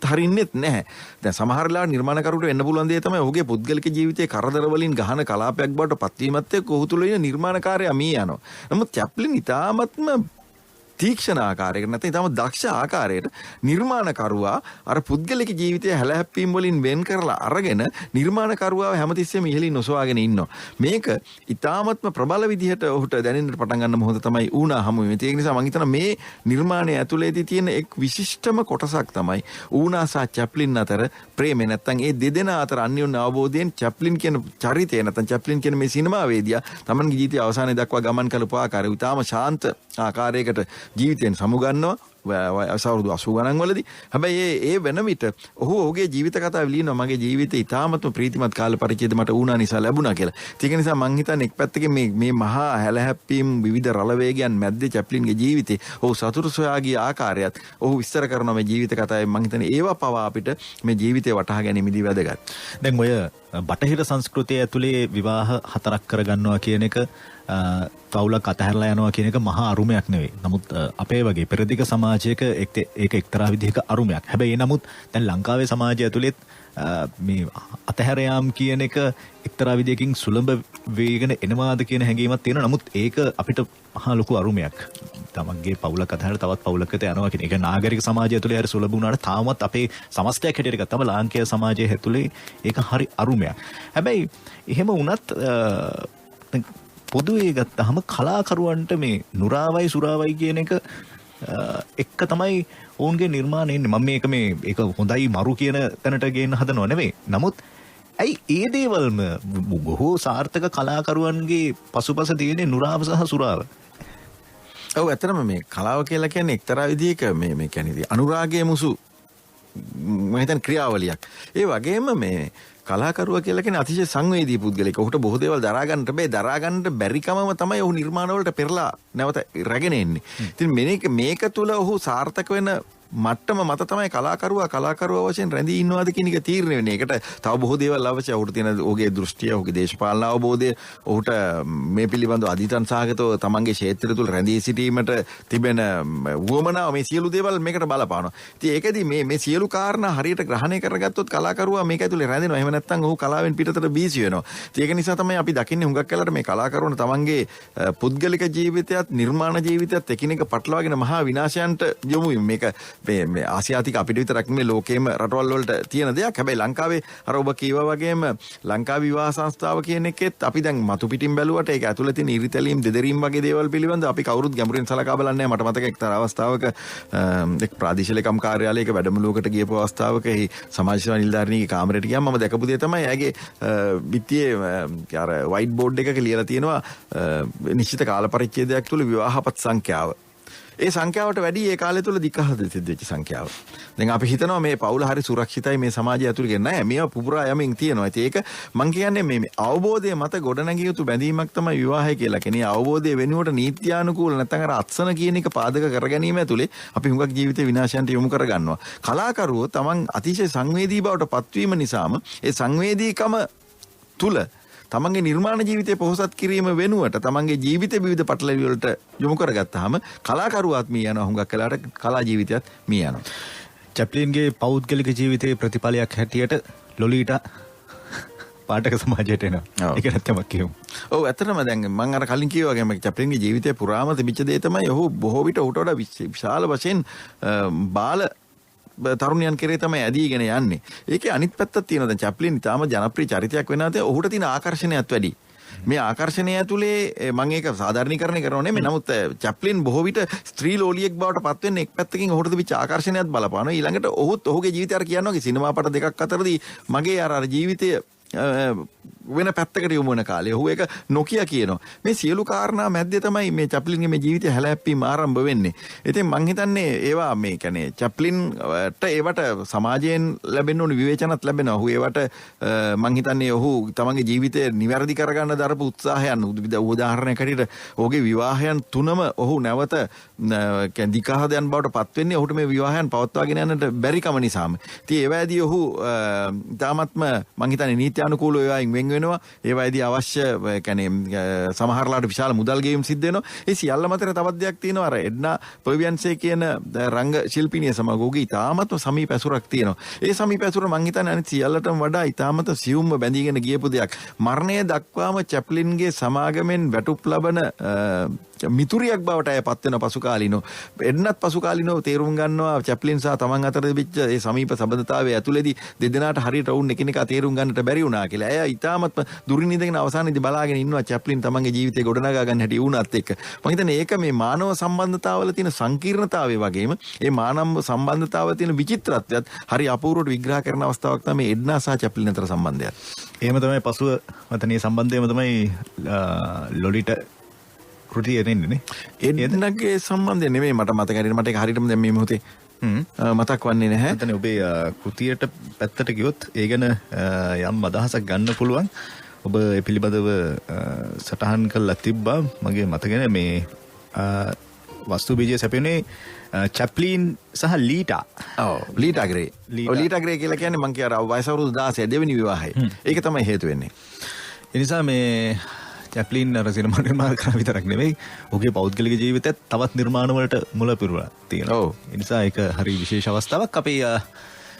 හරින්නෙත් නැහැ. දැන් සමහර වෙලාවට නිර්මාණකරුට වෙන්න පුළුවන් දේ තමයි ඔහුගේ පුද්ගලික ජීවිතයේ කරදර වලින් ගහන කලාපයක් බවට පත්වීමත් එක්ක ඔහු තුළ ඉන්න නිර්මාණකාරයා මී යනවා. නමුත් චැප්ලින් ඉතාමත්ම තීක්ෂණ ආකාරයකට නැත්නම් ඊටම දක්ෂ ආකාරයට නිර්මාණකරුවා අර පුද්ගලික ජීවිතය හැලහැප්පීම් වලින් වෙන් කරලා අරගෙන නිර්මාණකරුවාව හැමතිස්සෙම ඉහළින් ඔසවාගෙන ඉන්නවා. මේක ඊටාමත්ම ප්‍රබල විදිහට ඔහුට දැනෙන්නට පටන් ගන්න මොහොත තමයි ඌනා හමු වෙන්නේ. ඒක නිසා මම හිතනවා මේ නිර්මාණය ඇතුළේදී තියෙන එක් විශිෂ්ටම කොටසක් තමයි ඌනා සහ චැප්ලින් අතර ප්‍රේමය. නැත්නම් ඒ දෙදෙනා අතර අන්‍යෝන්‍ය අවබෝධයෙන් චැප්ලින් කියන චරිතය නැත්නම් චැප්ලින් කියන මේ සිනමාවේදියා තමන්ගේ ජීවිතය අවසානයේ දක්වා ගමන් කළපු ආකාරය ඊටාම ශාන්ත ආකාරයකට ජීවිතයෙන් සමුගන්නවා අවුරුදු 80 ගණන් වලදී. හැබැයි ඒ වෙන විට ඔහුගේ ජීවිත කතාව ලියනවා මගේ ජීවිතේ ඉතාමත්ම ප්‍රීතිමත් කාල පරිච්ඡේද මට ඌනා නිසා ලැබුණා කියලා. ඒක නිසා මං හිතන්නේ එක් පැත්තකින් මේ මහා හැලහැප්පීම් විවිධ රළ වේගයන් මැද්දේ චැප්ලින්ගේ ජීවිතේ ඔහු සතුටු සොයා ගිය ආකාරයත් ඔහු විස්තර කරනවා මේ ජීවිත කතාවේ. මං හිතන්නේ ඒවා පවා අපිට මේ ජීවිතේ වටහා ගැනීමේදී වැදගත්. දැන් ඔය බටහිර සංස්කෘතිය ඇතුලේ විවාහ 4ක් කරගන්නවා කියන එක පවුලක් අතහැරලා යනවා කියන එක මහා අරුමයක් නෙවෙයි. නමුත් අපේ වගේ පෙරදිග සමාජයක ඒක එක්තරා විදිහක අරුමයක්. හැබැයි නමුත් දැන් ලංකාවේ සමාජය ඇතුළෙත් මේ අතහැර යාම් කියන එක එක්තරා විදිහකින් සුලභ වේගන එනවාද කියන හැඟීමක් තියෙනවා. නමුත් ඒක අපිට මහා ලොකු අරුමයක්. තමන්ගේ පවුලක් අතහැර තවත් පවුලකට යනවා කියන එක නාගරික සමාජය ඇතුළේ හරි සුලභ වුණාට තාමත් අපේ සමස්තයක් හැටියට ගත්තම ලාංකේය සමාජයේ ඇතුළේ ඒක හරි අරුමයක්. හැබැයි එහෙම වුණත් පොදුවේ ගත්තහම කලාකරුවන්ට මේ නුරාවයි සුරාවයි කියන එක එක්ක තමයි ඔවුන්ගේ නිර්මාණය එන්නේ. මම මේක හොඳයි මරු කියන තැනට ගේන්න හදනව නෙවෙයි. නමුත් ඇයි ඒ දේවල්ම බොහෝ සාර්ථක කලාකරුවන්ගේ පසුපස තියෙන්නේ නුරාව සහ සුරාව? ඔව් ඇත්තටම මේ කලාව කියලා කියන්නේ එක්තරා විදිහක මේ කියන්නේ අනුරාගයේ මුසු මම හිතන ක්‍රියාවලියක්. ඒ වගේම මේ කලාකරුවා කියලා කියන්නේ අතිශය සංවේදී පුද්ගලෙක්. ඔහුට බොහෝ දේවල් දරා ගන්නට බෑ. දරා ගන්නට බැරිකමම තමයි ඔහු නිර්මාණවලට පෙරලා නැවත රැගෙන එන්නේ. ඉතින් මේක තුල ඔහු සාර්ථක වෙන මට්ටම මත තමයි කලාකරුවා වශයෙන් රැඳී ඉන්නවාද කියන එක තීරණය වෙන්නේ. ඒකට තව බොහෝ දේවල් අවශ්‍යයි. ඔහුට තියෙන ඔහුගේ දෘෂ්ටිය, ඔහුගේ දේශපාලන අවබෝධය, ඔහුට මේ පිළිබඳව අධිතන් සාගතව තමන්ගේ ක්ෂේත්‍රය තුල රැඳී සිටීමට තිබෙන වුවමනාව මේ සියලු දේවල් මේකට බලපානවා. ඉතින් ඒකෙදි මේ සියලු කාරණා හරියට ග්‍රහණය කරගත්තොත් කලාකරුවා මේක ඇතුලේ රැඳෙනවා. එහෙම නැත්නම් ඔහු කලාවෙන් පිටතට බීසි වෙනවා. ඉතින් ඒක නිසා තමයි අපි දකින්නේ හුඟක් වෙලාවට මේ කලාකරුවන් තමන්ගේ පුද්ගලික ජීවිතයත් නිර්මාණ ජීවිතයත් එකිනෙක පටලවාගෙන මහා විනාශයන්ට යොමු වෙන්නේ. මේක මේ ආසියාතික අපිට විතරක් නෙමෙයි ලෝකේම රටවල් වලට තියෙන දෙයක්. හැබැයි ලංකාවේ අර ඔබ කීවා වගේම ලංකා විවාහ සංස්ථාව කියන එකෙත් අපි දැන් මතු පිටින් බැලුවට ඒක ඇතුළේ තියෙන ඉරිතැලීම් දෙදරීම් වගේ දේවල් පිළිබඳව අපි කවුරුත් ගැඹුරින් සලකා බලන්නේ නැහැ. මට මතක එක්තරා අවස්ථාවක එක් ප්‍රාදේශීය ලේකම් කාර්යාලයක වැඩමුළුවකට ගියපු අවස්ථාවක එහි සමාජ සේවා නිලධාරිණියගේ කාමරයට ගියාම මම දැකපු දේ තමයි ඇගේ බිත්තියේ අර වයිට් බෝඩ් එකක ලියලා තියෙනවා නිශ්චිත කාල පරිච්ඡේදයක් තුළ විවාහපත් සංඛ්‍යාව. ඒ සංඛ්‍යාවට වැඩි ඒ කාලය තුල දික්කහද සිද්ධ වෙච්ච සංඛ්‍යාව. දැන් අපි හිතනවා මේ පවුල හරි සුරක්ෂිතයි මේ සමාජය ඇතුළේ කියන්නේ නැහැ. මේවා පුපුරා යමින් තියෙනවා. ඉතින් ඒක මම කියන්නේ මේ අවබෝධය මත ගොඩනැගිය යුතු බැඳීමක් තමයි විවාහය කියලා කියන්නේ. අවබෝධය වෙනුවට නීත්‍යානුකූල නැත්නම් අර අත්සන කියන එක පාදක කරගැනීම ඇතුලේ අපි හුඟක් ජීවිතේ විනාශයන්ට යොමු කරගන්නවා. කලාකරුවෝ තමන් අතිශය සංවේදී බවට පත්වීම නිසාම ඒ සංවේදීකම තුල තමන්ගේ නිර්මාණ ජීවිතය පොහොසත් කිරීම වෙනුවට තමන්ගේ ජීවිත විවිධ පටලැවිලි වලට යොමු කරගත්තාම කලාකරුවාත් මිය යනවා. හුඟක් වෙලාවට කලා ජීවිතයත් මිය යනවා. චැප්ලින්ගේ පෞද්ගලික ජීවිතයේ ප්‍රතිඵලයක් හැටියට ලොලීටා පාඨක සමාජයට එනවා. ඒක නැත්තම කියමු. ඔව් ඇත්තටම දැන් මම අර කලින් කිව්වා වගේම චැප්ලින්ගේ ජීවිතේ පුරාම තිබිච්ච දේ තමයි ඔහු බොහෝ විට උට වඩා විශාල වශයෙන් බාල තරුණයන් කෙරේ තමයි ඇදීගෙන යන්නේ. ඒකේ අනිත් පැත්තක් තියෙනවා. දැන් චැප්ලින් ඉතාම ජනප්‍රිය චරිතයක් වෙනාට ඔහුට තියෙන ආකර්ෂණයත් වැඩි. මේ ආකර්ෂණය ඇතුලේ මම ඒක සාධාරණීකරණය කරනවා නෙමෙයි. නමුත් චැප්ලින් බොහෝ විට ස්ත්‍රී ලෝලියෙක් බවට පත් වෙන්නේ එක් පැත්තකින් ඔහුට තිබිච්ච ආකර්ෂණයත් බලපානවා. ඊළඟට ඔහුගේ ජීවිතය අර කියනවා වගේ සිනමා පට දෙකක් අතරදී මගේ අර ජීවිතය වෙන පැත්තකට යොමු වෙන කාලේ ඔහු ඒක නොකිය කියනවා. මේ සියලු කාරණා මැද්දේ තමයි මේ චැප්ලින්ගේ මේ ජීවිතය හැලහැප්පීම ආරම්භ වෙන්නේ. ඉතින් මං හිතන්නේ ඒවා මේ කියන්නේ චැප්ලින්ට ඒවට සමාජයෙන් ලැබෙන්න ඕන විවේචනත් ලැබෙනවා. ඔහු ඒවට මං හිතන්නේ ඔහු තමන්ගේ ජීවිතය නිවැරදි කරගන්න දරපු උත්සාහයන් උදාහරණයක් හැටියට ඔහුගේ විවාහයන් තුනම ඔහු නැවත දිකාහදයන් බවට පත් වෙන්නේ ඔහුට මේ විවාහයන් පවත්වාගෙන යන්නට බැරිකම නිසාම. ඉතින් ඒවැදී ඔහු තාමත්ම මං හිතන්නේ නීත්‍යානුකූලව ඒවායින් වෙන් වෙනවා. ඒවැදී අවශ්‍ය කියන්නේ සමහරලාට විශාල මුදල් ගෙවීම් සිද්ධ වෙනවා. ඒ සියල්ල මතර තවත් දෙයක් තියෙනවා. අර එඩ්නා පර්වියන්සේ කියන රංග ශිල්පිනිය සමග ඔහුගේ ඉතාමත්ම සමීප ඇසුරක් තියෙනවා. ඒ සමීප ඇසුර මං හිතන්නේ අනිත් සියල්ලටම වඩා ඉතාමත් සියුම්ව බැඳීගෙන ගියපු දෙයක්. මරණය දක්වාම චැප්ලින්ගේ සමාගමෙන් වැටුප් ලබන මිතුරියක් බවට අය පත් වෙන පසුකාලීනෝ එන්නත් පසුකාලීනෝ තේරුම් ගන්නවා චැප්ලින් සහ තමන් අතර තිබිච්ච ඒ සමීප සම්බන්ධතාවය ඇතුළේදී දෙදෙනාට හරියට වුන් එකිනෙකා තේරුම් ගන්නට බැරි වුණා කියලා. එයා ඊටාමත් දුරින් ඉඳගෙන අවසානයේදී බලාගෙන ඉන්නවා චැප්ලින් තමන්ගේ ජීවිතේ ගොඩනගා ගන්න හැටි වුණත් එක්ක. මම හිතන්නේ ඒක මේ මානව සම්බන්ධතාවවල තියෙන සංකීර්ණතාවය වගේම ඒ මානව සම්බන්ධතාවවල තියෙන විචිත්‍රත්වයත් හරි අපූර්වට විග්‍රහ කරන අවස්ථාවක් තමයි එඩ්නා සහ චැප්ලින් අතර සම්බන්ධය. එහෙම තමයි පසුව මතනේ සම්බන්ධයම තමයි ලොලිට කෘතිය එන්නේ. එන්නගේ සම්බන්ධය නෙමෙයි මට මතක හැටියට මට ඒක හරියටම දැන් මේ මොහොතේ මතක් වන්නේ නැහැ. එතන ඔබේ කෘතියට පැත්තට ගියොත් ඒ ගැන යම් අදහසක් ගන්න පුළුවන්. ඔබ ඒ පිළිබඳව සටහන් කරලා තිබ්බා. මගේ මතකනේ මේ වස්තු බීජය සැපෙන්නේ චැප්ලින් සහ ලීටා. ඔව් ලීටා ග්‍රේ. ලීටා ග්‍රේ කියලා කියන්නේ මං කිය අර වයස අවුරුදු 16 දෙවෙනි විවාහය. ඒක තමයි හේතු වෙන්නේ. ඒ නිසා මේ චැප්ලින් අර සිනමා නිර්මාණ කරන විතරක් නෙවෙයි ඔහුගේ පෞද්ගලික ජීවිතයත් තවත් නිර්මාණ වලට මුල පිරුණා තියෙනවා. ඔව්. ඒ නිසා ඒක හරි විශේෂ අවස්ථාවක්. අපි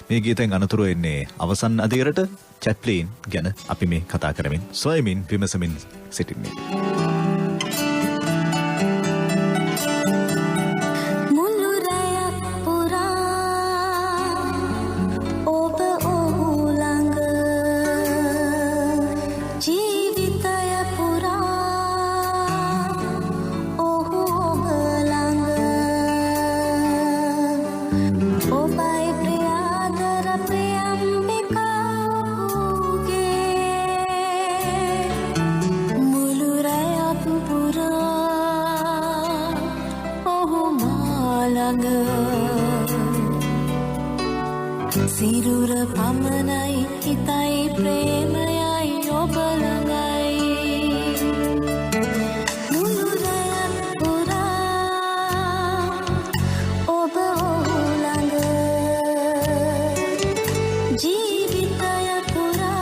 මේ ගීතෙන් අනතුරු එන්නේ අවසන් අධීරට චැප්ලින් ගැන අපි මේ කතා කරමින් සොයමින් විමසමින් සිටින්නේ. සිරුර පමණයි හිතයි ප්‍රේමයයි ඔබ ළඟයි මුළු රැය පුරා ඔබ ළඟ ජීවිතය පුරා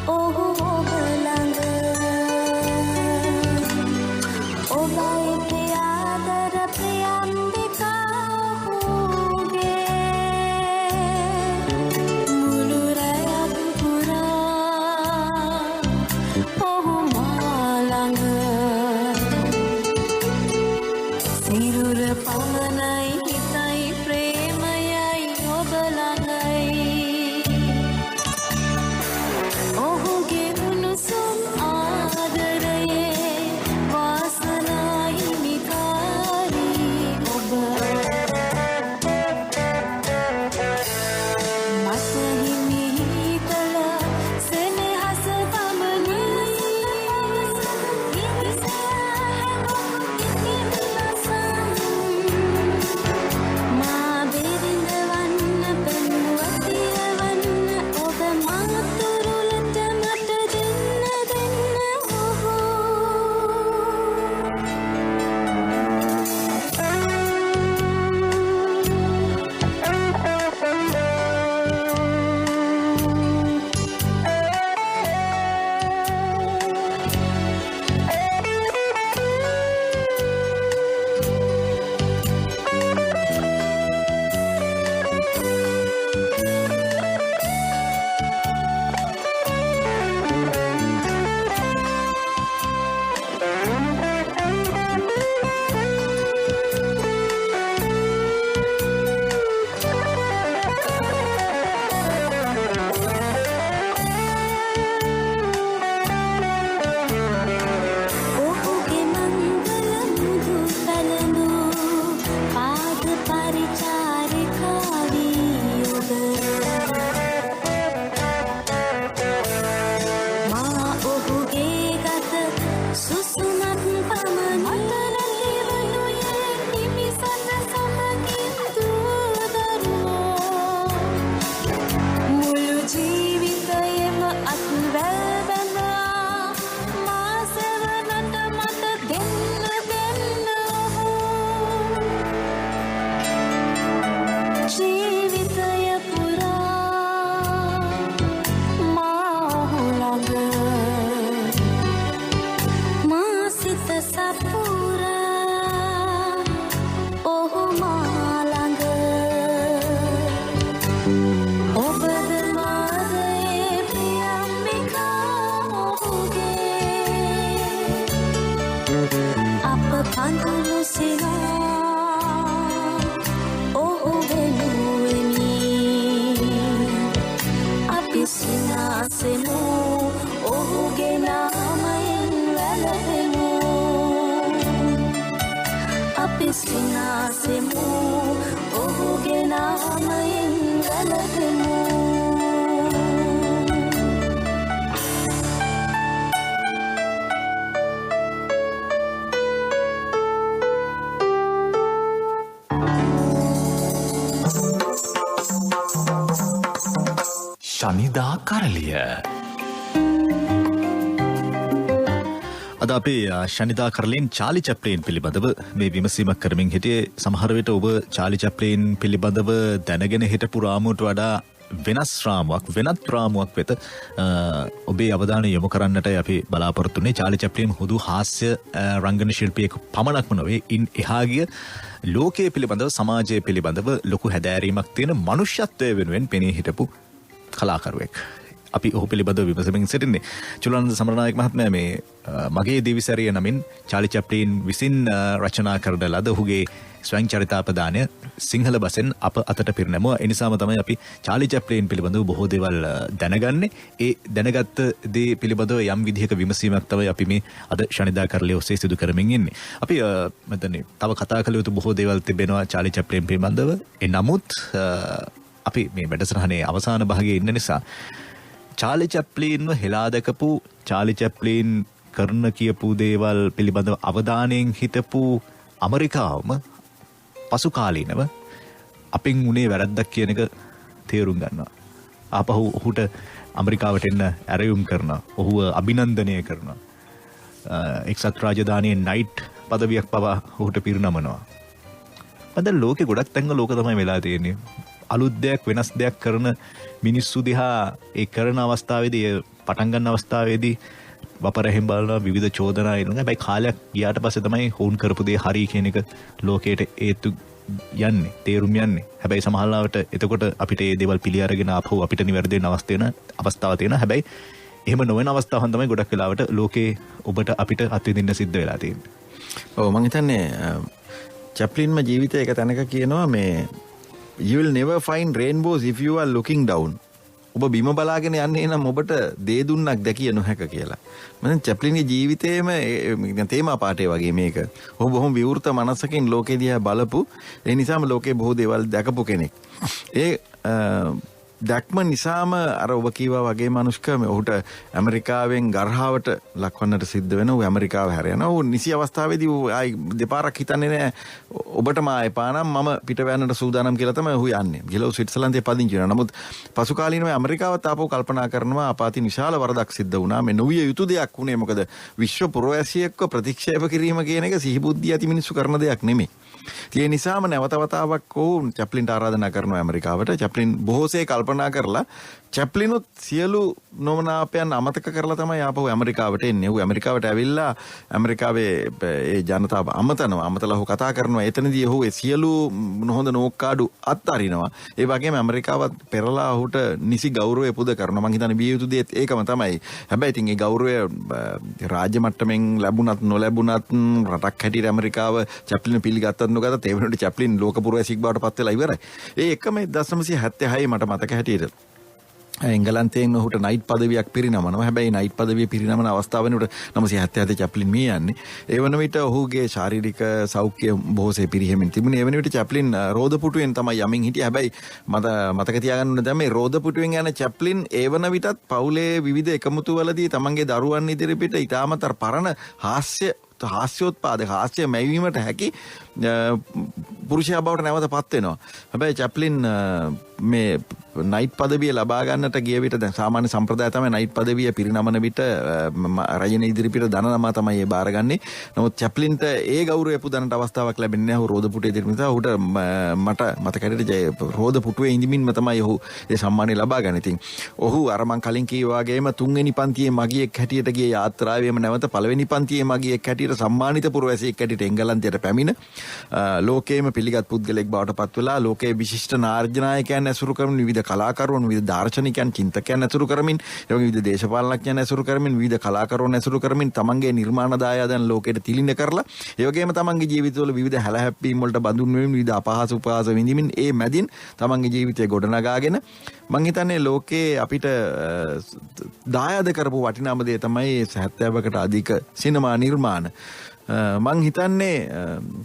ඔහු ඔබ ළඟ ඔබයි ප්‍රියාදර ප්‍රියම්බිකා මුළු රැය විමසෙමු ඔහුගේ නාමයෙන් වැළපෙමු ශනිදා කරලිය අද අපේ ශනිදා කරලින් චාලි චැප්ලින් පිළිබඳව මේ විමසීමක් කරමින් හිටියේ සමහර විට ඔබ චාලි චැප්ලින් පිළිබඳව දැනගෙන හිටපු රාමුවට වඩා වෙනස් රාමුවක් වෙනත් රාමුවක් වෙත ඔබේ අවධානය යොමු කරන්නට අපි බලාපොරොත්තු වෙන්නේ චාලි චැප්ලින් හුදු හාස්‍ය රංගන ශිල්පියෙකු පමණක්ම නොවේ ඉන් එහා ගිය ලෝකයේ පිළිබඳව සමාජයේ පිළිබඳව ලොකු හැදෑරීමක් තියෙන මනුෂ්‍යත්වය වෙනුවෙන් පෙනී හිටපු කලාකරුවෙක්. අපි ඔහු පිළිබඳව විමසමින් සිටින්නේ. චුලානන්ද සමරනායක මහත්මයා මේ මගේ දිවිසැරිය නමින් චාලි චැප්ලින් විසින් රචනා කරන ලද ඔහුගේ ස්වයං චරිතාපදානය සිංහල බසෙන් අප අතට පිරිනැමුවා. ඒ නිසාම තමයි අපි චාලි චැප්ලින් පිළිබඳව බොහෝ දේවල් දැනගන්නේ. ඒ දැනගත්ත දේ පිළිබඳව යම් විදිහක විමසීමක් තමයි අපි මේ අද ශනිදා කරලිය ඔස්සේ සිදු කරමින් ඉන්නේ. අපි මෙතන තව කතා කළ යුතු බොහෝ දේවල් තිබෙනවා චාලි චැප්ලින් පිළිබඳව. ඒ නමුත් අපි මේ වැඩසටහනේ අවසාන භාගයේ ඉන්න නිසා චාලි චැප්ලින්ව හෙලා දැකපු චාලි චැප්ලින් කරන කියපු දේවල් පිළිබඳව අවධානයෙන් හිටපු ඇමරිකාවම පසු කාලීනව අපින් උනේ වැරද්දක් කියන එක තේරුම් ගන්නවා. ආපහු ඔහුට ඇමරිකාවට එන්න ඇරයුම් කරනවා. ඔහුව අභිනන්දනය කරනවා. එක්සත් රාජධානියේ නයිට් පදවියක් පවා ඔහුට පිරිනමනවා. අද ලෝකේ ගොඩක් තැන්වල ලෝක තමයි වෙලා තියෙන්නේ. අලුත් දෙයක් වෙනස් දෙයක් කරන මිනිස්සු දිහා ඒ කරන අවස්ථාවේදී පටන් ගන්න අවස්ථාවේදී වපරහෙන් බලන විවිධ චෝදනා එනවා. හැබැයි කාලයක් ගියාට පස්සේ තමයි වුන් කරපු දේ හරි කියන එක ලෝකයට ඒතු යන්නේ, තේරුම් යන්නේ. හැබැයි සමහරවිට එතකොට අපිට මේ දේවල් පිළි අරගෙන ආපහු අපිට නිවැරදි වෙන අවස්ථාවක් තියෙනවා. හැබැයි එහෙම නොවන අවස්ථාවන් තමයි ගොඩක් වෙලාවට ලෝකේ ඔබට අපිට අත්විඳින්න සිද්ධ වෙලා තියෙන්නේ. ඔව් මම හිතන්නේ චැප්ලින්ම ජීවිතයේ එක තැනක කියනවා මේ you will never find rainbows if you are looking down. ඔබ බිම බලාගෙන යන්නේ නම් ඔබට දේ දුන්නක් දැකිය නොහැක කියලා. මම චැප්ලින්ගේ ජීවිතේම තේමා පාඩේ වගේ මේක. ඔහු බොහොම විවෘත මනසකින් ලෝකෙ දිහා බලපු, ඒ නිසාම ලෝකේ බොහෝ දේවල් දැකපු කෙනෙක්. ඒ දැක්ම නිසාම අර ඔබ කීවා වගේ මනුෂ්කම ඔහුට ඇමරිකාවෙන් ගර්හාවට ලක්වන්නට සිද්ධ වෙන. ඔහු ඇමරිකාව හැර යනවා. ඔහු නිසි අවස්ථාවේදී ආයි දෙපාරක් හිතන්නේ නැහැ ඔබටම ආයෙපා නම් මම පිට යන්නට සූදානම් කියලා තමයි ඔහු යන්නේ. ගිහලා ස්විට්සර්ලන්තේ පදිංචි වෙනවා. නමුත් පසු කාලීනව ඇමරිකාවත් ආපහු කල්පනා කරනවා අපාති විශාල වරදක් සිද්ධ වුණා. මේ නොවිය යුතු දෙයක් වුණේ මොකද විශ්ව පුරවැසියෙක්ව ප්‍රතික්ෂේප කිරීම කියන එක සිහිබුද්ධිය ඇති මිනිස්සු කරන දෙයක් නෙමෙයි. ඒ නිසාම නැවත වතාවක් ඔහු චැප්ලින්ට ආරාධනා කරනවා ඇමරිකාවට. චැප්ලින් බොහෝසේ කල්පනා කරලා චැප්ලිනුත් සියලු නොමනාපයන් අමතක කරලා තමයි ආපහු ඇමරිකාවට එන්නේ. ඔහු ඇමරිකාවට ඇවිල්ලා ඇමරිකාවේ ඒ ජනතාව අමතනවා. අමතලා ඔහු කතා කරනවා. එතනදී ඔහු ඒ සියලු නොහොඳ නෝක්කාඩු අත්හරිනවා. ඒ වගේම ඇමරිකාවත් පෙරලා ඔහුට නිසි ගෞරවය පුද කරනවා. මං හිතන්නේ බිය යුතු දේත් ඒකම තමයි. හැබැයි ඉතින් ඒ ගෞරවය රාජ්‍ය මට්ටමින් ලැබුණත් නොලැබුණත් රටක් හැටියට ඇමරිකාව චැප්ලින් පිළිගත්තත් නොගත්තත් ඒ වෙනුවට චැප්ලින් ලෝක පුරවැසියෙක් බවට පත් වෙලා ඉවරයි. ඒ එකම 1976 මට මතක හැටියට එංගලන්තයෙන් ඔහුට නයිට් පදවියක් පිරිනමනවා. හැබැයි නයිට් පදවිය පිරිනමන අවස්ථාව වෙනකොට 1977 චැප්ලින් මිය යන්නේ. ඒ වන විට ඔහුගේ ශාරීරික සෞඛ්‍යය බොහෝසේ පිරිහෙමින් තිබුණේ. ඒ වන විට චැප්ලින් රෝදපුටුවෙන් තමයි යමින් හිටියේ. හැබැයි මතක තියාගන්න ඕනේ දැන් මේ රෝදපුටුවෙන් යන චැප්ලින් ඒ වන විටත් පවුලේ විවිධ එකමුතුවලදී තමන්ගේ දරුවන් ඉදිරිපිට ඉතාමතර පරණ හාස්‍යෝත්පාදක හාස්‍ය මැවීමට හැකි පුරුෂයා බවට නැවත පත් වෙනවා. හැබැයි චැප්ලින් මේ නයිට් පදවිය ලබා ගන්නට ගිය විට දැන් සාමාන්‍ය සම්ප්‍රදාය තමයි නයිට් පදවිය පිරිනමන විට රජන ඉදිරිපිට ධන නමා තමයි ඒ බාරගන්නේ. නමුත් චැප්ලින්ට ඒ ගෞරවය පුදන්නට අවස්ථාවක් ලැබෙන්නේ නැහැ. ඔහු රෝදපුටුවේ ඉදිරිපිට නිසා ඔහුට මට මතක හැටියට රෝදපුටුවේ ඉඳිමින්ම තමයි ඔහු ඒ සම්මානය ලබා ගන්නේ. ඉතින් ඔහු අර මං කලින් කීවා වගේම තුන්වෙනි පන්තියේ මගියෙක් හැටියට ගිය යාත්‍රාවේම නැවත පළවෙනි පන්තියේ මගියෙක් හැටියට සම්මානිත පුරවැසියෙක් හැටියට එංගලන්තයට පැමිණ ලෝකයේම පිළිගත් පුද්ගලෙක් බවට පත් වෙලා ලෝකයේ විශිෂ්ට නායකයන් ඇසුරු කරමින් විවිධ කලාකරුවන් විවිධ දාර්ශනිකයන් චින්තකයන් ඇසුරු කරමින් ඒ වගේ විවිධ දේශපාලනඥයන් ඇසුරු කරමින් විවිධ කලාකරුවන් ඇසුරු කරමින් තමන්ගේ නිර්මාණ දායාදයන් ලෝකයට තිලින කරලා ඒ වගේම තමන්ගේ ජීවිතවල විවිධ හැලහැප්පීම් වලට බඳුන් වෙමින් විවිධ අපහාස උපහාස විඳිමින් ඒ මැදින් තමන්ගේ ජීවිතය ගොඩනගාගෙන මං හිතන්නේ ලෝකේ අපිට දායාද කරපු වටිනාම දේ තමයි 70කට අධික සිනමා නිර්මාණ මං හිතන්නේ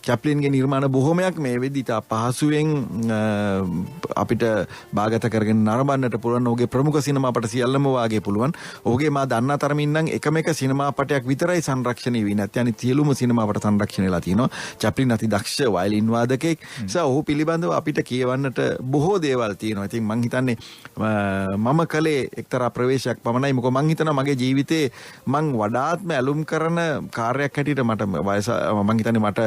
චැප්ලින්ගේ නිර්මාණ බොහොමයක් මේ වෙද්දි තා පහසුවෙන් අපිට බාගත කරගෙන නරඹන්නට පුළුවන්. ඔහුගේ ප්‍රමුඛ සිනමාපට සියල්ලම වාගේ පුළුවන්. ඔහුගේ මා දන්නා තරමින් නම් එකම එක සිනමාපටයක් විතරයි සංරක්ෂණය වී නැත්නම් අනිත් සියලුම සිනමාපට සංරක්ෂණය වෙලා තිනවා. චැප්ලින් අති දක්ෂ වයලින් වාදකෙක්. නිසා ඔහු පිළිබඳව අපිට කියවන්නට බොහෝ දේවල් තියෙනවා. ඉතින් මං හිතන්නේ මම කලේ එක්තරා ප්‍රවේශයක් පමණයි. මොකද මං හිතනවා මගේ ජීවිතේ මං වඩාත්ම ඇලුම් කරන කාර්යයක් හැටියට මට වයස මං හිතන්නේ මට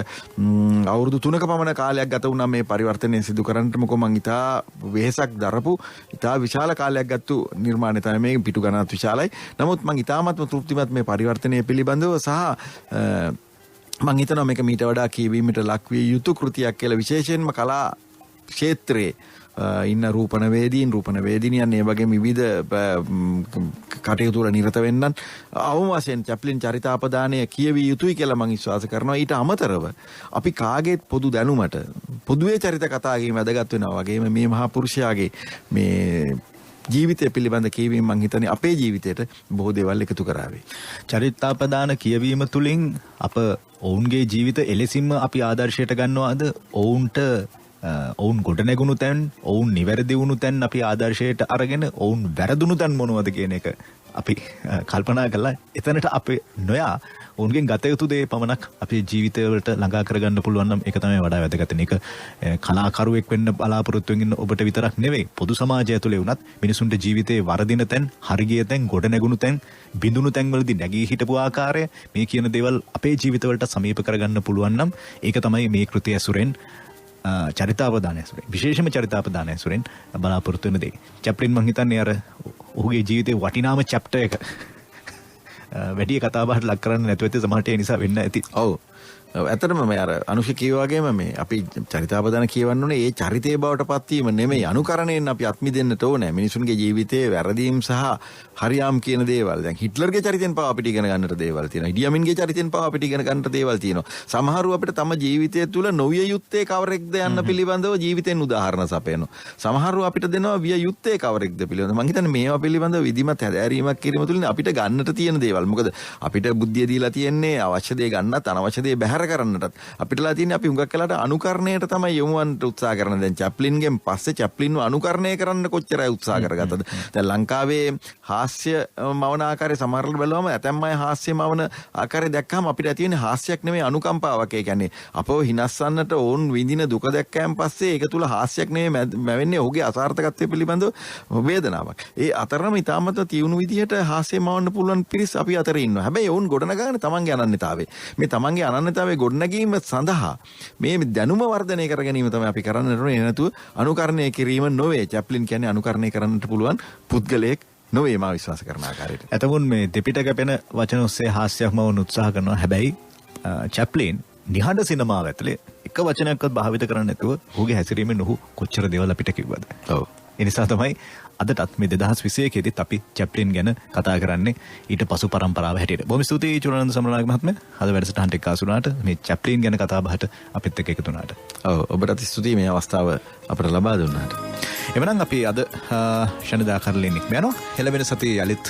අවුරුදු 3ක පමණ කාලයක් ගත වුණා මේ පරිවර්තනය සිදු කරන්නට. මොකද මං ඉතා වෙහෙසක් දරපු ඉතා විශාල කාලයක් ගත්තු නිර්මාණය තමයි මේ. පිටු ගණනත් විශාලයි. නමුත් මං ඉතාමත්ම තෘප්තිමත් මේ පරිවර්තනය පිළිබඳව සහ මං හිතනවා මේක මීට වඩා කියවීමට ලක් විය යුතු කෘතියක් කියලා. විශේෂයෙන්ම කලා ක්ෂේත්‍රයේ ඉන්න රූපණ වේදිනියන් ඒ වගේ විවිධ කටයුතු වල නිරත වෙන්නන් අවම වශයෙන් චැප්ලින් චරිතාපදානය කියවිය යුතුයි කියලා මම විශ්වාස කරනවා. ඊට අමතරව අපි කාගේත් පොදු දැනුමට පොදුවේ චරිත කතා කිරීම වැදගත් වෙනවා වගේම මේ මහා පුරුෂයාගේ මේ ජීවිතය පිළිබඳ කියවීම මං හිතන්නේ අපේ ජීවිතයට බොහෝ දේවල් එකතු කරාවේ. චරිතාපදාන කියවීම තුළින් අප ඔවුන්ගේ ජීවිත එලෙසින්ම අපි ආදර්ශයට ගන්නවාද? ඔවුන් ගොඩනැගුණු තැන්, ඔවුන් නිවැරදි වුණු තැන් අපි ආදර්ශයට අරගෙන ඔවුන් වැරදුණු තැන් මොනවද කියන එක අපි කල්පනා කළා. එතනට අපි නොයා ඔවුන්ගෙන් ගත යුතු දේ පමණක් අපේ ජීවිතවලට ළඟා කරගන්න පුළුවන් නම් ඒක තමයි වඩා වැදගත් වෙන එක. කලාකරුවෙක් වෙන්න බලාපොරොත්තු වෙන ඔබට විතරක් නෙවෙයි, පොදු සමාජය තුළ වුණත් මිනිසුන්ට ජීවිතේ වරදින තැන්, හරිය තැන්, ගොඩනැගුණු තැන්, බිඳුණු තැන් වලදී නැගී හිටපු ආකාරය මේ කියන දේවල් අපේ ජීවිතවලට සමීප කරගන්න පුළුවන් නම් ඒක තමයි මේ කෘතිය ඇසුරෙන් චරිතාපදානය ඇසුරෙන්, විශේෂම චරිතාපදානය ඇසුරෙන් බලාපොරොත්තු වෙන දේ. චැප්ලින් මං හිතන්නේ අර ඔහුගේ ජීවිතේ වටිනාම චැප්ටර් එක වැඩි කතා බහට ලක් කරන්න නැතුව ඇති සමහරට ඒ නිසා වෙන්න ඇති. ඔව්. ඇත්තටම මේ අර අනුෂ කියවා වගේම මේ අපි චරිතාපදාන කියවන්න ඕනේ ඒ චරිතයේ බවට පත්වීම නෙමෙයි, අනුකරණයෙන් අපි අත්මි දෙන්නට ඕනේ. මිනිසුන්ගේ ජීවිතයේ වැරදීම් සහ හරියම් කියන දේවල්. දැන් හිට්ලර්ගේ චරිතෙන් පවා අපිට ඉගෙන ගන්නට දේවල් තියෙනවා. ඉඩියමින්ගේ චරිතෙන් පවා අපිට ඉගෙන ගන්නට දේවල් තියෙනවා. සමහරව අපිට තම ජීවිතය තුළ නොවිය යුත්තේ කවරෙක්ද යන්න පිළිබඳව ජීවිතෙන් උදාහරණ සපයනවා. සමහරව අපිට දෙනවා විය යුත්තේ කවරෙක්ද පිළිබඳව. මම හිතන්නේ මේවා පිළිබඳව විධිමත් හැදෑරීමක් කිරීම තුළින් අපිට ගන්නට තියෙන දේවල්. මොකද අපිට බුද්ධිය දීලා තියෙන්නේ අවශ්‍ය දේ ගන්නත් අනවශ්‍ය දේ බැහැර කරන්නටත්. අපිටලා තියෙන්නේ අපි හුඟක් වෙලාට අනුකරණයට තමයි යොමුවන්ට උත්සාහ කරන. දැන් චැප්ලින්ගෙන් පස්සේ චැප්ලින්ව අනුකරණය කරන්න කොච්චරයි උත්සාහ කරගත්තද? දැන් ලංකාවේ හාස්‍ය මවන ආකාරය සමහරවල් බලවම ඇතැම් අය හාස්‍ය මවන ආකාරය දැක්කම අපිට ඇති වෙන්නේ හාස්‍යයක් නෙමෙයි අනුකම්පාවක්. ඒ කියන්නේ අපව හිනස්සන්නට ඕන් විඳින දුක දැක්කයන් පස්සේ ඒක තුල හාස්‍යයක් නෙමෙයි මැවෙන්නේ ඔහුගේ අසාර්ථකත්වය පිළිබඳව වේදනාවක්. ඒ අතරම ඊටමත් තියුණු විදිහට හාස්‍ය මවන්න පුළුවන් පිරිස් අපි අතර ඉන්නවා. හැබැයි ඔවුන් ගොඩනගාගෙන තමන්ගේ අනන්‍යතාවය. මේ තමන්ගේ අනන්‍යතාවය ගොඩනගීම සඳහා මේ දැනුම වර්ධනය කර ගැනීම තමයි අපි කරන්න ඕනේ. නැතුව අනුකරණය කිරීම නොවේ. චැප්ලින් කියන්නේ අනුකරණය කරන්නට පුළුවන් පුද්ගලයෙක් නොවේ මා විශ්වාස කරන ආකාරයට. එතමුන් මේ දෙපිට කැපෙන වචන ඔස්සේ හාස්‍යයක් මවන්න උත්සාහ කරනවා. හැබැයි චැප්ලින් නිහඬ සිනමාව ඇතුලේ එක වචනයක්වත් භාවිත කරන්නේ නැතුව ඔහුගේ හැසිරීමෙන් ඔහු කොච්චර දේවල් අපිට කිව්වද. ඔව්. ඒ නිසා තමයි අදටත් මේ 2021 ෙදිත් අපි චැප්ලින් ගැන කතා කරන්නේ ඊට පසු පරම්පරාව හැටියට. බොහොම ස්තුතියි චුරානන්ද සමරනායක මහත්මයා. අද වැඩසටහනට එක්ක ආසුණාට මේ චැප්ලින් ගැන කතා බහට අපිත් එක්ක එකතු වුණාට. ඔව් ඔබට ස්තුතියි මේ අවස්ථාව අපට ලබා දුන්නාට. එවනම් අපි අද ශනිදා කරලින් ඉක්ම යනවා. හෙළවෙන සතියේ යලිත්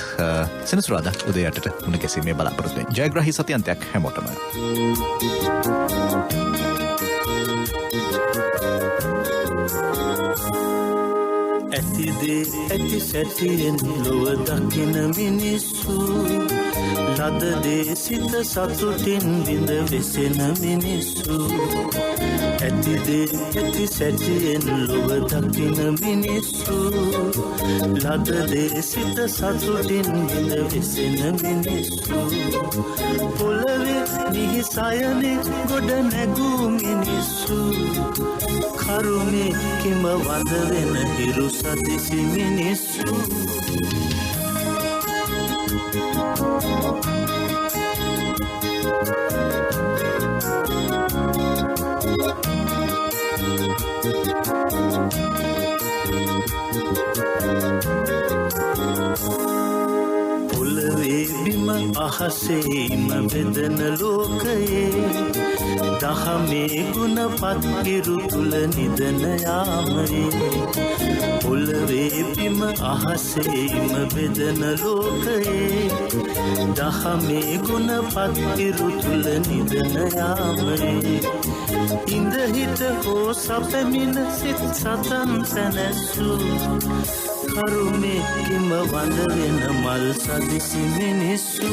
සෙනසුරාදා උදේ 8ට මුණ ගැසීමේ බලාපොරොත්තු වෙනවා. ජයග්‍රාහී සතියන්තයක් හැමෝටම. ඇතිදේ ඇති සැටියෙන් ලොව දකින මිනිස්සු ලදදේ සිත සතුටින් විඳ වෙසෙන මිනිස්සු ඇතිදේ ඇති සැටියෙන් ලොව දකින මිනිස්සු ලදදේ සිත සතුටින් විඳ වෙසෙන මිනිස්සු පොළවේ නිහිසයනේ ගොඩ නැගූ මිනිස්සු කරුමේ කිම වඳ වෙන හිරු සදිසි මිනිස්සු පොළවේ බිම අහසේම බෙදන ලෝකයේ දහමේ ගුණපත් ඉරු තුල නිදන යාමයේ පොළවේ බිම අහසේම බෙදන ලෝකයේ දහමේ ගුණ පත්තිරු තුල නිදන යාමේ ඉඳහිට හෝ සැපමින සිත් සතන් සැනැස්සු කරුමේ කිම වඳ වෙන මල් සදිසි මිනිස්සු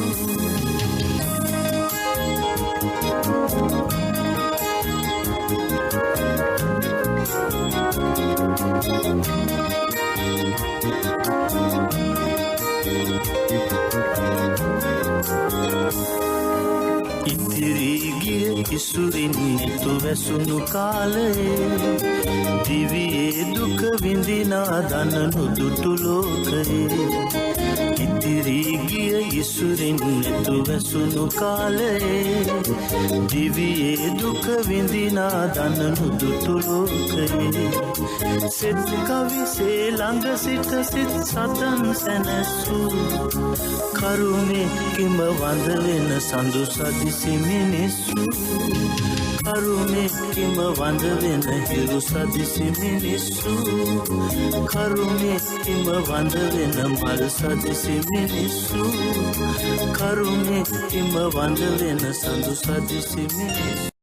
ඉතිරී ගිය ඉසුරින් නිතු වැසුණු කාලයේ දිවියේ දුක විඳිනා දන නුදුටු ලෝකයේ ඉතිරී ගිය ඉසුරින් නිතු වැසුණු කාලයේ දිවියේ දුක විඳිනා දන නුදුටු ලෝකයේ සිත කවිසේ ළඟ සිට සිත් සතන් සැනසූ කරුමේ කිම වඳ වෙන සඳු සදිසි මිනිස්සු කරුමේ කිම වඳ වෙන හිරු සදිසි මිනිස්සු කරුමේ කිම වඳ වෙන මල් සදිසි මිනිස්සු කරුමේ කිම වඳ වෙන සඳු සදිසි මිනිස්සු